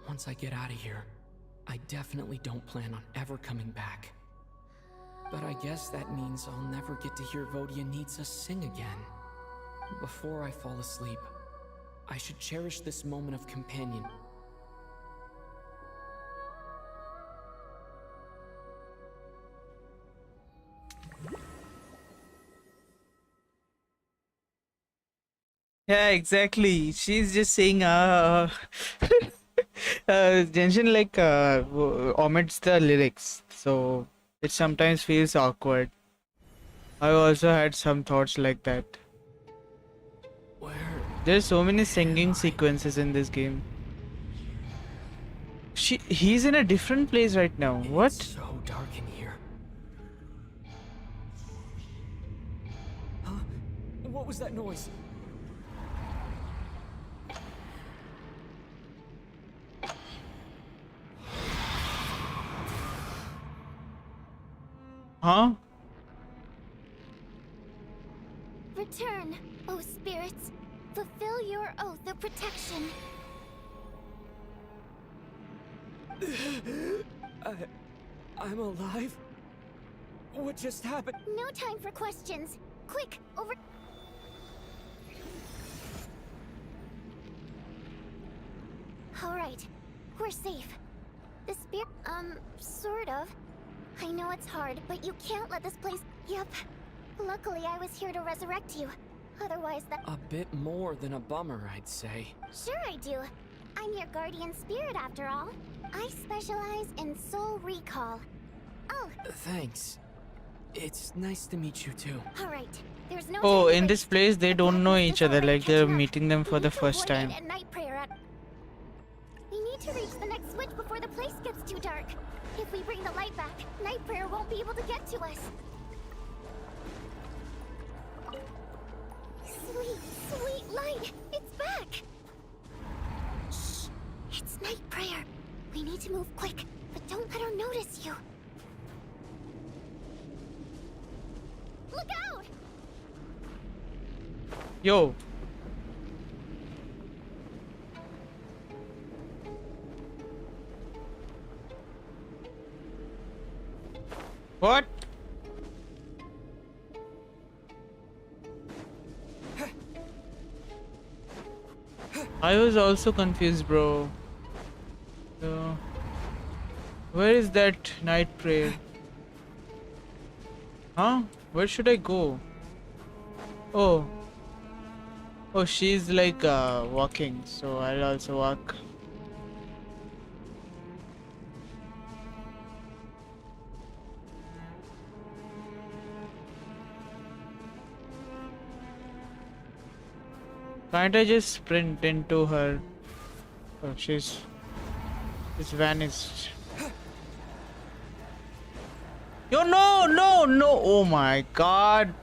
Once I get out of here, I definitely don't plan on ever coming back. But I guess that means I'll never get to hear Vodyanitsa sing again. Before I fall asleep, I should cherish this moment of companion. Yeah, exactly. She's just saying, Genshin like omits the lyrics, so it sometimes feels awkward. I also had some thoughts like that. There's so many singing sequences in this game. He's in a different place right now. What? It's so dark in here. Huh? What was that noise? Huh? Return, O spirits. Fulfill your oath of protection. I'm alive? What just happened? No time for questions. Quick, over. All right, we're safe. The spirit, sort of. I know it's hard, but you can't let this place. Yep. Luckily, I was here to resurrect you. Otherwise, that. A bit more than a bummer, I'd say. Sure, I do. I'm your guardian spirit, after all. I specialize in soul recall. Oh. Thanks. It's nice to meet you too. All right. There's no. Oh, time to in this waste. place they don't know each other, like they're meeting them for the We need to first avoid time. it at night prayer at. We need to reach the next switch before the place gets too dark. If we bring the light back, night prayer won't be able to get to us. Sweet, sweet light! It's back! Shh! It's night prayer. We need to move quick, but don't let her notice you. Look out! Yo. What? I was also confused, bro. So, where is that night prayer? Huh? Where should I go? Oh. Oh, she's like walking, so I'll also walk. Can't I just sprint into her? Oh, she's vanished. Yo, no, no, no! Oh my god!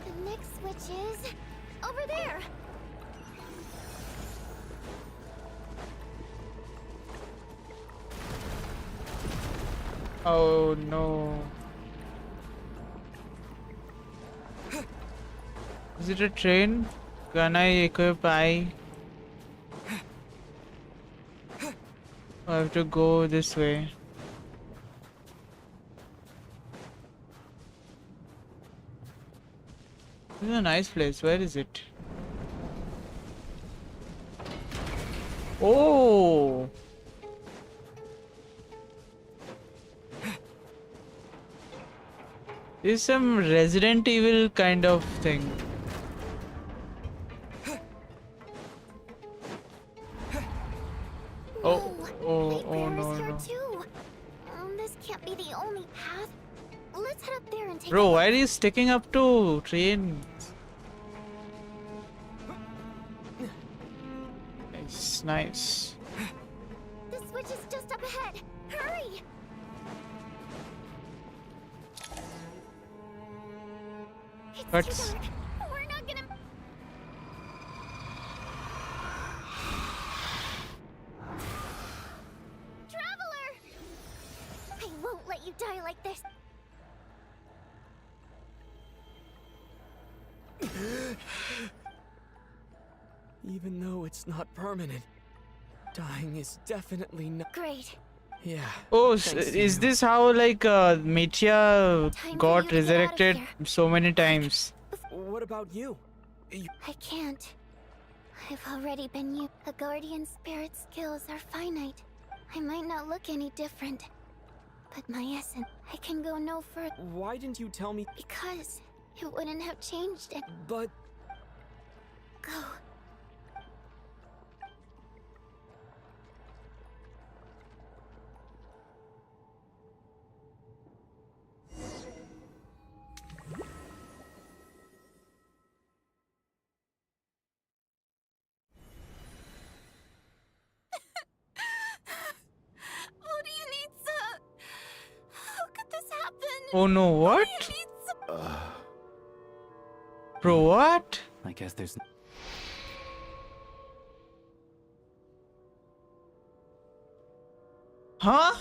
The next switch is over there. Oh no. Is it a train? Can I equip I? I have to go this way. This is a nice place. Where is it? Oh! This is some Resident Evil kind of thing. Oh, oh, oh no, Here no. too. This can't be the only path. Let's head up there and take. Bro, why are you sticking up to train? Nice, nice. The switch is just up ahead. Hurry! It's But too dark. We're not gonna. Traveler! I won't let you die like this. Even though it's not permanent, dying is definitely not. Great. Yeah. oh, thanks to is you. this how like Mitya Time for got you to get out of resurrected here. so many times? What about you? I can't. I've already been you. A guardian spirit's skills are finite. I might not look any different, but my essence, I can go no further. Why didn't you tell me? Because it wouldn't have changed it. But Go. What do you need, sir? How could this happen? Oh no, what? What do you need, sir? Bro, what? I guess there's. Huh?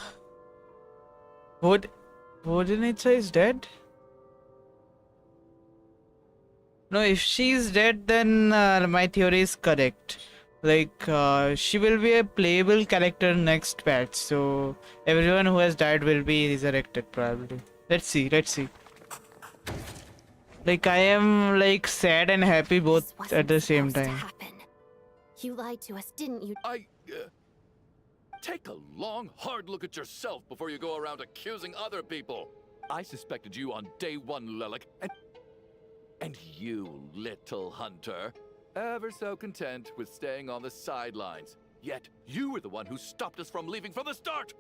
Vodinitsa is dead? No, if she is dead, then my theory is correct. Like, she will be a playable character next patch, so everyone who has died will be resurrected probably. Let's see, let's see. Like, I am like sad and happy both at the same time. You lied to us, didn't you? Take a long, hard look at yourself before you go around accusing other people. I suspected you on day one, Lilac, and you, little hunter, ever so content with staying on the sidelines. Yet you were the one who stopped us from leaving from the start.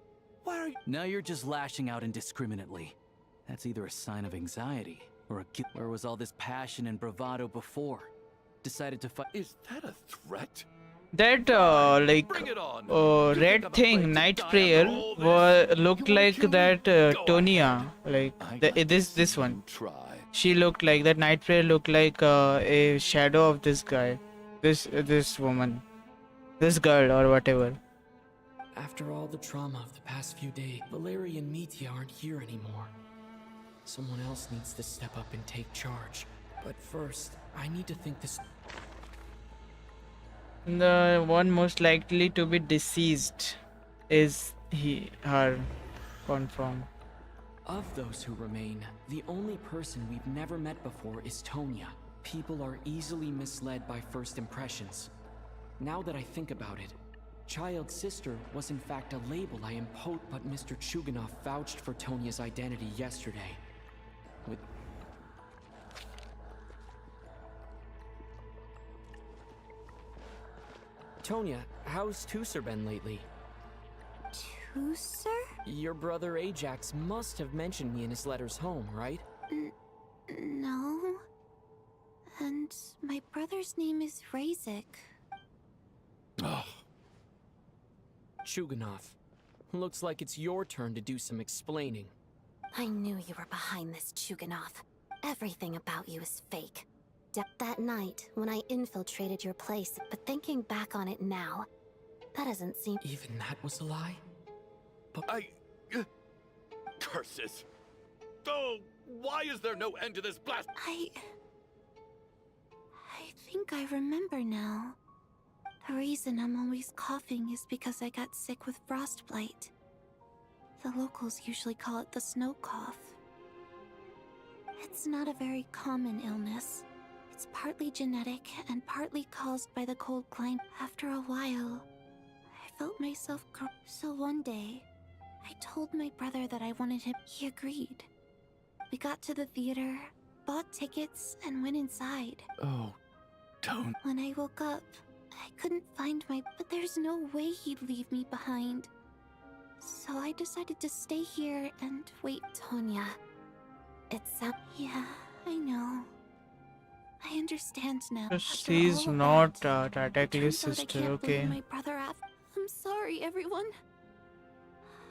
Why are you? Now you're just lashing out indiscriminately. That's either a sign of anxiety or a guilt. Where was all this passion and bravado before? Decided to fight. Is that a threat? That red thing, night prayer, looked like that Tonya, like this one. She looked like that night prayer looked like a shadow of this guy, this woman, this girl or whatever. After all the trauma of the past few days, Valeria and Mitya aren't here anymore. Someone else needs to step up and take charge. But first, I need to think this. The one most likely to be deceased is her, confirmed. Of those who remain, the only person we've never met before is Tonya. People are easily misled by first impressions. Now that I think about it, Child's sister was in fact a label I imposed, but Mr. Chuganov vouched for Tonya's identity yesterday. With Tonya, how's Tusser been lately? Tusser? Your brother Ajax must have mentioned me in his letters home, right? No. And my brother's name is Razik. Chuganov, looks like it's your turn to do some explaining. I knew you were behind this, Chuganov. Everything about you is fake. That night, when I infiltrated your place, but thinking back on it now, that doesn't seem... Even that was a lie? But Curses! Oh, why is there no end to this blast? I think I remember now. The reason I'm always coughing is because I got sick with frostbite. The locals usually call it the snow cough. It's not a very common illness. It's partly genetic and partly caused by the cold climate. After a while, I felt myself so one day, I told my brother that I wanted him. He agreed. We got to the theater, bought tickets, and went inside. Oh, don't. When I woke up, I couldn't find but there's no way he'd leave me behind. So I decided to stay here and wait. Tonya, Yeah, I know. I understand now. She's not Tataki's sister, okay. My brother I'm sorry, everyone.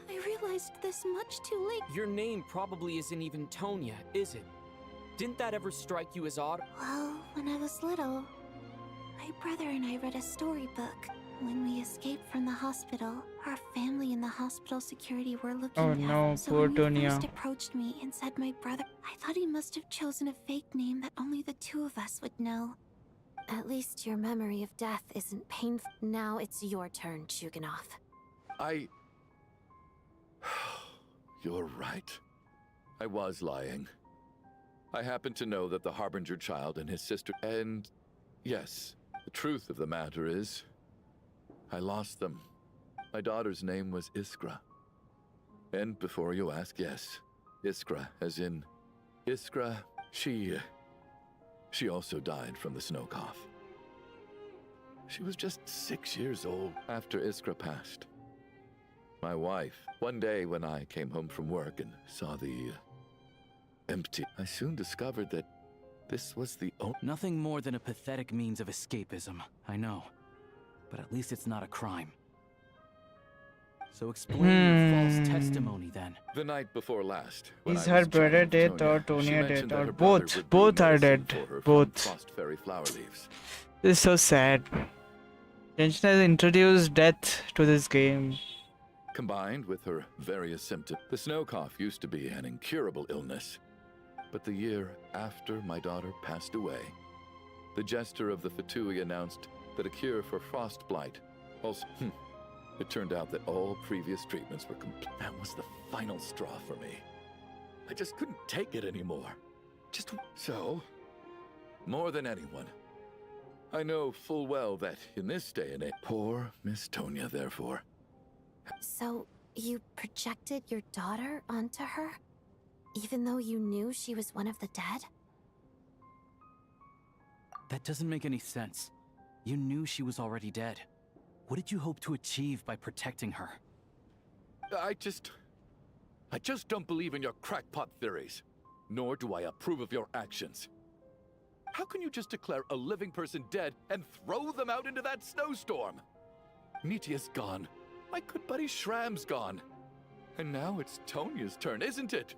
I realized this much too late. Your name probably isn't even Tonya, is it? Didn't that ever strike you as odd? Well, when I was little, my brother and I read a storybook. When we escaped from the hospital, our family and the hospital security were looking Oh at no, us. So poor when he Tonya. first approached me and said my brother, I thought he must have chosen a fake name that only the two of us would know. at least your memory of death isn't painful. Now it's your turn, Chuganov. You're right. I was lying. I happen to know that the Harbinger child and his sister... And... yes, the truth of the matter is... I lost them. My daughter's name was Iskra. And before you ask, yes, Iskra, as in... Iskra, she also died from the snow cough. She was just 6 years old after Iskra passed. My wife, one day when I came home from work and saw the empty, I soon discovered that this was the only... Nothing more than a pathetic means of escapism, I know. But at least it's not a crime. So explain your false testimony then. The night before last. when Is I her was brother chatting dead with or Tonya, she Tonya mentioned dead that or her brother both? would Both brew are medicine dead. for her from Both. frost fairy flower leaves. This is so sad. Tension has introduced death to this game. Combined with her various symptoms, the snow cough used to be an incurable illness. But the year after my daughter passed away, the jester of the Fatui announced that a cure for frostblight also... It turned out that all previous treatments were complete. That was the final straw for me. I just couldn't take it anymore. So, more than anyone, I know full well that in this day and age, poor Miss Tonya, therefore. So, you projected your daughter onto her? Even though you knew she was one of the dead? That doesn't make any sense. You knew she was already dead. What did you hope to achieve by protecting her? I just don't believe in your crackpot theories. Nor do I approve of your actions. How can you just declare a living person dead and throw them out into that snowstorm? Nitia's gone. My good buddy Shram's gone. And now it's Tonya's turn, isn't it?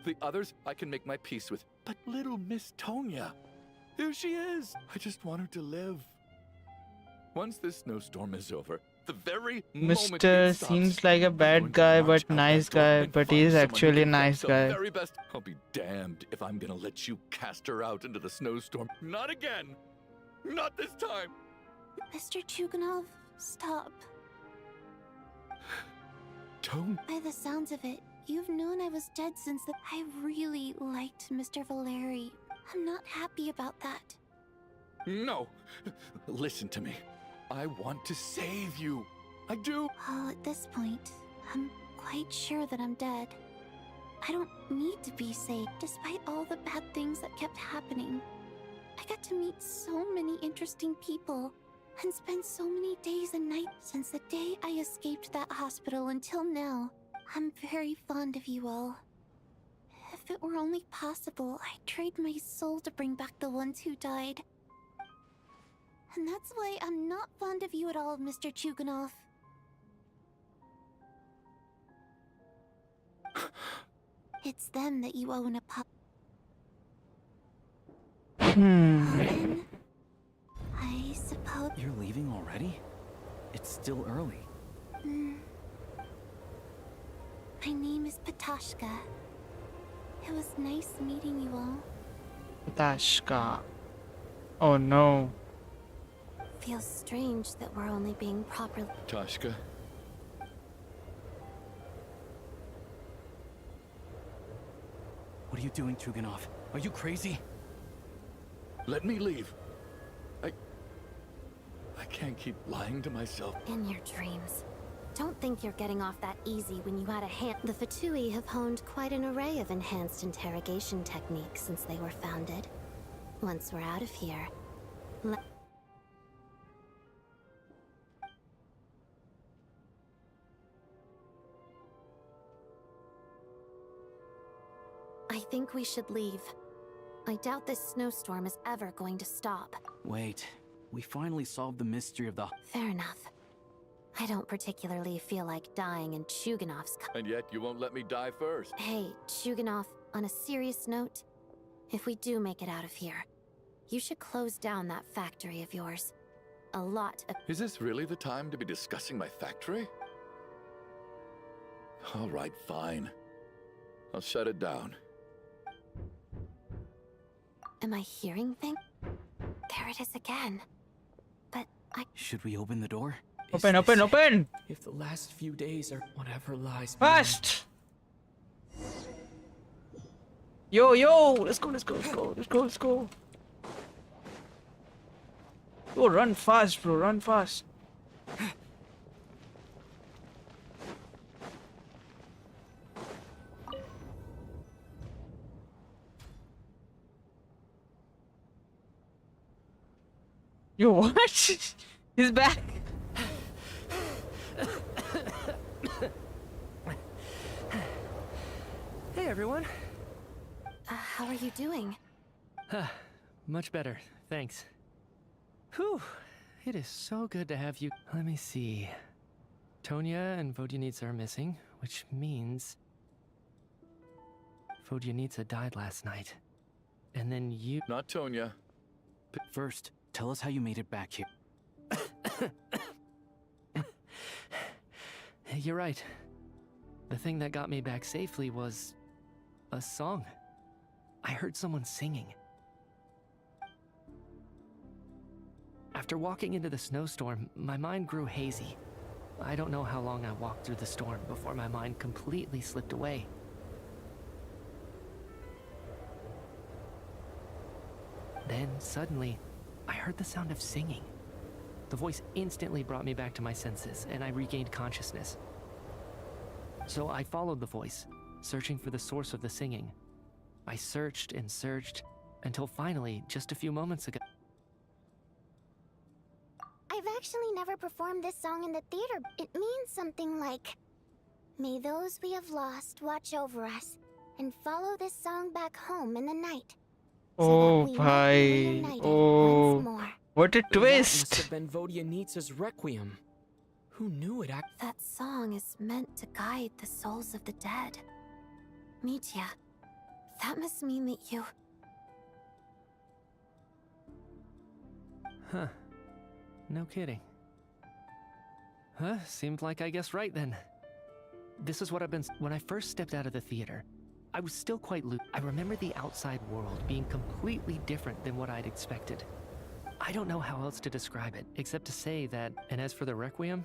The others I can make my peace with. But little Miss Tonya, here she is. I just want her to live. Once this snowstorm is over, the very moment Mr. it stops, seems like a I'm bad going to guy, march but out nice that door guy, and but find he is someone who actually a can get nice the guy. very best. I'll be damned if I'm gonna let you cast her out into the snowstorm. Not again. Not this time. Mr. Chuganov, stop. Tone. By the sounds of it, you've known I was dead since the... I really liked Mr. Valeri. I'm not happy about that. No. Listen to me. I want to save you. I do. Well, at this point, I'm quite sure that I'm dead. I don't need to be saved, despite all the bad things that kept happening. I got to meet so many interesting people, and spend so many days and nights since the day I escaped that hospital until now. I'm very fond of you all. If it were only possible, I'd trade my soul to bring back the ones who died. And that's why I'm not fond of you at all, Mr. Chuganov. It's them that you owe an apology. Then, I suppose... You're leaving already? It's still early. My name is Patashka. It was nice meeting you all. Patashka. Oh no. Feels strange that we're only being properly... Tashka. What are you doing, Chuganov? Are you crazy? Let me leave. I can't keep lying to myself. In your dreams. Don't think you're getting off that easy when you had a hand. The Fatui have honed quite an array of enhanced interrogation techniques since they were founded. Once we're out of here, I think we should leave. I doubt this snowstorm is ever going to stop. Wait, we finally solved the mystery of the... Fair enough. I don't particularly feel like dying in Chuganov's... And yet you won't let me die first. Hey, Chuganov, on a serious note, if we do make it out of here, you should close down that factory of yours. A lot of... Is this really the time to be discussing my factory? All right, fine. I'll shut it down. Am I hearing things? There it is again. But I... Should we open the door? Open, open, open! If the last few days are whatever lies Fast! Yo, yo! Let's go, let's go, let's go, let's go, let's go. Yo, run fast, bro, run fast. Yo, what? He's back. Hey, everyone. how are you doing? Much better, thanks. Whew, it is so good to have you. Let me see. Tonya and Vodyanitsa are missing, which means... Vodyanitsa died last night. And then you... Not Tonya. First, tell us how you made it back here. You're right. The thing that got me back safely was a song. I heard someone singing. After walking into the snowstorm, my mind grew hazy. I don't know how long I walked through the storm before my mind completely slipped away. Then, suddenly, I heard the sound of singing. The voice instantly brought me back to my senses, and I regained consciousness. So I followed the voice, searching for the source of the singing. I searched and searched, until finally, just a few moments ago... I've actually never performed this song in the theater. It means something like, "May those we have lost watch over us, and follow this song back home in the night." Oh, bhai. Oh, what a That must twist! have been Vodyanitsa's Requiem. Who knew it? That song is meant to guide the souls of the dead. Mitya, that must mean that you... Huh. No kidding. Huh? Seemed like I guessed right then. This is what I've been... When I first stepped out of the theater, I was still quite loose. I remember the outside world being completely different than what I'd expected. I don't know how else to describe it, except to say that... And as for the Requiem,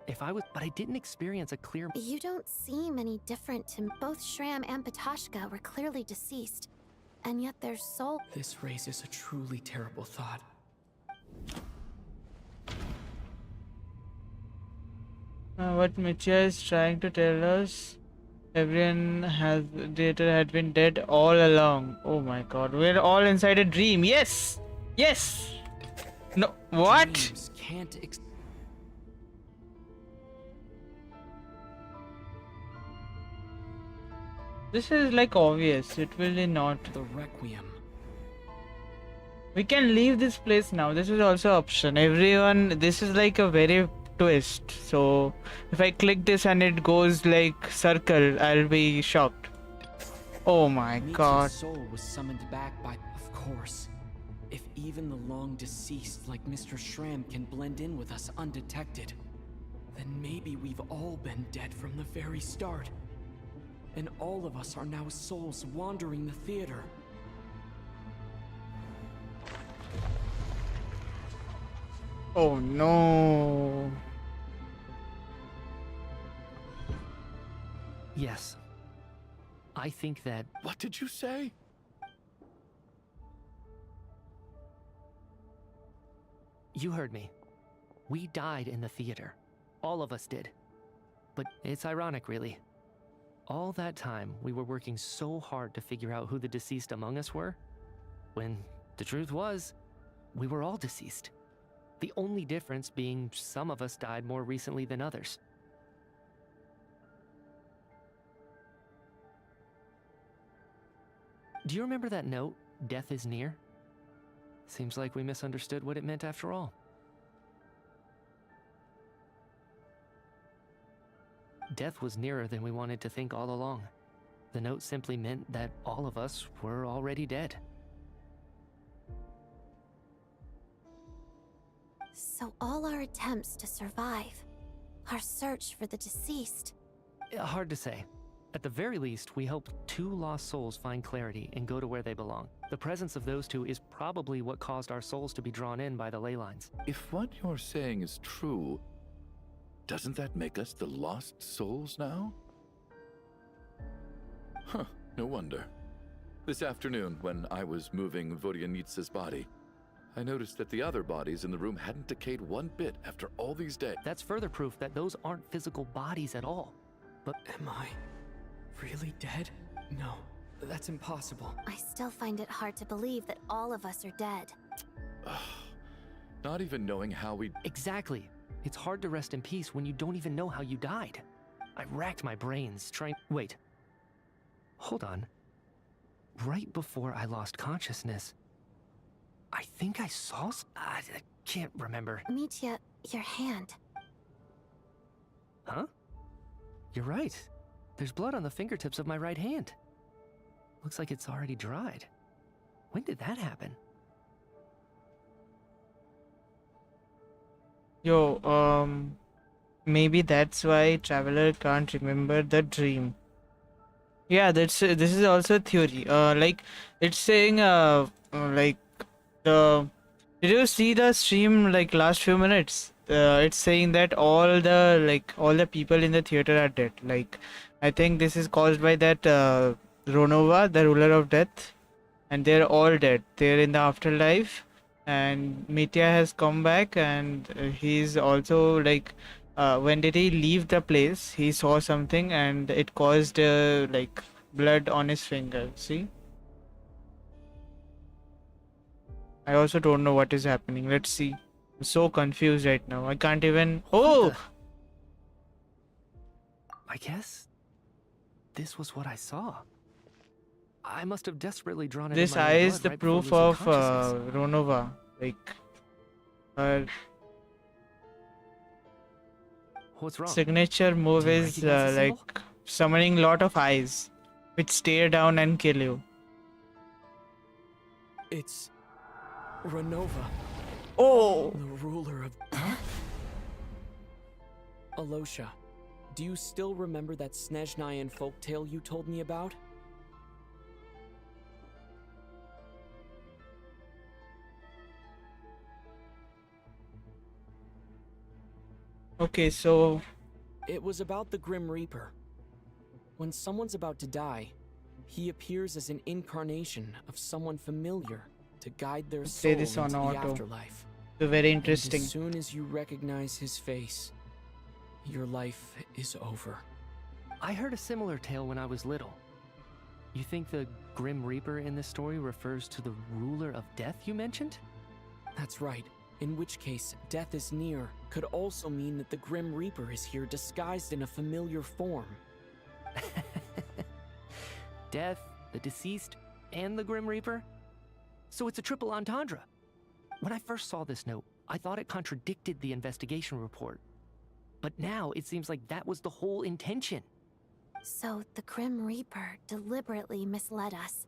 if I was... But I didn't experience a clear... You don't seem any different to... Both Shram and Patashka were clearly deceased, and yet their soul... This raises a truly terrible thought. What Mitya is trying to tell us, everyone had been dead all along. Oh my god, we're all inside a dream. Yes! Yes! No, what? Dreams can't This is like obvious, it will not. The Requiem. We can leave this place now. This is also option. Everyone, this is like a very twist. So if I click this and it goes like circle, I'll be shocked. Oh my god. Mitya's soul was summoned back by... Of course. If even the long deceased like Mr. Shram can blend in with us undetected, then maybe we've all been dead from the very start. And all of us are now souls wandering the theater. Oh no. Yes. I think that... What did you say? You heard me. We died in the theater. All of us did. But it's ironic, really. All that time, we were working so hard to figure out who the deceased among us were, when the truth was, we were all deceased. The only difference being some of us died more recently than others. Do you remember that note, "Death is near"? Seems like we misunderstood what it meant after all. Death was nearer than we wanted to think all along. The note simply meant that all of us were already dead. So all our attempts to survive, our search for the deceased... Hard to say. At the very least, we helped two lost souls find clarity and go to where they belong. The presence of those two is probably what caused our souls to be drawn in by the ley lines. If what you're saying is true, doesn't that make us the lost souls now? Huh, no wonder. This afternoon, when I was moving Vodyanitsa's body, I noticed that the other bodies in the room hadn't decayed one bit after all these days. That's further proof that those aren't physical bodies at all. But am I really dead? No, that's impossible. I still find it hard to believe that all of us are dead. Not even knowing how we... Exactly. It's hard to rest in peace when you don't even know how you died. I racked my brains trying... Wait. Hold on. Right before I lost consciousness, I think I saw... I can't remember. Mitya, your hand. Huh? You're right. There's blood on the fingertips of my right hand. Looks like it's already dried. When did that happen? Yo, Maybe that's why Traveler can't remember the dream. Yeah, this is also a theory. Like it's saying like the did you see the stream like last few minutes? It's saying that all the people in the theater are dead. Like I think this is caused by that Ronova, the ruler of death, and they're all dead. They're in the afterlife, and Mitya has come back, and he's also like when did he leave the place? He saw something, and it caused like blood on his finger. See? I also don't know what is happening. Let's see. I'm so confused right now. I can't even. Oh! I guess this was what I saw. I must have desperately drawn it. This in my eye own is blood the right before proof losing of consciousness. Ronova. Like, her What's wrong? signature move Do you is recognize the symbol? like summoning lot of eyes, which stare down and kill you. It's Renova. Oh! The ruler of Alosha, do you still remember that SNEZHNAYA folktale you told me about? Okay, so It was about the Grim Reaper. When someone's about to die, he appears as an incarnation of someone familiar to guide their soul play this into on the auto. afterlife. So very And interesting. as soon as you recognize his face, your life is over. I heard a similar tale when I was little. You think the Grim Reaper in this story refers to the ruler of death you mentioned? That's right. In which case, death is near could also mean that the Grim Reaper is here disguised in a familiar form. Death, the deceased, and the Grim Reaper? So it's a triple entendre. When I first saw this note, I thought it contradicted the investigation report. But now it seems like that was the whole intention. So the Grim Reaper deliberately misled us.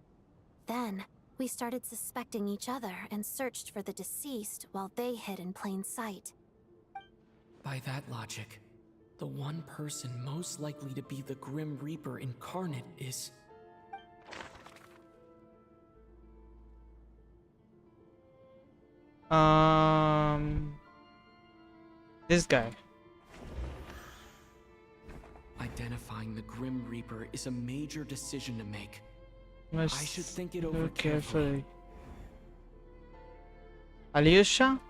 Then, we started suspecting each other and searched for the deceased while they hid in plain sight. By that logic, the one person most likely to be the Grim Reaper incarnate is... This guy. Identifying the Grim Reaper is a major decision to make. Must I should think it over look carefully. Alyosha?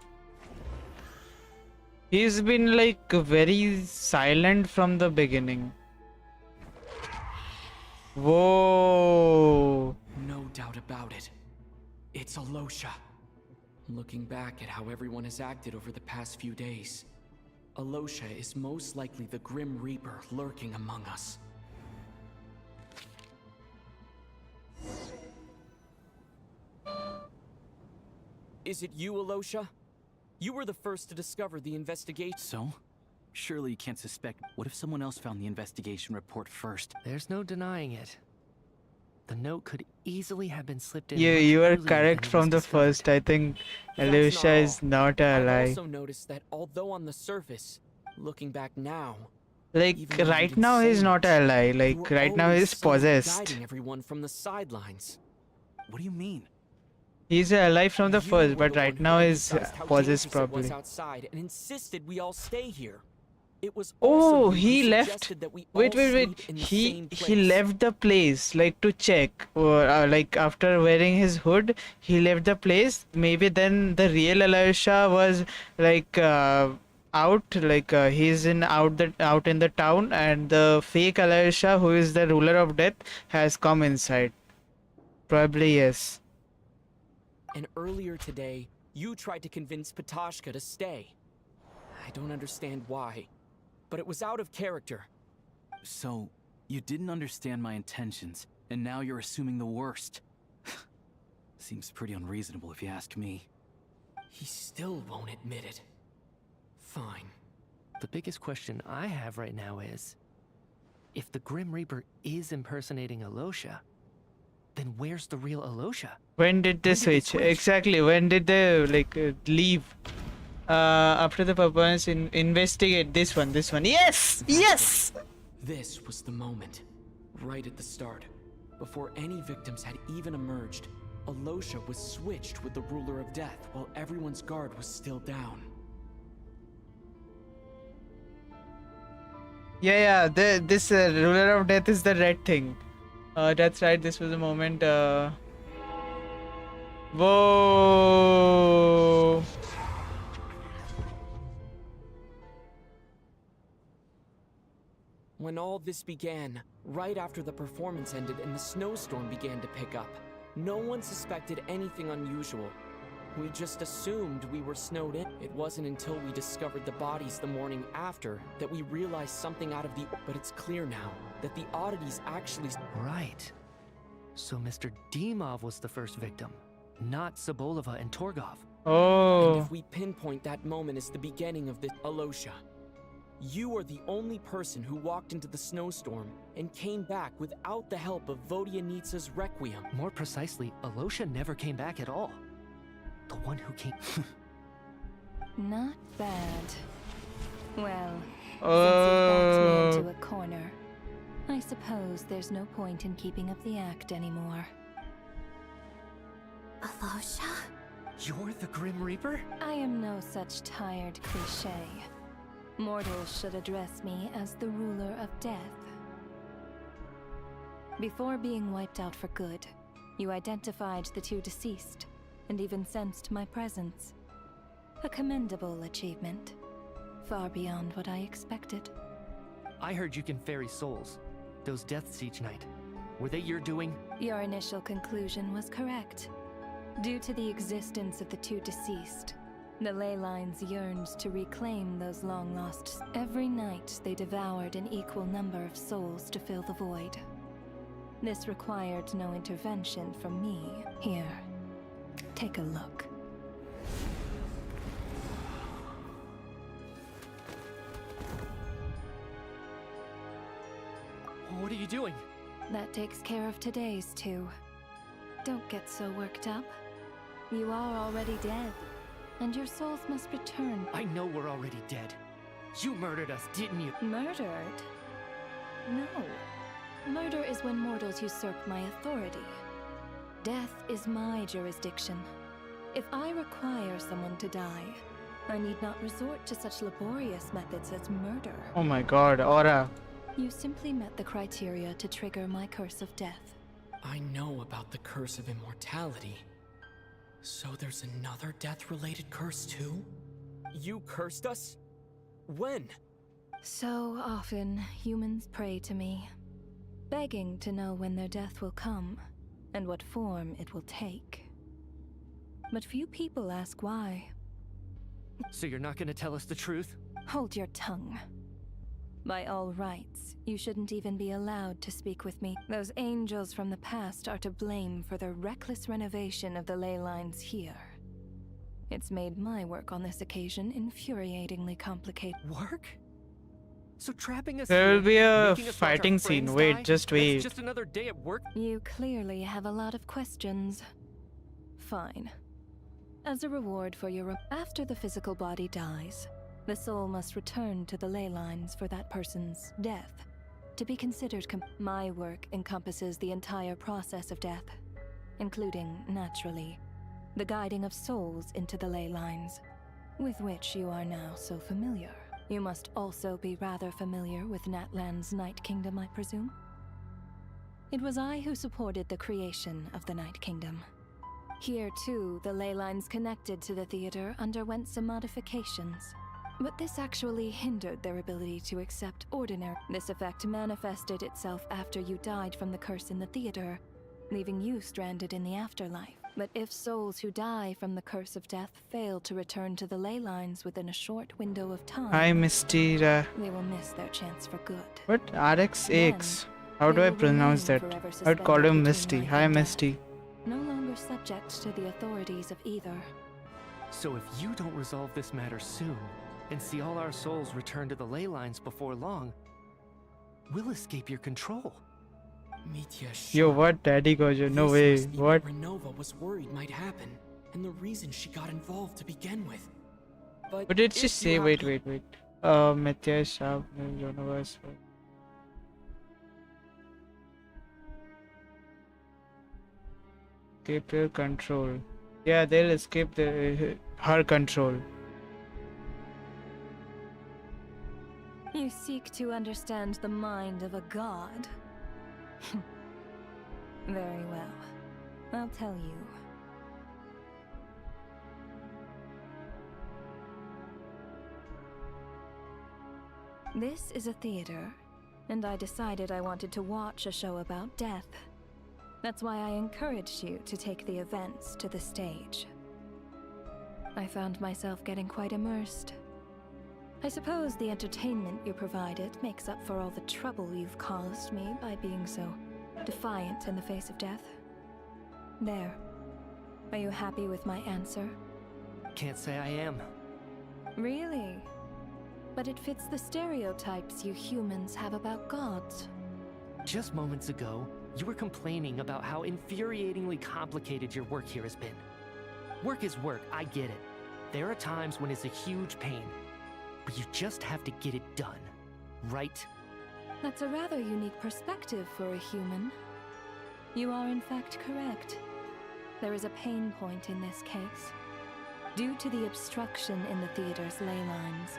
He's been like very silent from the beginning. Whoa! No doubt about it. It's Alosha. Looking back at how everyone has acted over the past few days, Alosha is most likely the Grim Reaper lurking among us. Is it you, Alosha? You were the first to discover the investigation. So? Surely you can't suspect. What if someone else found the investigation report first? There's no denying it. The note could easily have been slipped in. You much are earlier correct than it from was the discovered. first. I think That's Alyosha not is all. not a I've ally. also noticed that although on the surface, looking back now, Like even though you right didn't now say he's not much, a ally. you Like were right now always he's subtly possessed. guiding everyone from the sidelines. What do you mean? He's a ally from the You first, were but the one right who now he's emphasized how possessed dangerous it was probably. outside and insisted we all stay here. It was Oh, also you he who left. suggested that we Wait, all wait, wait. sleep in the He same he place. left the place like to check, or like after wearing his hood, he left the place. Maybe then the real Alyosha was like out, like he's in out in the town, and the fake Alyosha, who is the ruler of death, has come inside. Probably yes. And earlier today, you tried to convince Patashka to stay. I don't understand why, but it was out of character. So, you didn't understand my intentions, and now you're assuming the worst. Seems pretty unreasonable if you ask me. He still won't admit it. Fine. The biggest question I have right now is, if the Grim Reaper is impersonating Alosha, then where's the real Alosha? When did they switch? Exactly. When did they like leave? After the performance, investigate this one. Yes, yes. This was the moment, right at the start. Before any victims had even emerged, Alosha was switched with the Ruler of Death while everyone's guard was still down. Yeah. This ruler of death is the red thing. That's right. This was the moment. Whoa. When all this began, right after the performance ended and the snowstorm began to pick up, no one suspected anything unusual. We just assumed we were snowed in. It wasn't until we discovered the bodies the morning after that we realized something out of the... But it's clear now that the oddities actually... Right. So Mr. Dimov was the first victim, not Sobolova and Torgov. Oh. And if we pinpoint that moment as the beginning of this... Alosha, you are the only person who walked into the snowstorm and came back without the help of Vodyanitsa's Requiem. More precisely, Alosha never came back at all. The one who came... Not bad. Well, Oh. since you've backed me into a corner, I suppose there's no point in keeping up the act anymore. Alosha? You're the Grim Reaper? I am no such tired cliché. Mortals should address me as the ruler of death. Before being wiped out for good, you identified the two deceased, and even sensed my presence. A commendable achievement. Far beyond what I expected. I heard you can ferry souls. Those deaths each night. Were they your doing? Your initial conclusion was correct. Due to the existence of the two deceased, the ley lines yearned to reclaim those long-lost. Every night they devoured an equal number of souls to fill the void. This required no intervention from me. Here, take a look. What are you doing? That takes care of today's two. Don't get so worked up. You are already dead, and your souls must return. I know we're already dead. You murdered us, didn't you? Murdered? No. Murder is when mortals usurp my authority. Death is my jurisdiction. If I require someone to die, I need not resort to such laborious methods as murder. Oh my god, Aura. You simply met the criteria to trigger my curse of death. I know about the curse of immortality. So there's another death-related curse too? You cursed us? When? So often, humans pray to me, begging to know when their death will come, and what form it will take. But few people ask why. So you're not gonna tell us the truth? Hold your tongue. By all rights, you shouldn't even be allowed to speak with me. Those angels from the past are to blame for the reckless renovation of the ley lines here. It's made my work on this occasion infuriatingly complicated. Work? So trapping us There will be a making us watch our fighting scene. friends Wait, die? just wait. That's just another day at work? You clearly have a lot of questions. Fine. As a reward for your... After the physical body dies, the soul must return to the ley lines for that person's death. To be considered my work encompasses the entire process of death, including, naturally, the guiding of souls into the ley lines, with which you are now so familiar. You must also be rather familiar with Natlan's Night Kingdom, I presume? It was I who supported the creation of the Night Kingdom. Here, too, the ley lines connected to the theater underwent some modifications. But this actually hindered their ability to accept ordinary. This effect manifested itself after you died from the curse in the theater, leaving you stranded in the afterlife. But if souls who die from the curse of death fail to return to the ley lines within a short window of time, Hi, Misty. they will miss their chance for good. What? RXX? How do I pronounce that? I would call him Misty. Hi, Misty. No longer subject to the authorities of either. So if you don't resolve this matter soon, and see all our souls return to the ley lines before long, we'll escape your control. Mitya, Yo, what? Daddy Gojo? No way. What? Renova was worried might happen, and the reason she got involved to begin with. But What did she if you say? have Wait, the- wait, wait. Matthias Sharp, universe. Escape your control. Yeah, they'll escape her control. You seek to understand the mind of a god? Very well. I'll tell you. This is a theater, and I decided I wanted to watch a show about death. That's why I encouraged you to take the events to the stage. I found myself getting quite immersed. I suppose the entertainment you provided makes up for all the trouble you've caused me by being so defiant in the face of death. There. Are you happy with my answer? Can't say I am. Really? But it fits the stereotypes you humans have about gods. Just moments ago, you were complaining about how infuriatingly complicated your work here has been. Work is work, I get it. There are times when it's a huge pain, but you just have to get it done, right? That's a rather unique perspective for a human. You are in fact correct. There is a pain point in this case. Due to the obstruction in the theater's ley lines,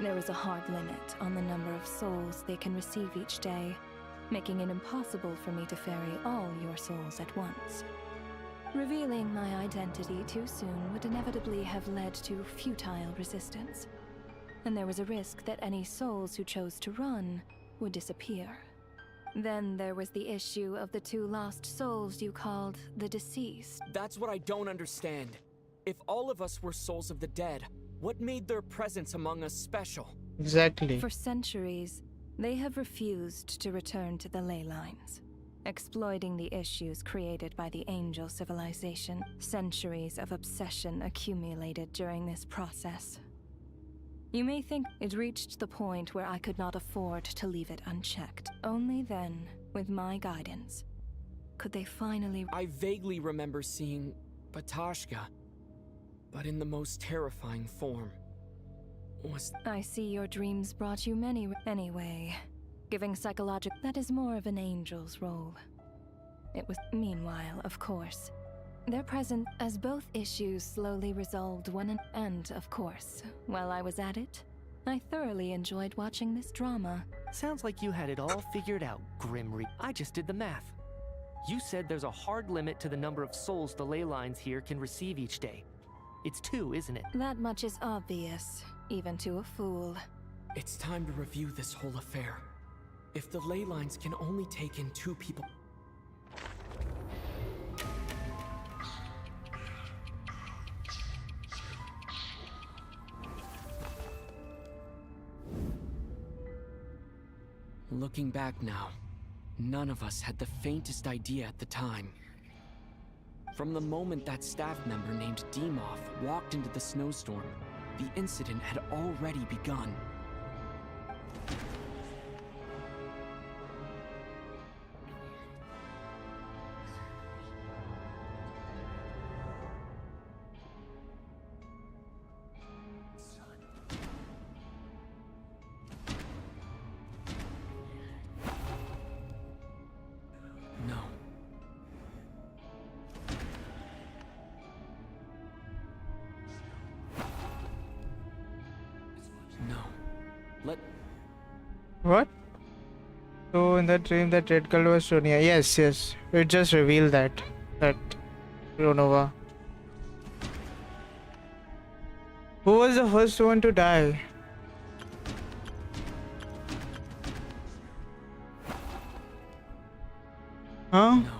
there is a hard limit on the number of souls they can receive each day, making it impossible for me to ferry all your souls at once. Revealing my identity too soon would inevitably have led to futile resistance, and there was a risk that any souls who chose to run would disappear. Then there was the issue of the 2 lost souls you called the deceased. That's what I don't understand. If all of us were souls of the dead, what made their presence among us special? Exactly. For centuries, they have refused to return to the ley lines, exploiting the issues created by the angel civilization. Centuries of obsession accumulated during this process. You may think it reached the point where I could not afford to leave it unchecked. Only then, with my guidance, could they finally... I vaguely remember seeing Batashka, but in the most terrifying form. I see your dreams brought you many... Anyway, giving psychological... That is more of an angel's role. It was... Meanwhile, of course, their present as both issues slowly resolved and, of course, while I was at it, I thoroughly enjoyed watching this drama. Sounds like you had it all figured out, Grim Reaper. I just did the math. You said there's a hard limit to the number of souls the ley lines here can receive each day. It's 2, isn't it? That much is obvious, even to a fool. It's time to review this whole affair. If the ley lines can only take in 2 people... Looking back now, none of us had the faintest idea at the time. From the moment that staff member named Demoff walked into the snowstorm, the incident had already begun. No. No. What? So in that dream, that red color was Sonia. Yes, yes. It just revealed that Ronova. Who was the first one to die? Huh? No.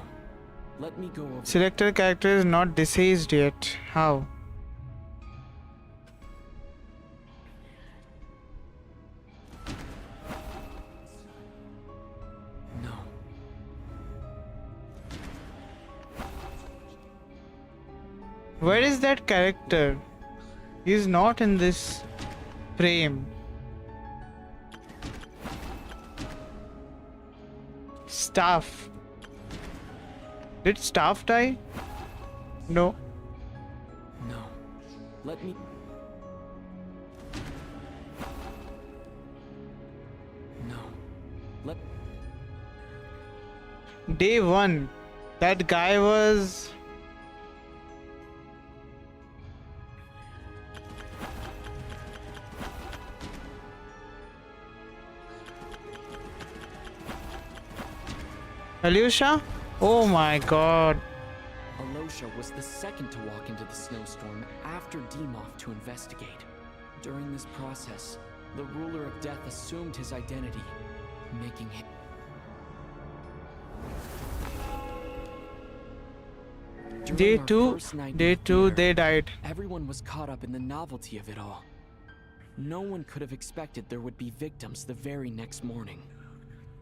Let me go over. Selected character is not deceased yet. How? No. Where is that character? He's not in this frame. Staff. Did Staff die? No. No. Let me... let... Day 1. That guy was... Alyosha? Oh my god. Alyosha was the second to walk into the snowstorm after Dimov to investigate. During this process, the ruler of death assumed his identity, making him... Day 2, they died. Everyone was caught up in the novelty of it all. No one could have expected there would be victims the very next morning.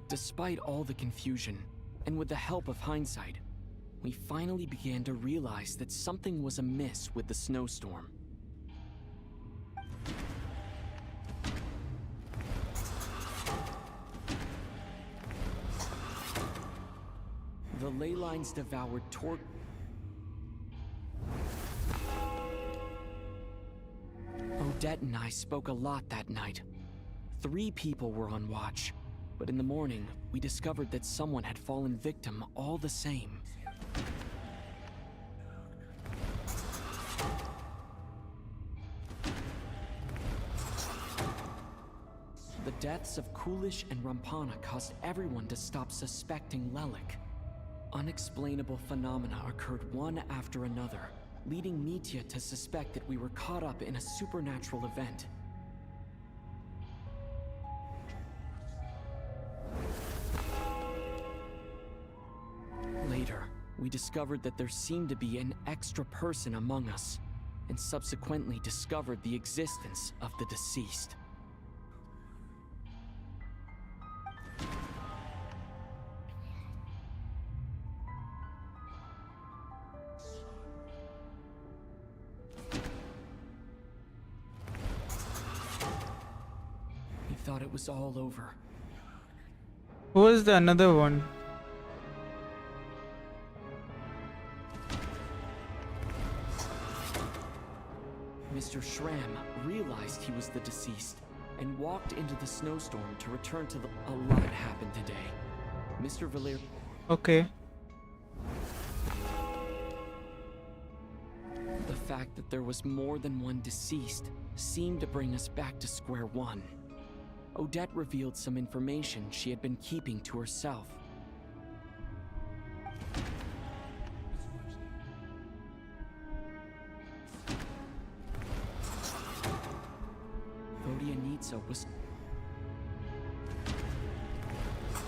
Despite all the confusion, and with the help of hindsight, we finally began to realize that something was amiss with the snowstorm. The ley lines devoured Odette and I spoke a lot that night. 3 people were on watch, but in the morning, we discovered that someone had fallen victim all the same. The deaths of Kulish and Rampana caused everyone to stop suspecting Lelik. Unexplainable phenomena occurred one after another, leading Mitya to suspect that we were caught up in a supernatural event. Later, we discovered that there seemed to be an extra person among us, and subsequently discovered the existence of the deceased. We thought it was all over. Who was the another one? Mr. Schramm realized he was the deceased and walked into the snowstorm to return to the... A lot happened today. Mr. Valer... Okay. The fact that there was more than one deceased seemed to bring us back to square one. Odette revealed some information she had been keeping to herself. Vodianitsa was...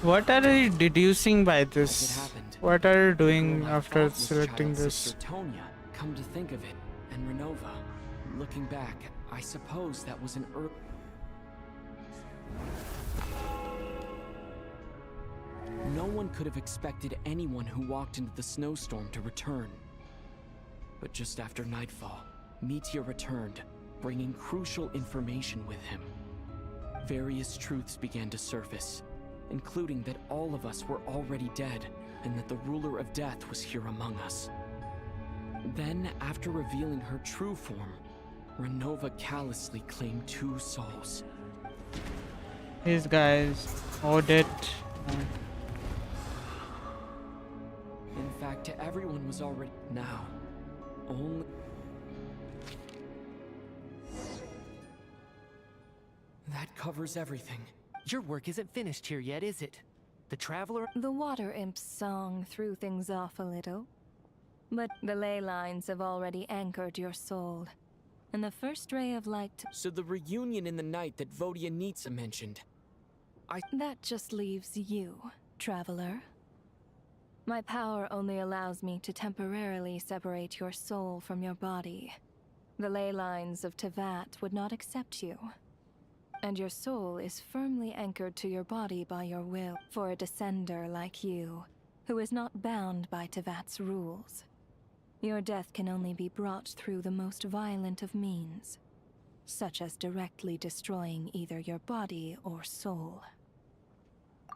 What are you deducing by this? What are you doing after selecting this? Tonya, come to think of it, and Renova. Looking back, I suppose that was an No one could have expected anyone who walked into the snowstorm to return. But just after nightfall, Mitya returned, bringing crucial information with him. Various truths began to surface, including that all of us were already dead, and that the ruler of death was here among us. Then, after revealing her true form, Renova callously claimed 2 souls. These guys, Odette. In fact, everyone was already... Now, only... That covers everything. Your work isn't finished here yet, is it? The Traveler... The Water Imp's song threw things off a little. But the ley lines have already anchored your soul. And the first ray of light... So the reunion in the night that Vodianitsa mentioned... That just leaves you, Traveler. My power only allows me to temporarily separate your soul from your body. The ley lines of Tevat would not accept you. And your soul is firmly anchored to your body by your will for a descender like you, who is not bound by Tevat's rules. Your death can only be brought through the most violent of means, such as directly destroying either your body or soul.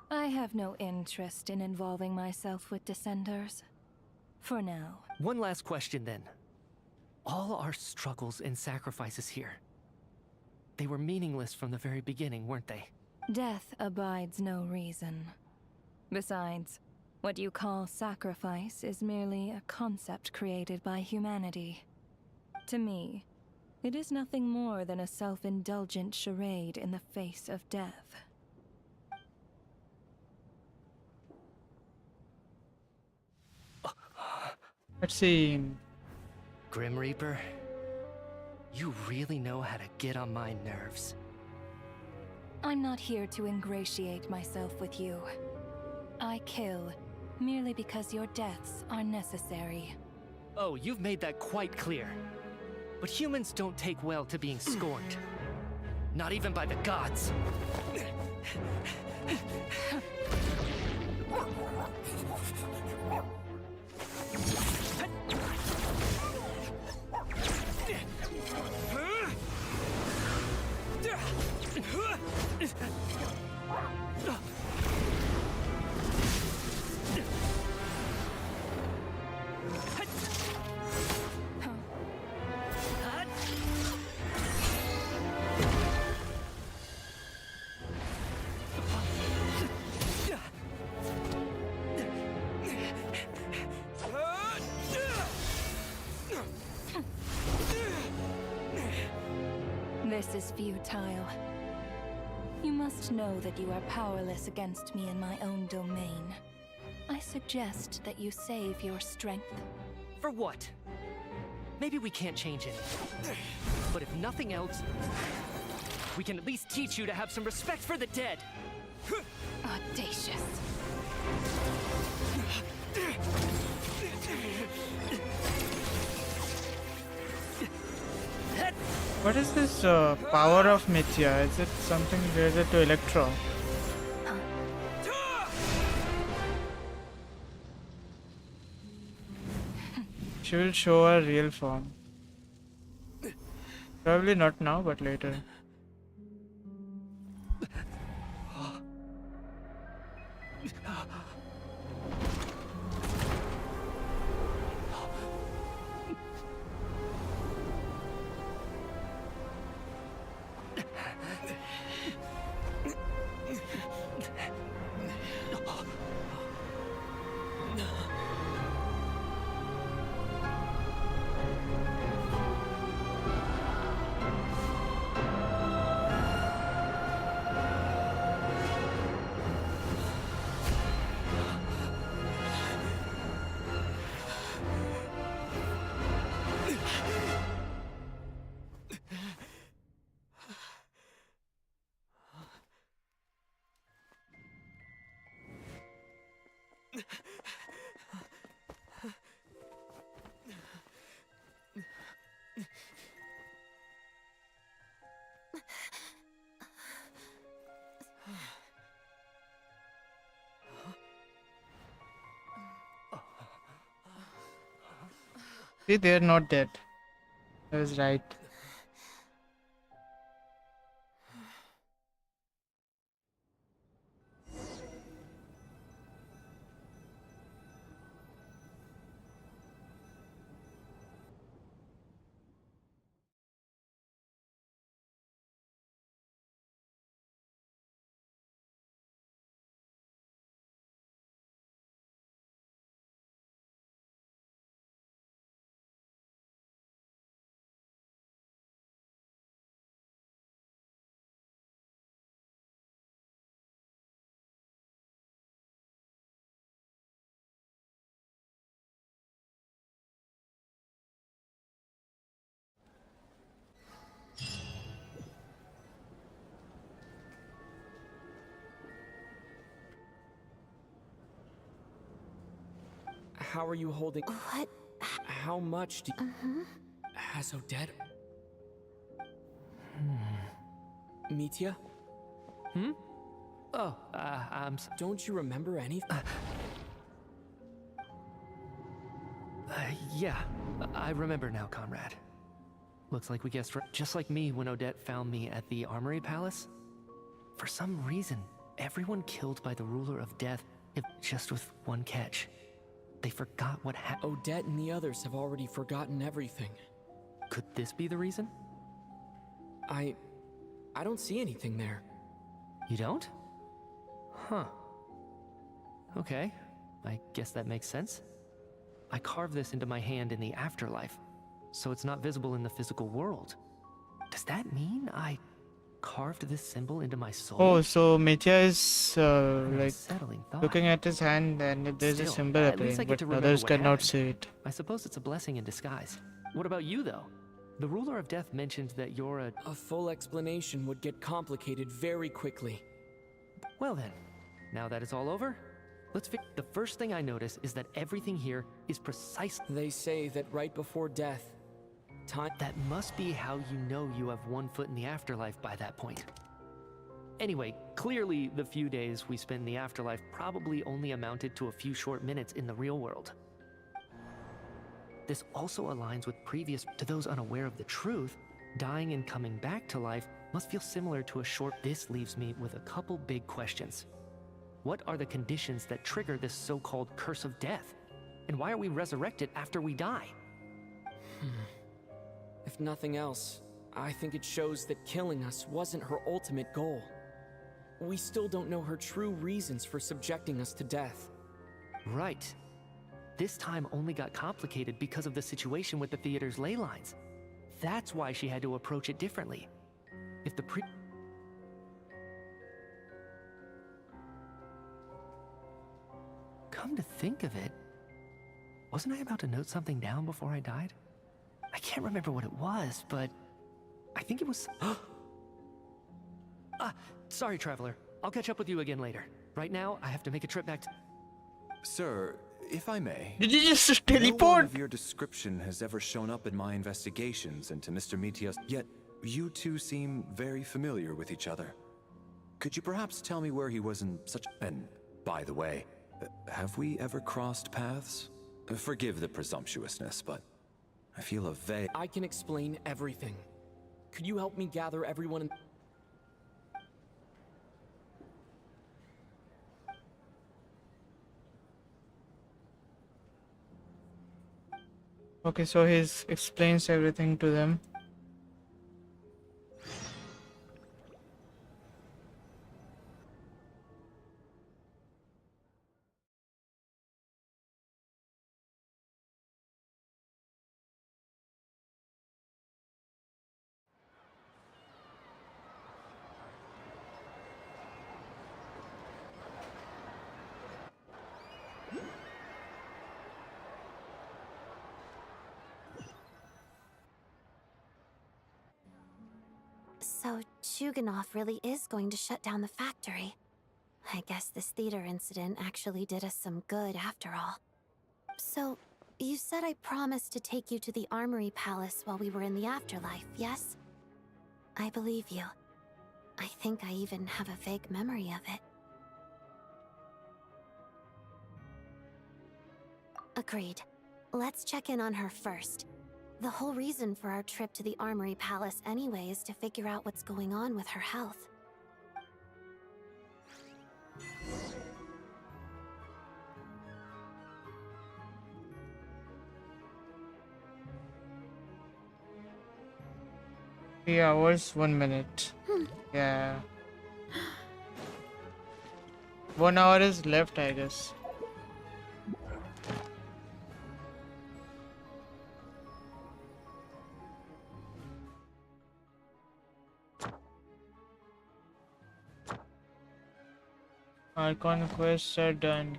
I have no interest in involving myself with descenders. For now. One last question then. All our struggles and sacrifices here, they were meaningless from the very beginning, weren't they? Death abides no reason. Besides, what you call sacrifice is merely a concept created by humanity. To me, it is nothing more than a self-indulgent charade in the face of death. Let's see. Grim Reaper, you really know how to get on my nerves. I'm not here to ingratiate myself with you. I kill merely because your deaths are necessary. Oh, you've made that quite clear. But humans don't take well to being scorned. Not even by the gods. This is futile. You must know that you are powerless against me in my own domain. I suggest that you save your strength. For what? Maybe we can't change it. But if nothing else, we can at least teach you to have some respect for the dead. Audacious. What is this power of Mithya? Is it something related to Electro? She will show her real form. Probably not now, but later. See, they're not dead. I was right. How are you holding? What? How much do you... Has Odette... Mithya? Hmm? Oh, Don't you remember anything? Yeah, I remember now, comrade. Looks like we guessed right. Just like me when Odette found me at the Armory Palace. For some reason, everyone killed by the ruler of death, just with one catch. They forgot what happened. Odette and the others have already forgotten everything. Could this be the reason? I don't see anything there. You don't? Huh. Okay, I guess that makes sense. I carved this into my hand in the afterlife, so it's not visible in the physical world. Does that mean I carved this symbol into my soul? Oh, so Mithya is like Unsettling thought. looking at his hand and there's a Still, symbol at least I appearing, get but to remember others what cannot happened. see it. I suppose it's a blessing in disguise. What about you, though? The ruler of death mentioned that you're a... A full explanation would get complicated very quickly. Well then, now that it's all over, let's figure... The first thing I notice is that everything here is precise. They say that right before death, time... That must be how you know you have one foot in the afterlife by that point. Anyway, clearly the few days we spend in the afterlife probably only amounted to a few short minutes in the real world. This also aligns with previous... To those unaware of the truth, dying and coming back to life must feel similar to a short... This leaves me with a couple big questions. What are the conditions that trigger this so-called curse of death? And why are we resurrected after we die? If nothing else, I think it shows that killing us wasn't her ultimate goal. We still don't know her true reasons for subjecting us to death. Right. This time only got complicated because of the situation with the theater's ley lines. That's why she had to approach it differently. If the Come to think of it, wasn't I about to note something down before I died? I can't remember what it was, but I think it was... Sorry, Traveler. I'll catch up with you again later. Right now, I have to make a trip back to... Sir, if I may... Did you just No one teleport? of your description has ever shown up in my investigations into Mr. Mithya's... Yet, you two seem very familiar with each other. Could you perhaps tell me where he was in such... And, by the way, have we ever crossed paths? Forgive the presumptuousness, but I feel a vague... I can explain everything. Could you help me gather everyone in... Okay, so he explains everything to them. So, Chuganov really is going to shut down the factory. I guess this theater incident actually did us some good after all. So, you said I promised to take you to the Armory Palace while we were in the afterlife, yes? I believe you. I think I even have a vague memory of it. Agreed. Let's check in on her first. The whole reason for our trip to the Armory Palace anyway is to figure out what's going on with her health. Three hours, 1 minute. Yeah. 1 hour is left, I guess. Archon quests are done.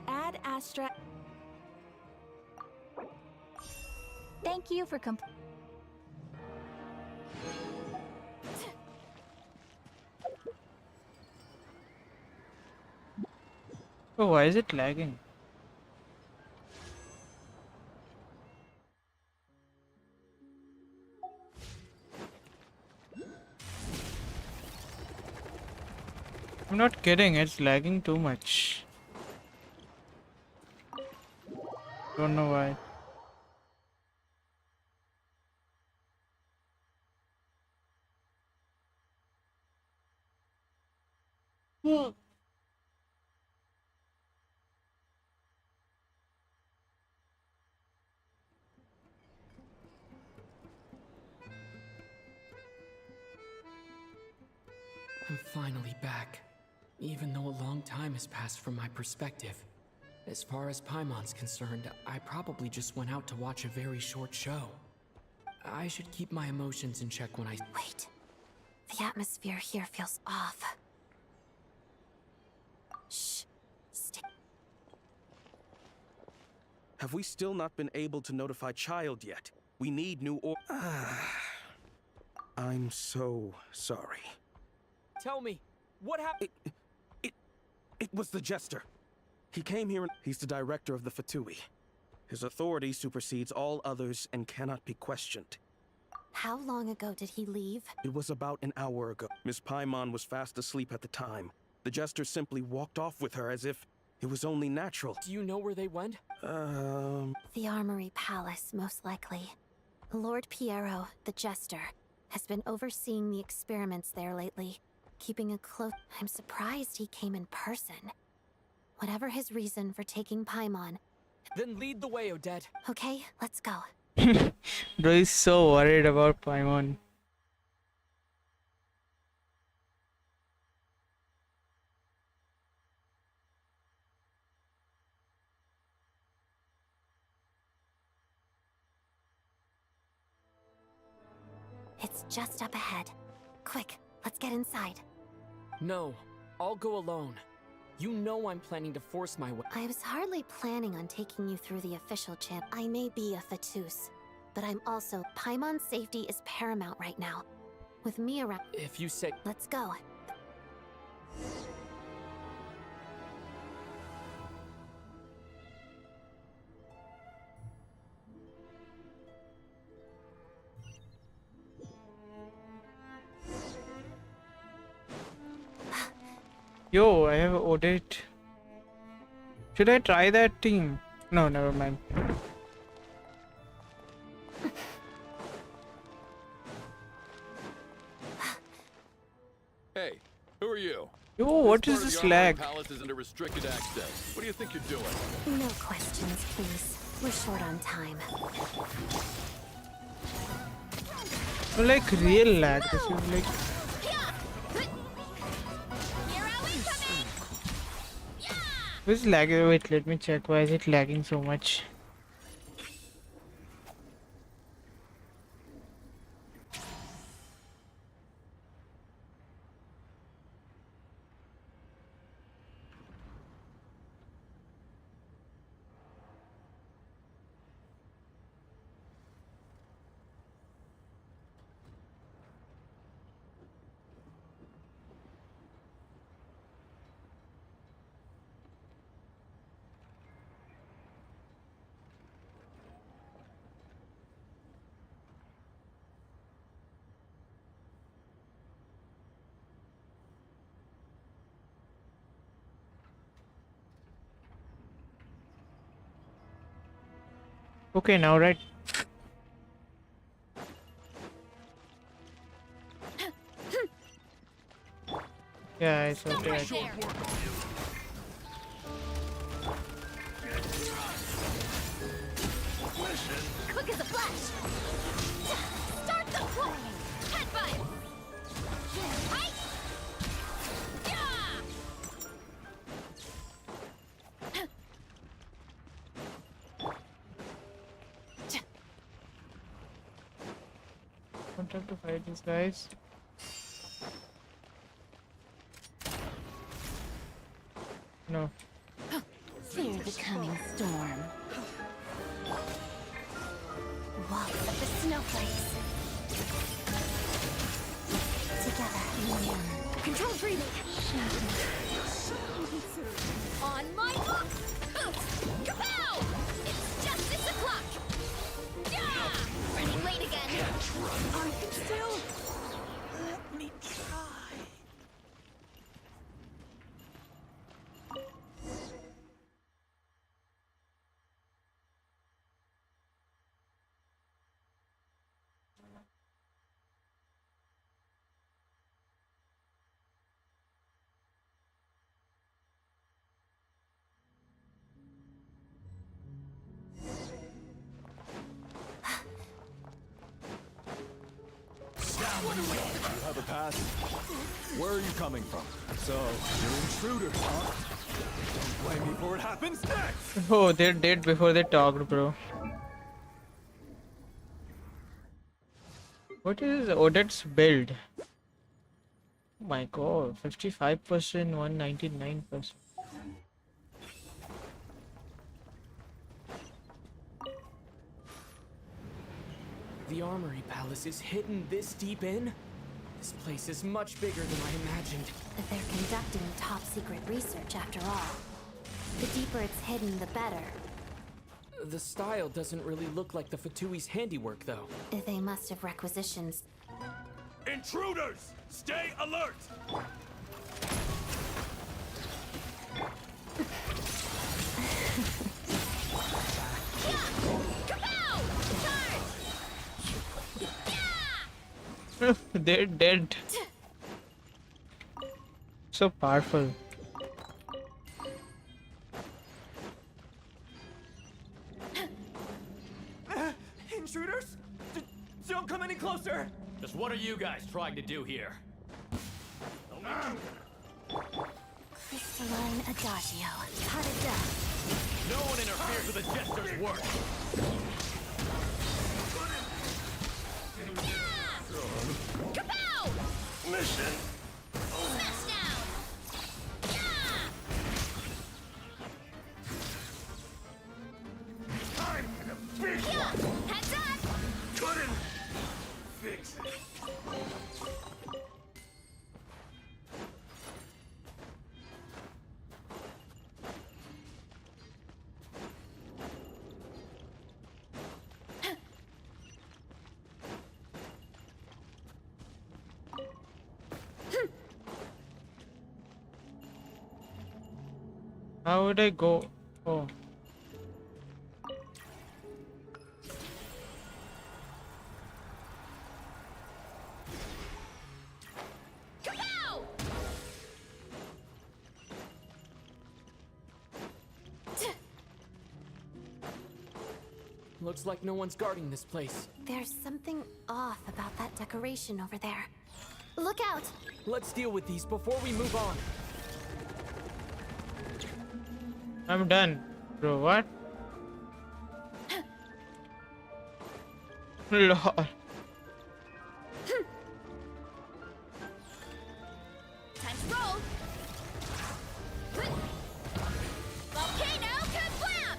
Add Astra. Thank you for Oh, why is it lagging? I'm not kidding, it's lagging too much. Don't know why. I'm finally back, even though a long time has passed from my perspective. As far as Paimon's concerned, I probably just went out to watch a very short show. I should keep my emotions in check when I— Wait. The atmosphere here feels off. Shh. Stay. Have we still not been able to notify Child yet? We need new or— I'm so sorry. Tell me, what happened? It was the Jester. He came here and— He's the director of the Fatui. His authority supersedes all others and cannot be questioned. How long ago did he leave? It was about an hour ago. Miss Paimon was fast asleep at the time. The Jester simply walked off with her as if it was only natural. Do you know where they went? The Armory Palace, most likely. Lord Piero, the Jester, has been overseeing the experiments there lately, keeping a close— I'm surprised he came in person. Whatever his reason for taking Paimon— Then lead the way, Odette. Okay, let's go. Bro is so worried about Paimon. It's just up ahead. Quick, let's get inside. No, I'll go alone. You know I'm planning to force my way. I was hardly planning on taking you through the official champ. I may be a Fatus, but I'm also— Paimon's safety is paramount right now. With me around— If you say— Let's go. Yo, I have Odette. Should I try that team? No, never mind. Hey, who are you? Yo, what is this lag? Palace is under restricted access. What do you think you're doing? No questions, please. We're short on time. Like real lag. This is like. What's lagging? Wait, let me check. Why is it lagging so much? Okay, now right. Yeah, it's okay. Quick as a flash. Start the pull. Headbutt. Right. Don't have to fight these guys. No. Fear the coming storm. waltz of the snowflakes. Together. Control breathing. On my mark. Kapow! It's justice o'clock. Yeah! Running late again. I can still. Let me try. You have a pass? Where are you coming from? So, you're intruders, huh? Don't blame me for what happens next! Oh, they did before they talked, bro. What is Odette's build? Oh my god, 55%, 199%. The Armory Palace is hidden this deep in? This place is much bigger than I imagined. They're conducting top secret research after all. The deeper it's hidden, the better. The style doesn't really look like the Fatui's handiwork, though. They must have requisitions. Intruders! Stay alert! They're dead. So powerful. Intruders? Don't come any closer! Just what are you guys trying to do here? Crystalline Adagio. How to death. No one interferes with the Jester's work. Kapow! Mission! Smash down! Time for the big one! Heads up! Couldn't fix it. How would I go? Oh. Kapow! Looks like no one's guarding this place. There's something off about that decoration over there. Look out! Let's deal with these before we move on. I'm done. Bro, what? Lol. Time to roll! Volcano kablam!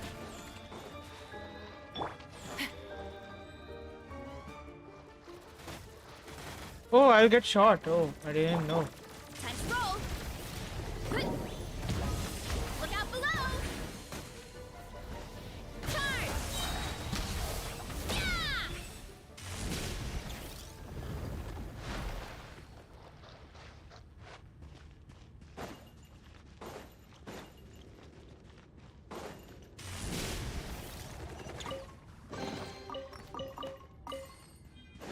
Oh, I'll get shot. Oh, I didn't know. Time to roll! Look out below! Charge! Yeah!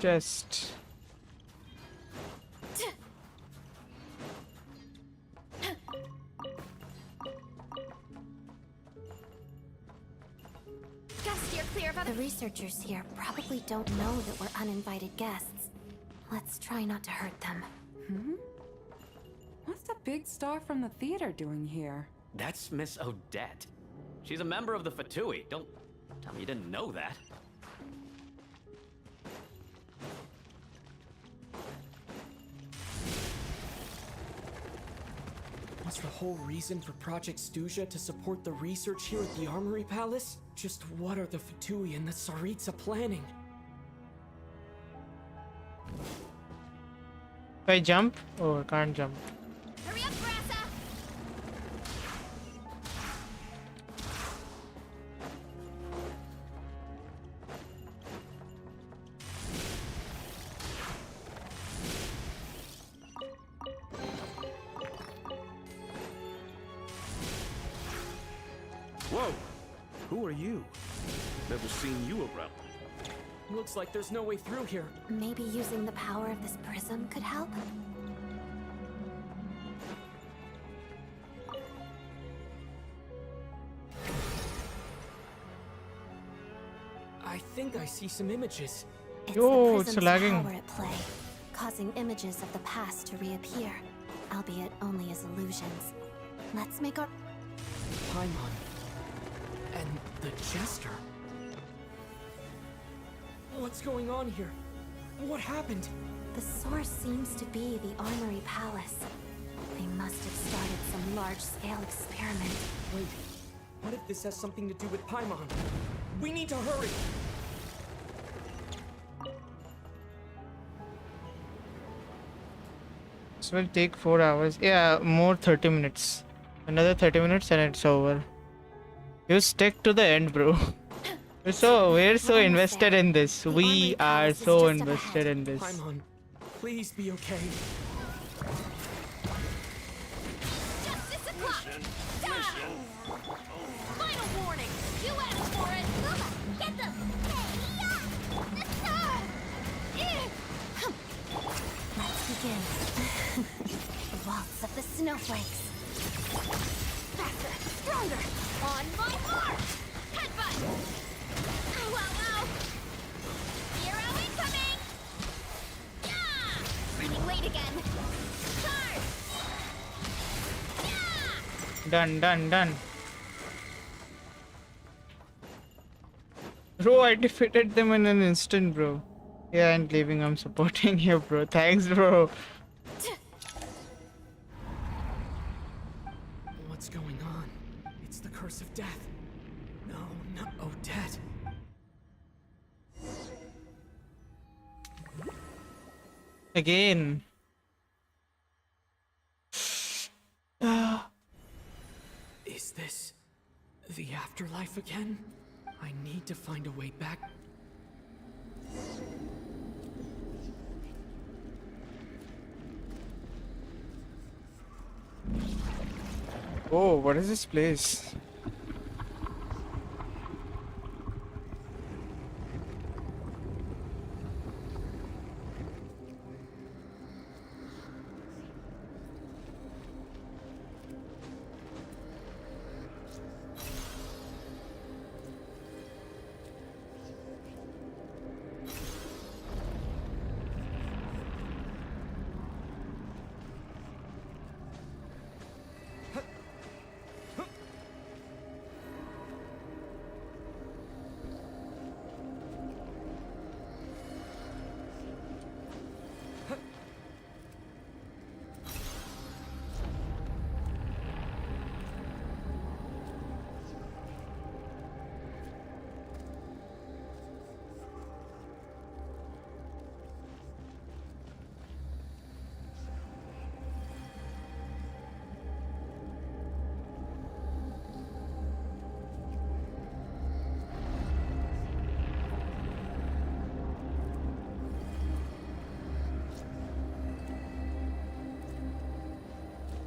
Just. Steer clear of other. The researchers here probably don't know that we're uninvited guests. Let's try not to hurt them. What's the big star from the theater doing here? That's Miss Odette. She's a member of the Fatui. Don't tell me you didn't know that. Was the whole reason for Project Stuja to support the research here at the Armory Palace? Just what are the Fatui and the Tsaritsa planning? If I jump? Oh, I can't jump. Hurry up, Brassa! Whoa! Who are you? Never seen you around. Looks like there's no way through here. Maybe using the power of this prism could help? I think I see some images. It's Yo, the it's prism's lagging. power at play, causing images of the past to reappear, albeit only as illusions. Let's make our... Paimon. And the Jester. What's going on here? What happened? The source seems to be the Armory Palace. They must have started some large-scale experiment. Wait, what if this has something to do with Paimon? We need to hurry! This will take 4 hours. Yeah, more 30 minutes. Another 30 minutes and it's over. You stick to the end, bro. We're so invested in this. We are so invested in this. Paimon, please be okay. Justice o'clock! Final warning! You asked for it! Get them! Let's begin. Waltz of the snowflakes. Faster! Stronger! On my mark! Headbutt! Ow, ow, ow! Hero incoming! Yeah! Running late again! Charge! Done. Bro, I defeated them in an instant, bro. Yeah, and leaving. I'm supporting you, bro. Thanks, bro. What's going on? It's the curse of death. No, not Odette. Again. Is this the afterlife again? I need to find a way back. Oh, what is this place?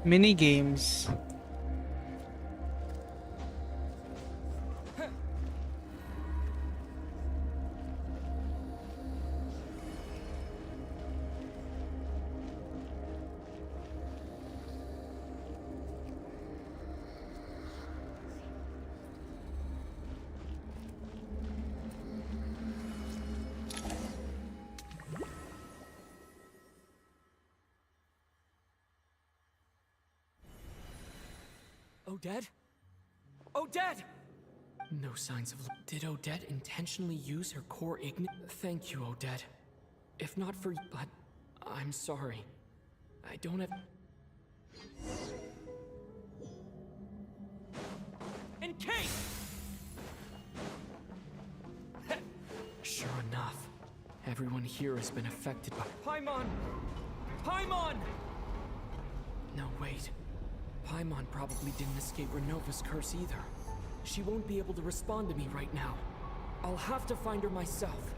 Mini games. Odette? Odette! No signs of... Did Odette intentionally use her core igni... Thank you, Odette. If not for... But... I'm sorry. I don't have... In case! Sure enough, everyone here has been affected by... Paimon! Paimon! No, wait. Paimon probably didn't escape Renova's curse either. She won't be able to respond to me right now. I'll have to find her myself.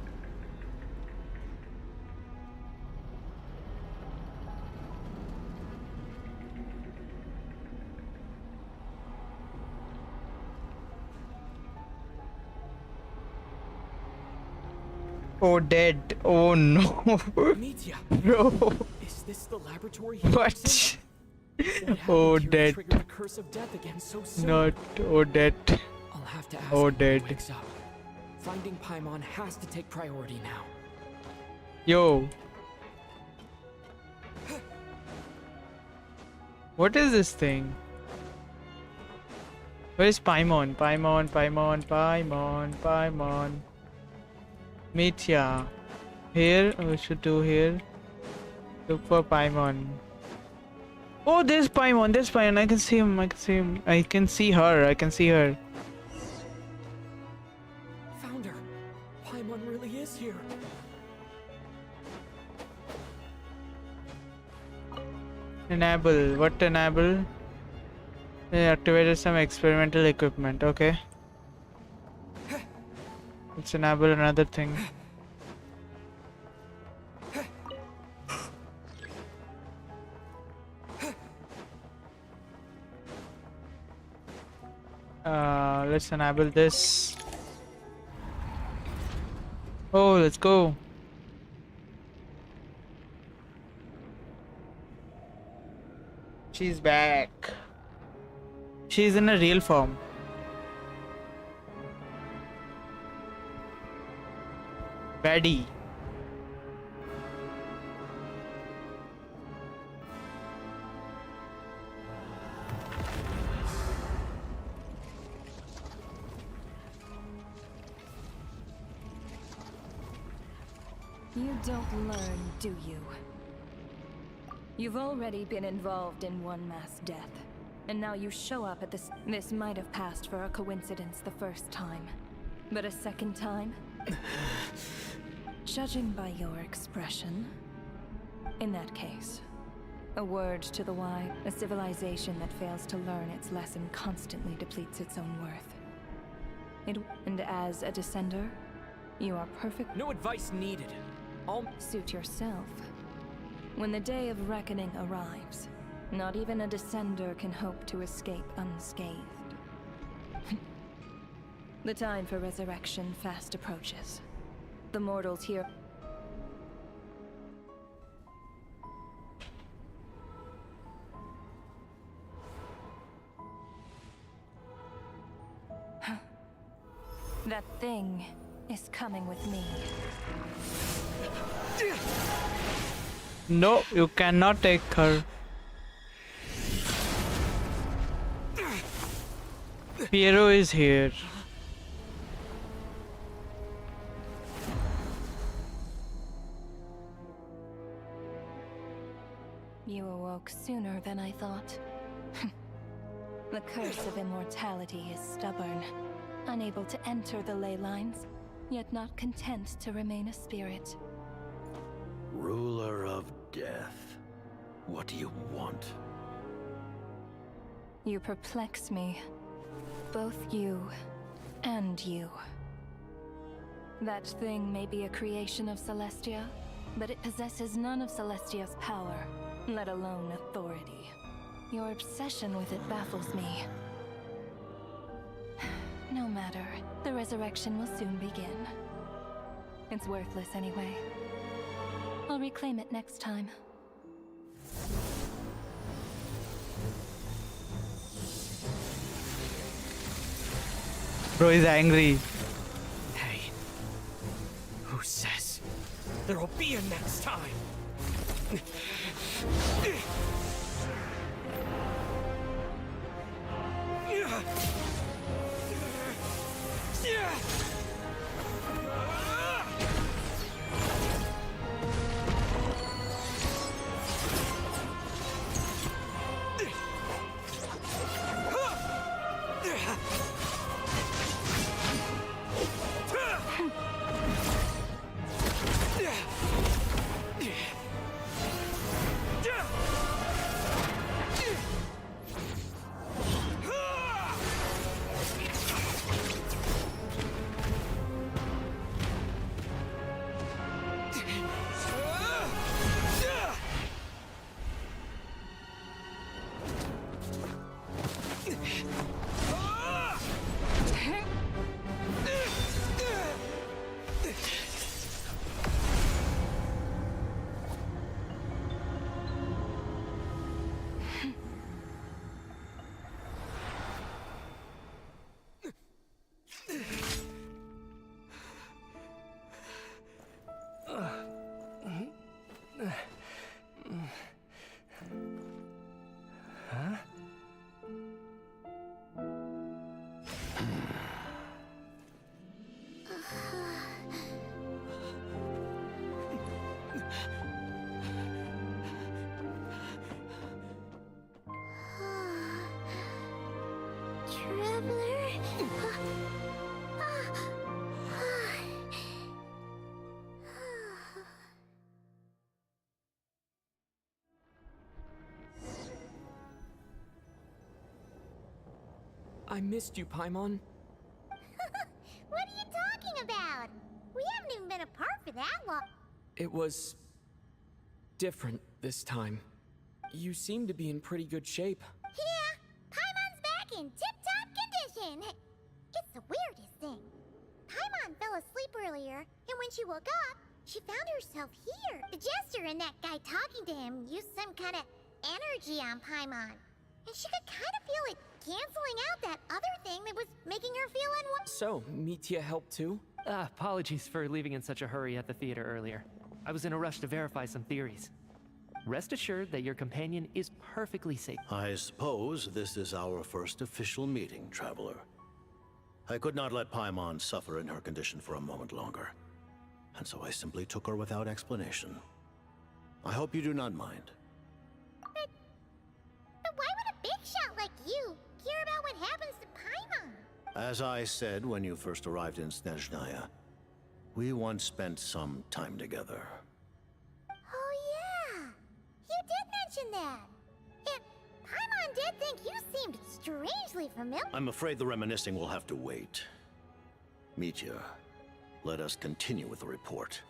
Oh, dead. Oh no. Mitya! No. Is this the laboratory? What? Oh, dead. Triggered the curse of death again so soon. Not. Oh, dead. I'll have to ask Oh, him when he dead. wakes up. Finding Paimon has to take priority now. Yo. What is this thing? Where is Paimon? Paimon, Paimon, Paimon, Paimon. Mitya. Here, we should do here. Look for Paimon. Oh, there's Paimon. There's Paimon. I can see him. I can see him. I can see her. I can see her. Found her. Paimon really is here. Enable. What enable? They activated some experimental equipment. Okay. Let's enable another thing. Let's enable this. Oh, let's go. She's back. She's in a real form. Baddie. You don't learn, do you? You've already been involved in one mass death, and now you show up at this. This might have passed for a coincidence the first time, but a second time? Judging by your expression, in that case, a word to the wise, a civilization that fails to learn its lesson constantly depletes its own worth. And as a descender, you are perfect. No advice needed. I'll suit yourself. When the day of reckoning arrives, not even a descender can hope to escape unscathed. The time for resurrection fast approaches. The mortals here. That thing is coming with me. No, you cannot take her. Piero is here. You awoke sooner than I thought. The curse of immortality is stubborn, unable to enter the ley lines, yet not content to remain a spirit. Ruler of death, what do you want? You perplex me. Both you and you. That thing may be a creation of Celestia, but it possesses none of Celestia's power, let alone authority. Your obsession with it baffles me. No matter, the resurrection will soon begin. It's worthless anyway. I'll reclaim it next time. Bro is angry. Hey, who says there'll be a next time? Traveler. I missed you, Paimon. What are you talking about? We haven't even been apart for that long. It was different this time. You seem to be in pretty good shape. Yeah, Paimon's back in tip-top condition. It's the weirdest thing. Paimon fell asleep earlier, and when she woke up, she found herself here. The jester and that guy talking to him used some kind of energy on Paimon. And she could kind of feel it canceling out that other thing that was making her feel unwell. So, Mitya helped too? Apologies for leaving in such a hurry at the theater earlier. I was in a rush to verify some theories. Rest assured that your companion is perfectly safe. I suppose this is our first official meeting, Traveler. I could not let Paimon suffer in her condition for a moment longer, and so I simply took her without explanation. I hope you do not mind. But why would a big shot like you care about what happens to Paimon? As I said when you first arrived in SNEZHNAYA, we once spent some time together. Oh yeah, you did mention that. And Paimon did think you seemed strangely familiar. I'm afraid the reminiscing will have to wait. Mitya, let us continue with the report.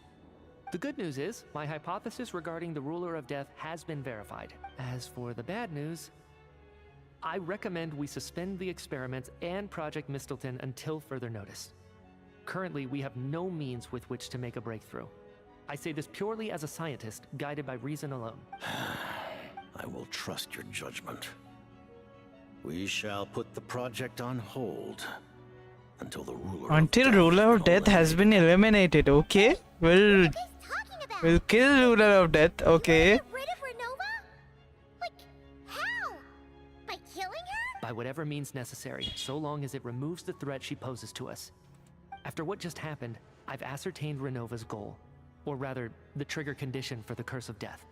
The good news is, my hypothesis regarding the Ruler of Death has been verified. As for the bad news, I recommend we suspend the experiments and Project Mistleton until further notice. Currently, we have no means with which to make a breakthrough. I say this purely as a scientist, guided by reason alone. I will trust your judgment. We shall put the project on hold until the Ruler of Death has been eliminated. Okay, we'll kill Ruler of Death. Okay. Get rid of Renova? Like, how? By killing her? By whatever means necessary, so long as it removes the threat she poses to us. After what just happened, I've ascertained Renova's goal. Or rather, the trigger condition for the Curse of Death.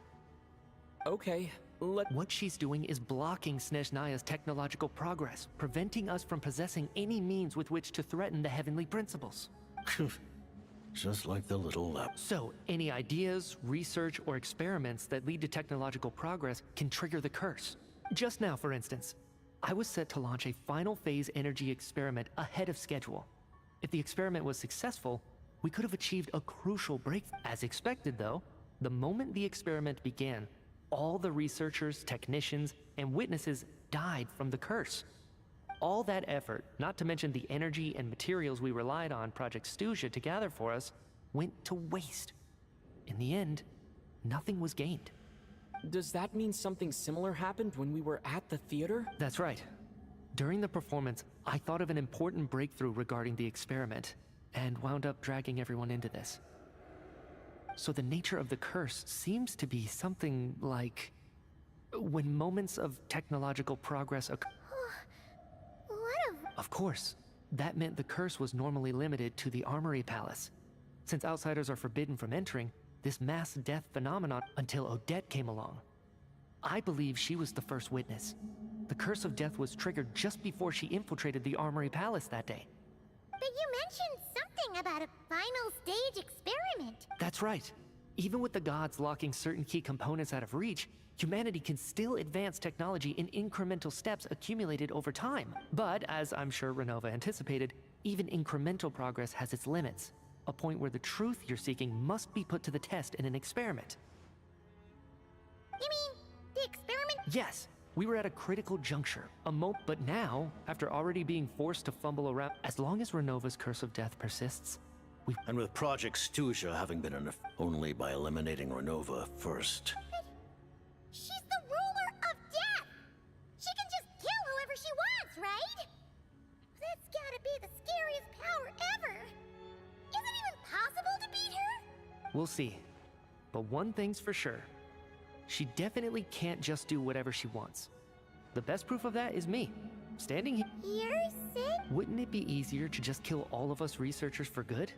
Okay, What she's doing is blocking SNEZHNAYA's technological progress, preventing us from possessing any means with which to threaten the heavenly principles. Just like the little lab. So, any ideas, research, or experiments that lead to technological progress can trigger the curse. Just now, for instance, I was set to launch a final phase energy experiment ahead of schedule. If the experiment was successful, we could have achieved a crucial breakthrough. As expected, though, the moment the experiment began, all the researchers, technicians, and witnesses died from the curse. All that effort, not to mention the energy and materials we relied on Project SNEZHNAYA to gather for us, went to waste. In the end, nothing was gained. Does that mean something similar happened when we were at the theater? That's right. During the performance, I thought of an important breakthrough regarding the experiment, and wound up dragging everyone into this. So the nature of the curse seems to be something like when moments of technological progress occur. Of course, that meant the curse was normally limited to the Armory Palace. Since outsiders are forbidden from entering, this mass death phenomenon until Odette came along. I believe she was the first witness. The Curse of Death was triggered just before she infiltrated the Armory Palace that day. But you mentioned something about a final stage experiment. That's right. Even with the gods locking certain key components out of reach, humanity can still advance technology in incremental steps accumulated over time. But, as I'm sure Renova anticipated, even incremental progress has its limits. A point where the truth you're seeking must be put to the test in an experiment. You mean the experiment? Yes, we were at a critical juncture, but now, after already being forced to fumble around, as long as Renova's Curse of Death persists, And with Project SNEZHNAYA having been only by eliminating Renova first. She's the ruler of death! She can just kill whoever she wants, right? That's gotta be the scariest power ever! Is it even possible to beat her? We'll see. But one thing's for sure. She definitely can't just do whatever she wants. The best proof of that is me, standing here. You're sick? Wouldn't it be easier to just kill all of us researchers for good?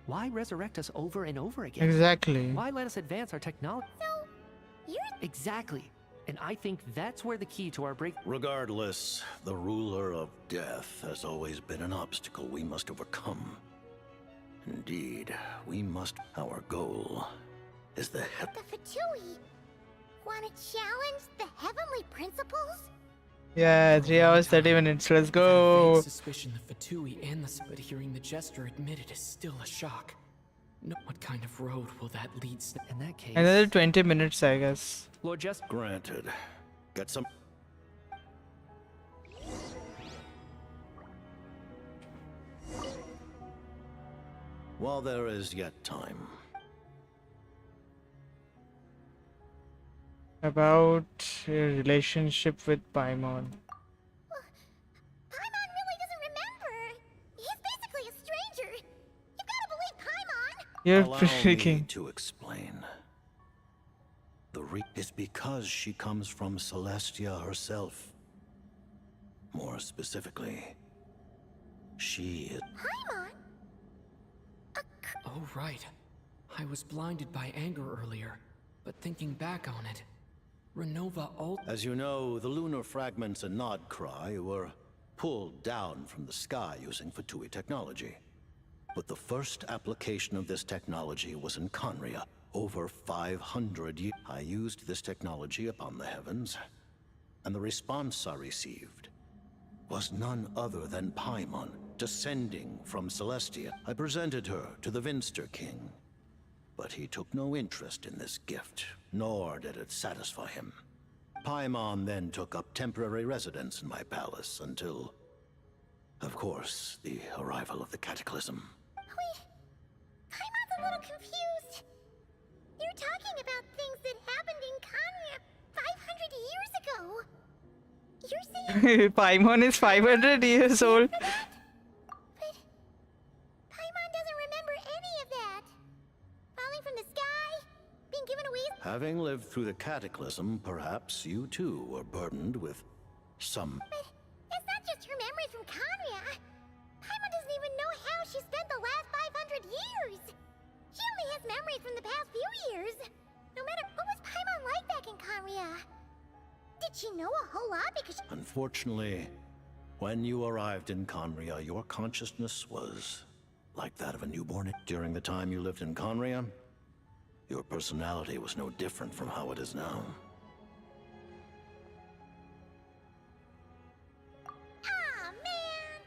Why resurrect us over and over again? Exactly. Why let us advance our technology? So, you're... Exactly. And I think that's where the key to our break. Regardless, the ruler of death has always been an obstacle we must overcome. Indeed, we must. Our goal is the Fatui? Wanna challenge the heavenly principles? Yeah, 3 hours, 30 minutes. Let's Vague go. suspicion the Fatui and but hearing the jester admit it is still a shock. No, what kind of road will that lead? In that case, Another 20 minutes, I guess. Lord Jester. Granted. Get some. While there is yet time. About your relationship with Paimon. Paimon really doesn't remember. He's basically a stranger. You gotta believe Paimon. You're Allow me freaking. to explain. Is because she comes from Celestia herself. More specifically, she is. Paimon? Oh, right. I was blinded by anger earlier, but thinking back on it, Renova ult. As you know, the lunar fragments and Nod Cry were pulled down from the sky using Fatui technology. But the first application of this technology was in Conria. Over 500 years, I used this technology upon the heavens, and the response I received was none other than Paimon, descending from Celestia. I presented her to the Vinster King, but he took no interest in this gift, nor did it satisfy him. Paimon then took up temporary residence in my palace until, of course, the arrival of the Cataclysm. Wait, Paimon's a little confused. You're talking about things that happened in Kanya 500 years ago. You're saying Paimon is 500 years old. But Paimon doesn't remember any of that. Falling from the sky, being given away. Having lived through the Cataclysm, perhaps you too were burdened with some. But it's not just her memory from Kanya. Paimon doesn't even know how she spent the last 500 years. She only has memories from the past few years. No matter what was Paimon like back in Kanya? Did she know a whole lot because Unfortunately, when you arrived in Conria, your consciousness was like that of a newborn. During the time you lived in Conria, your personality was no different from how it is now. Ah, man!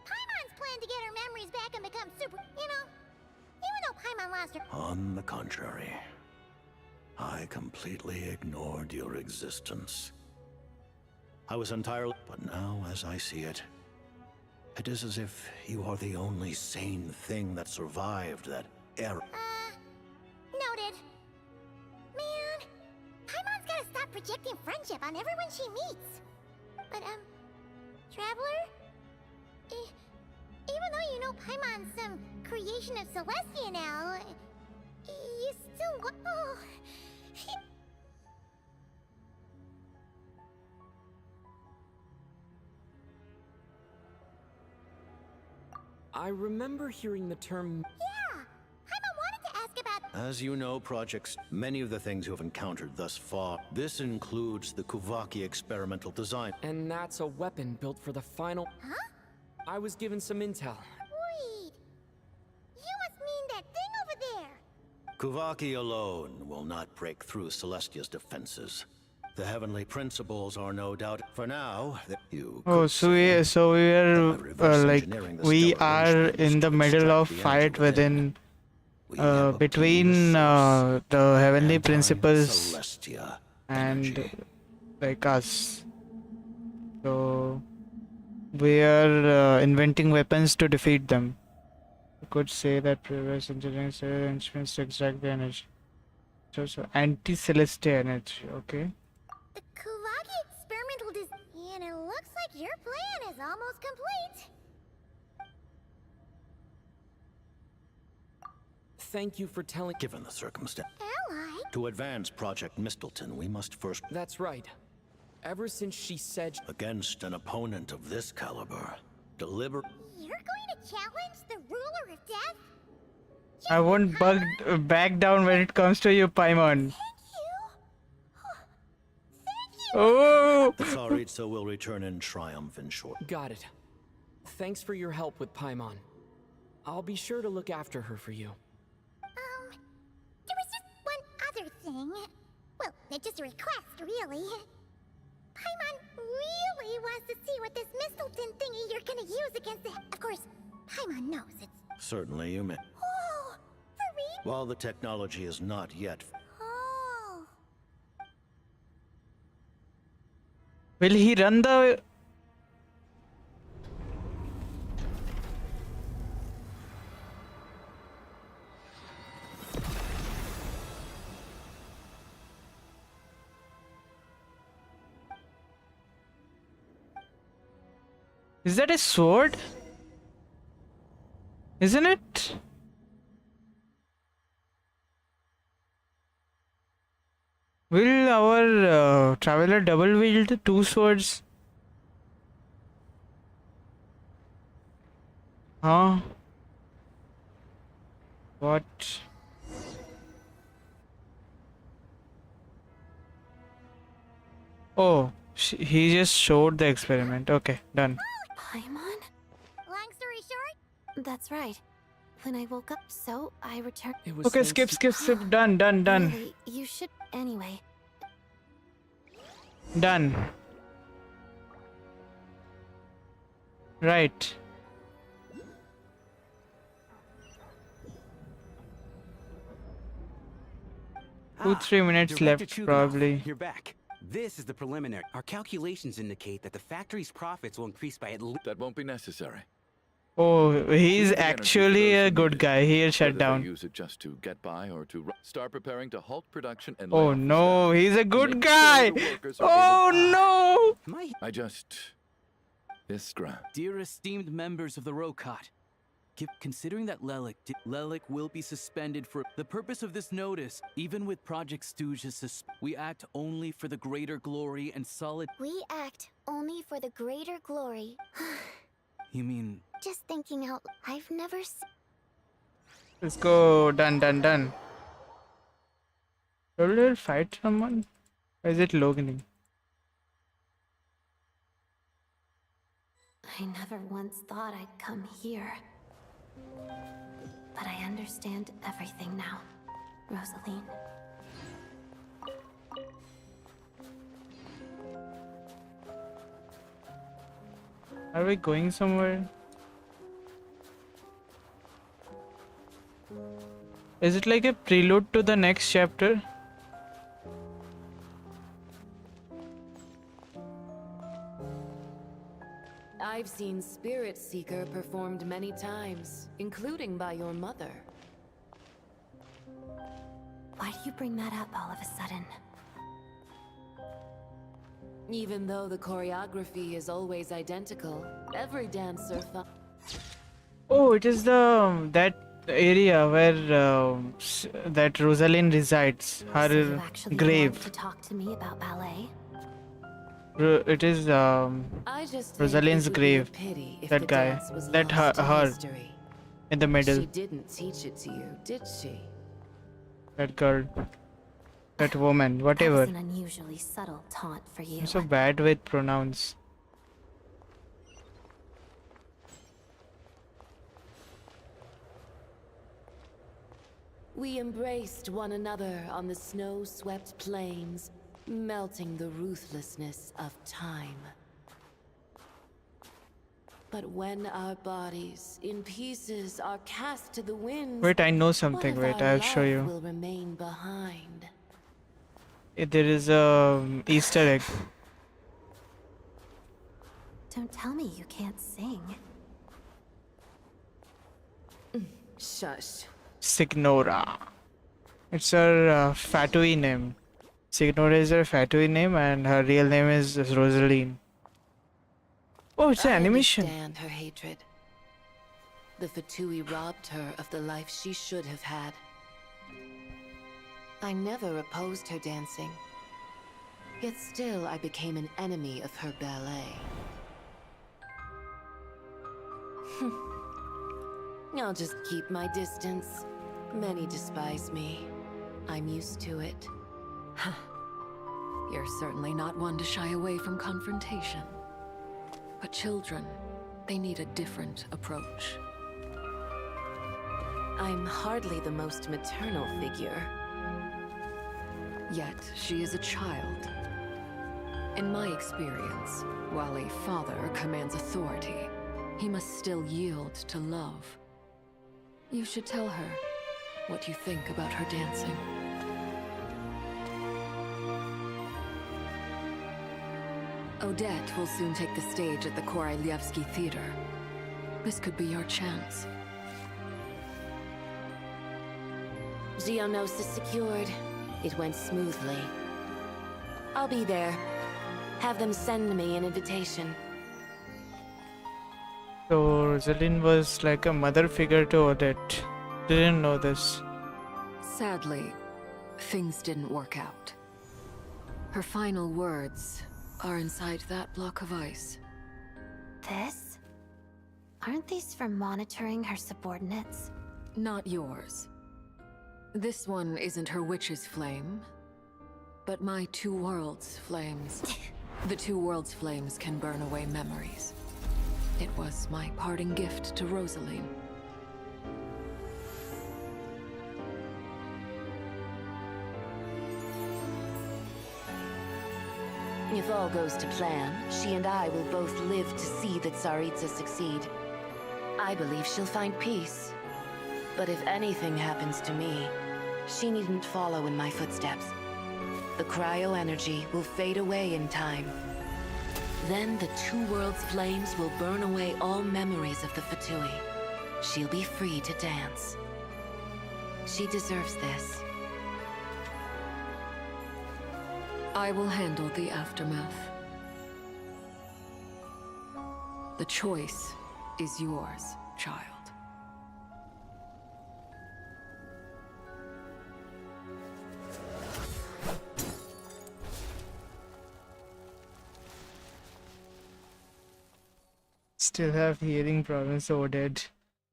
Paimon's planned to get her memories back and become super, even though Paimon lost her. On the contrary, I completely ignored your existence. I was entirely... But now, as I see it, it is as if you are the only sane thing that survived that era. Noted. Man, Paimon's gotta stop projecting friendship on everyone she meets. But, Traveler? Even though you know Paimon's some creation of Celestia now, you still... Oh... I remember hearing the term. Yeah! Paimon wanted to ask about... As you know, projects, many of the things you have encountered thus far, this includes the Kuvaki experimental design. And that's a weapon built for the final. Huh? I was given some intel. Wait... You must mean that thing over there! Kuvaki alone will not break through Celestia's defenses. The heavenly principles are no doubt, for now, that you... Oh, so we are we are in the middle of fight within between the heavenly principles and like us. So we are inventing weapons to defeat them. You could say that reverse engineering instruments to extract the energy. So anti-celestial energy. Okay. The Kuvaki experimental and it looks like your plan is almost complete. Thank you for telling. Given the circumstance. Ally? To advance Project Mistleton, we must first... That's right. Ever since she said... Against an opponent of this caliber, deliver... You're going to challenge the ruler of death? I won't back down when it comes to you, Paimon. Oh! The Tsaritsa will return in triumph in short. Got it. Thanks for your help with Paimon. I'll be sure to look after her for you. There was just one other thing. Well, it's just a request, really. Paimon really wants to see what this Mistleton thingy you're gonna use against the... Of course, Paimon knows it's... Certainly you may. Oh, for real? While the technology is not yet... Oh. Will he run the... Is that a sword? Isn't it? Will our traveler double wield two swords? Huh? What? Oh, he just showed the experiment. Okay, done. Paimon? Long story short? That's right. When I woke up, so I returned. Okay, skip. Done. Really, you should. Anyway. Done. Right. Two, 3 minutes Director left, Chuganov, probably. You're back. This is the preliminary. Our calculations indicate that the factory's profits will increase by at least... That won't be necessary. Oh, he's Use the energy actually for those a who good need it. guy. He'll shut Whether they down. use it just to get by or to start preparing to halt production and lay Oh off the no, he's a staff. good Make guy. sure the workers are Oh able- no. I just... Iskra. Dear esteemed members of the Rokat, considering that Lelik will be suspended for the purpose of this notice, even with Project Stooge's we act only for the greater glory and solid. We act only for the greater glory. You mean Just thinking out, I've never seen... Let's go. Done. Will we fight someone? Or is it Loganing? I never once thought I'd come here. But I understand everything now, Rosaline. Are we going somewhere? Is it like a prelude to the next chapter? I've seen Spirit Seeker performed many times, including by your mother. Why do you bring that up all of a sudden? Even though the choreography is always identical, every dancer Oh, it is the that area where that Rosaline resides. So you Her actually grave. want to talk to me about ballet? It is I just think Rosaline's it would be a grave. pity if That the guy. dance was That lost to her history. in the middle. She didn't teach it to you, did she? That girl. That woman. That Whatever. was an unusually subtle taunt for you. I'm so bad with pronouns. We embraced one another on the snow-swept plains, melting the ruthlessness of time. But when our bodies, in pieces, are cast to the winds, Wait, I know what something. of Wait, our I'll show love you. will remain behind? There is a Easter egg. Don't tell me you can't sing. Shush. Signora. It's her Fatui name. Signora is her Fatui name, and her real name is Rosaline. Oh, it's an animation. I understand her hatred. The Fatui robbed her of the life she should have had. I never opposed her dancing. Yet still I became an enemy of her ballet. I'll just keep my distance. Many despise me. I'm used to it. You're certainly not one to shy away from confrontation. But children, they need a different approach. I'm hardly the most maternal figure. Yet, she is a child. In my experience, while a father commands authority, he must still yield to love. You should tell her what you think about her dancing. Odette will soon take the stage at the Korolyevsky Theater. This could be your chance. Geonosis secured. It went smoothly. I'll be there. Have them send me an invitation. So Rosalind was like a mother figure to Odette. Didn't know this. Sadly, things didn't work out. Her final words are inside that block of ice. This? Aren't these for monitoring her subordinates? Not yours. This one isn't her witch's flame, but my two worlds' flames. The two worlds' flames can burn away memories. It was my parting gift to Rosaline. If all goes to plan, she and I will both live to see the Tsaritsa succeed. I believe she'll find peace. But if anything happens to me, she needn't follow in my footsteps. The cryo-energy will fade away in time. Then the two worlds' flames will burn away all memories of the Fatui. She'll be free to dance. She deserves this. I will handle the aftermath. The choice is yours, child. Still have hearing problems, Odette.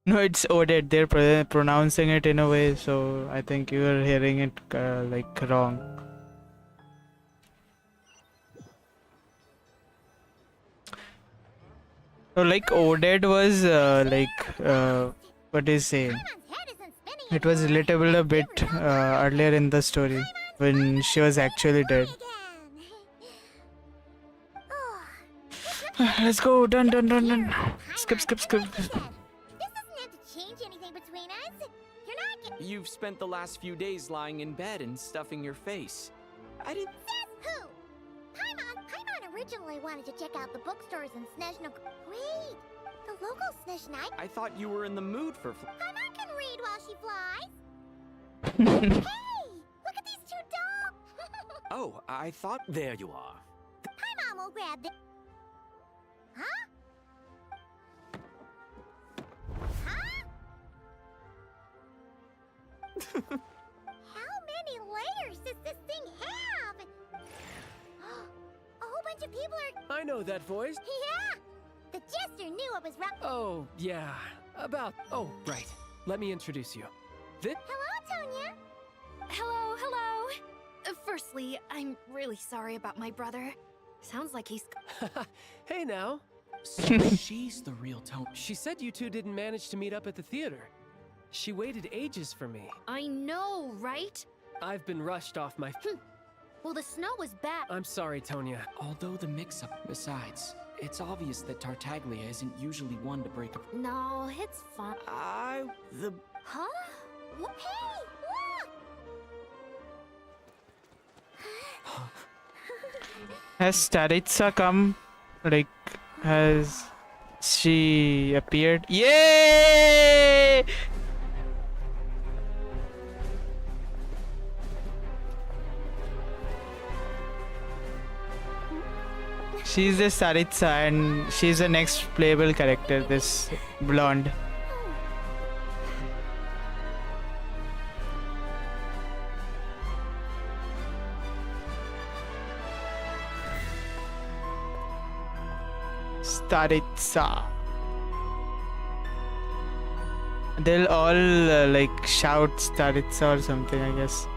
No, it's Odette. They're pronouncing it in a way, so I think you are hearing it like wrong. So like Odette was what do you say? It was relatable a bit earlier in the story when she was actually dead. Let's go, done. Skip. You've spent the last few days lying in bed and stuffing your face. I didn't... Says who? Paimon originally wanted to check out the bookstores in Snezhnaya. Wait, the local Snezhnaya? I thought you were in the mood for... Paimon can read while she flies. Hey, look at these two dogs. Oh, I thought... There you are. Paimon will grab the... Huh? How many layers does this thing have? A whole bunch of people are... I know that voice. Yeah! The jester knew it was wrong. Oh, yeah. Oh, right. Let me introduce you. Hello, Tonya! Hello. Firstly, I'm really sorry about my brother. Sounds like he's... Hey now. So she's the real Tony. She said you two didn't manage to meet up at the theater. She waited ages for me. I know, right? I've been rushed off my... Well, the snow was bad. I'm sorry, Tonya. Although the mix-up... Besides, it's obvious that Tartaglia isn't usually one to break up... No, it's fun. Huh? What? Hey, look! Has Tsaritsa come? Like, has she appeared? Yay! She's the Tsaritsa and she's the next playable character, this blonde. Tsaritsa. They'll all like shout Tsaritsa or something, I guess.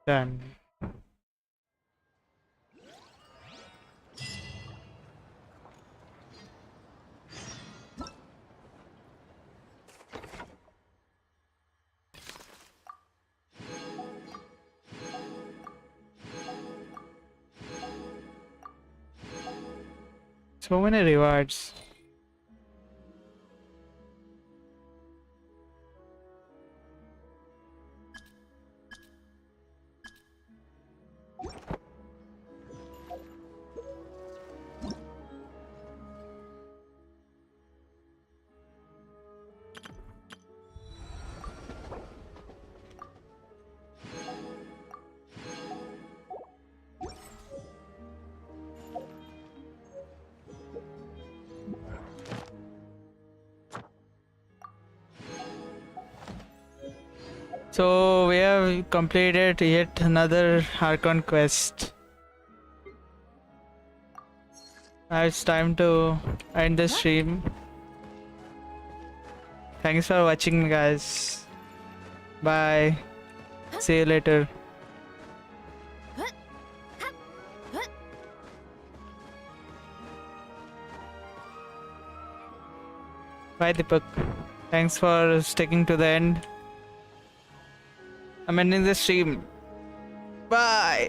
Done. So many rewards. So we have completed yet another Archon quest. Now it's time to end the stream. Thanks for watching, guys. Bye. See you later. Bye, Deepak. Thanks for sticking to the end. I'm ending the stream. Bye.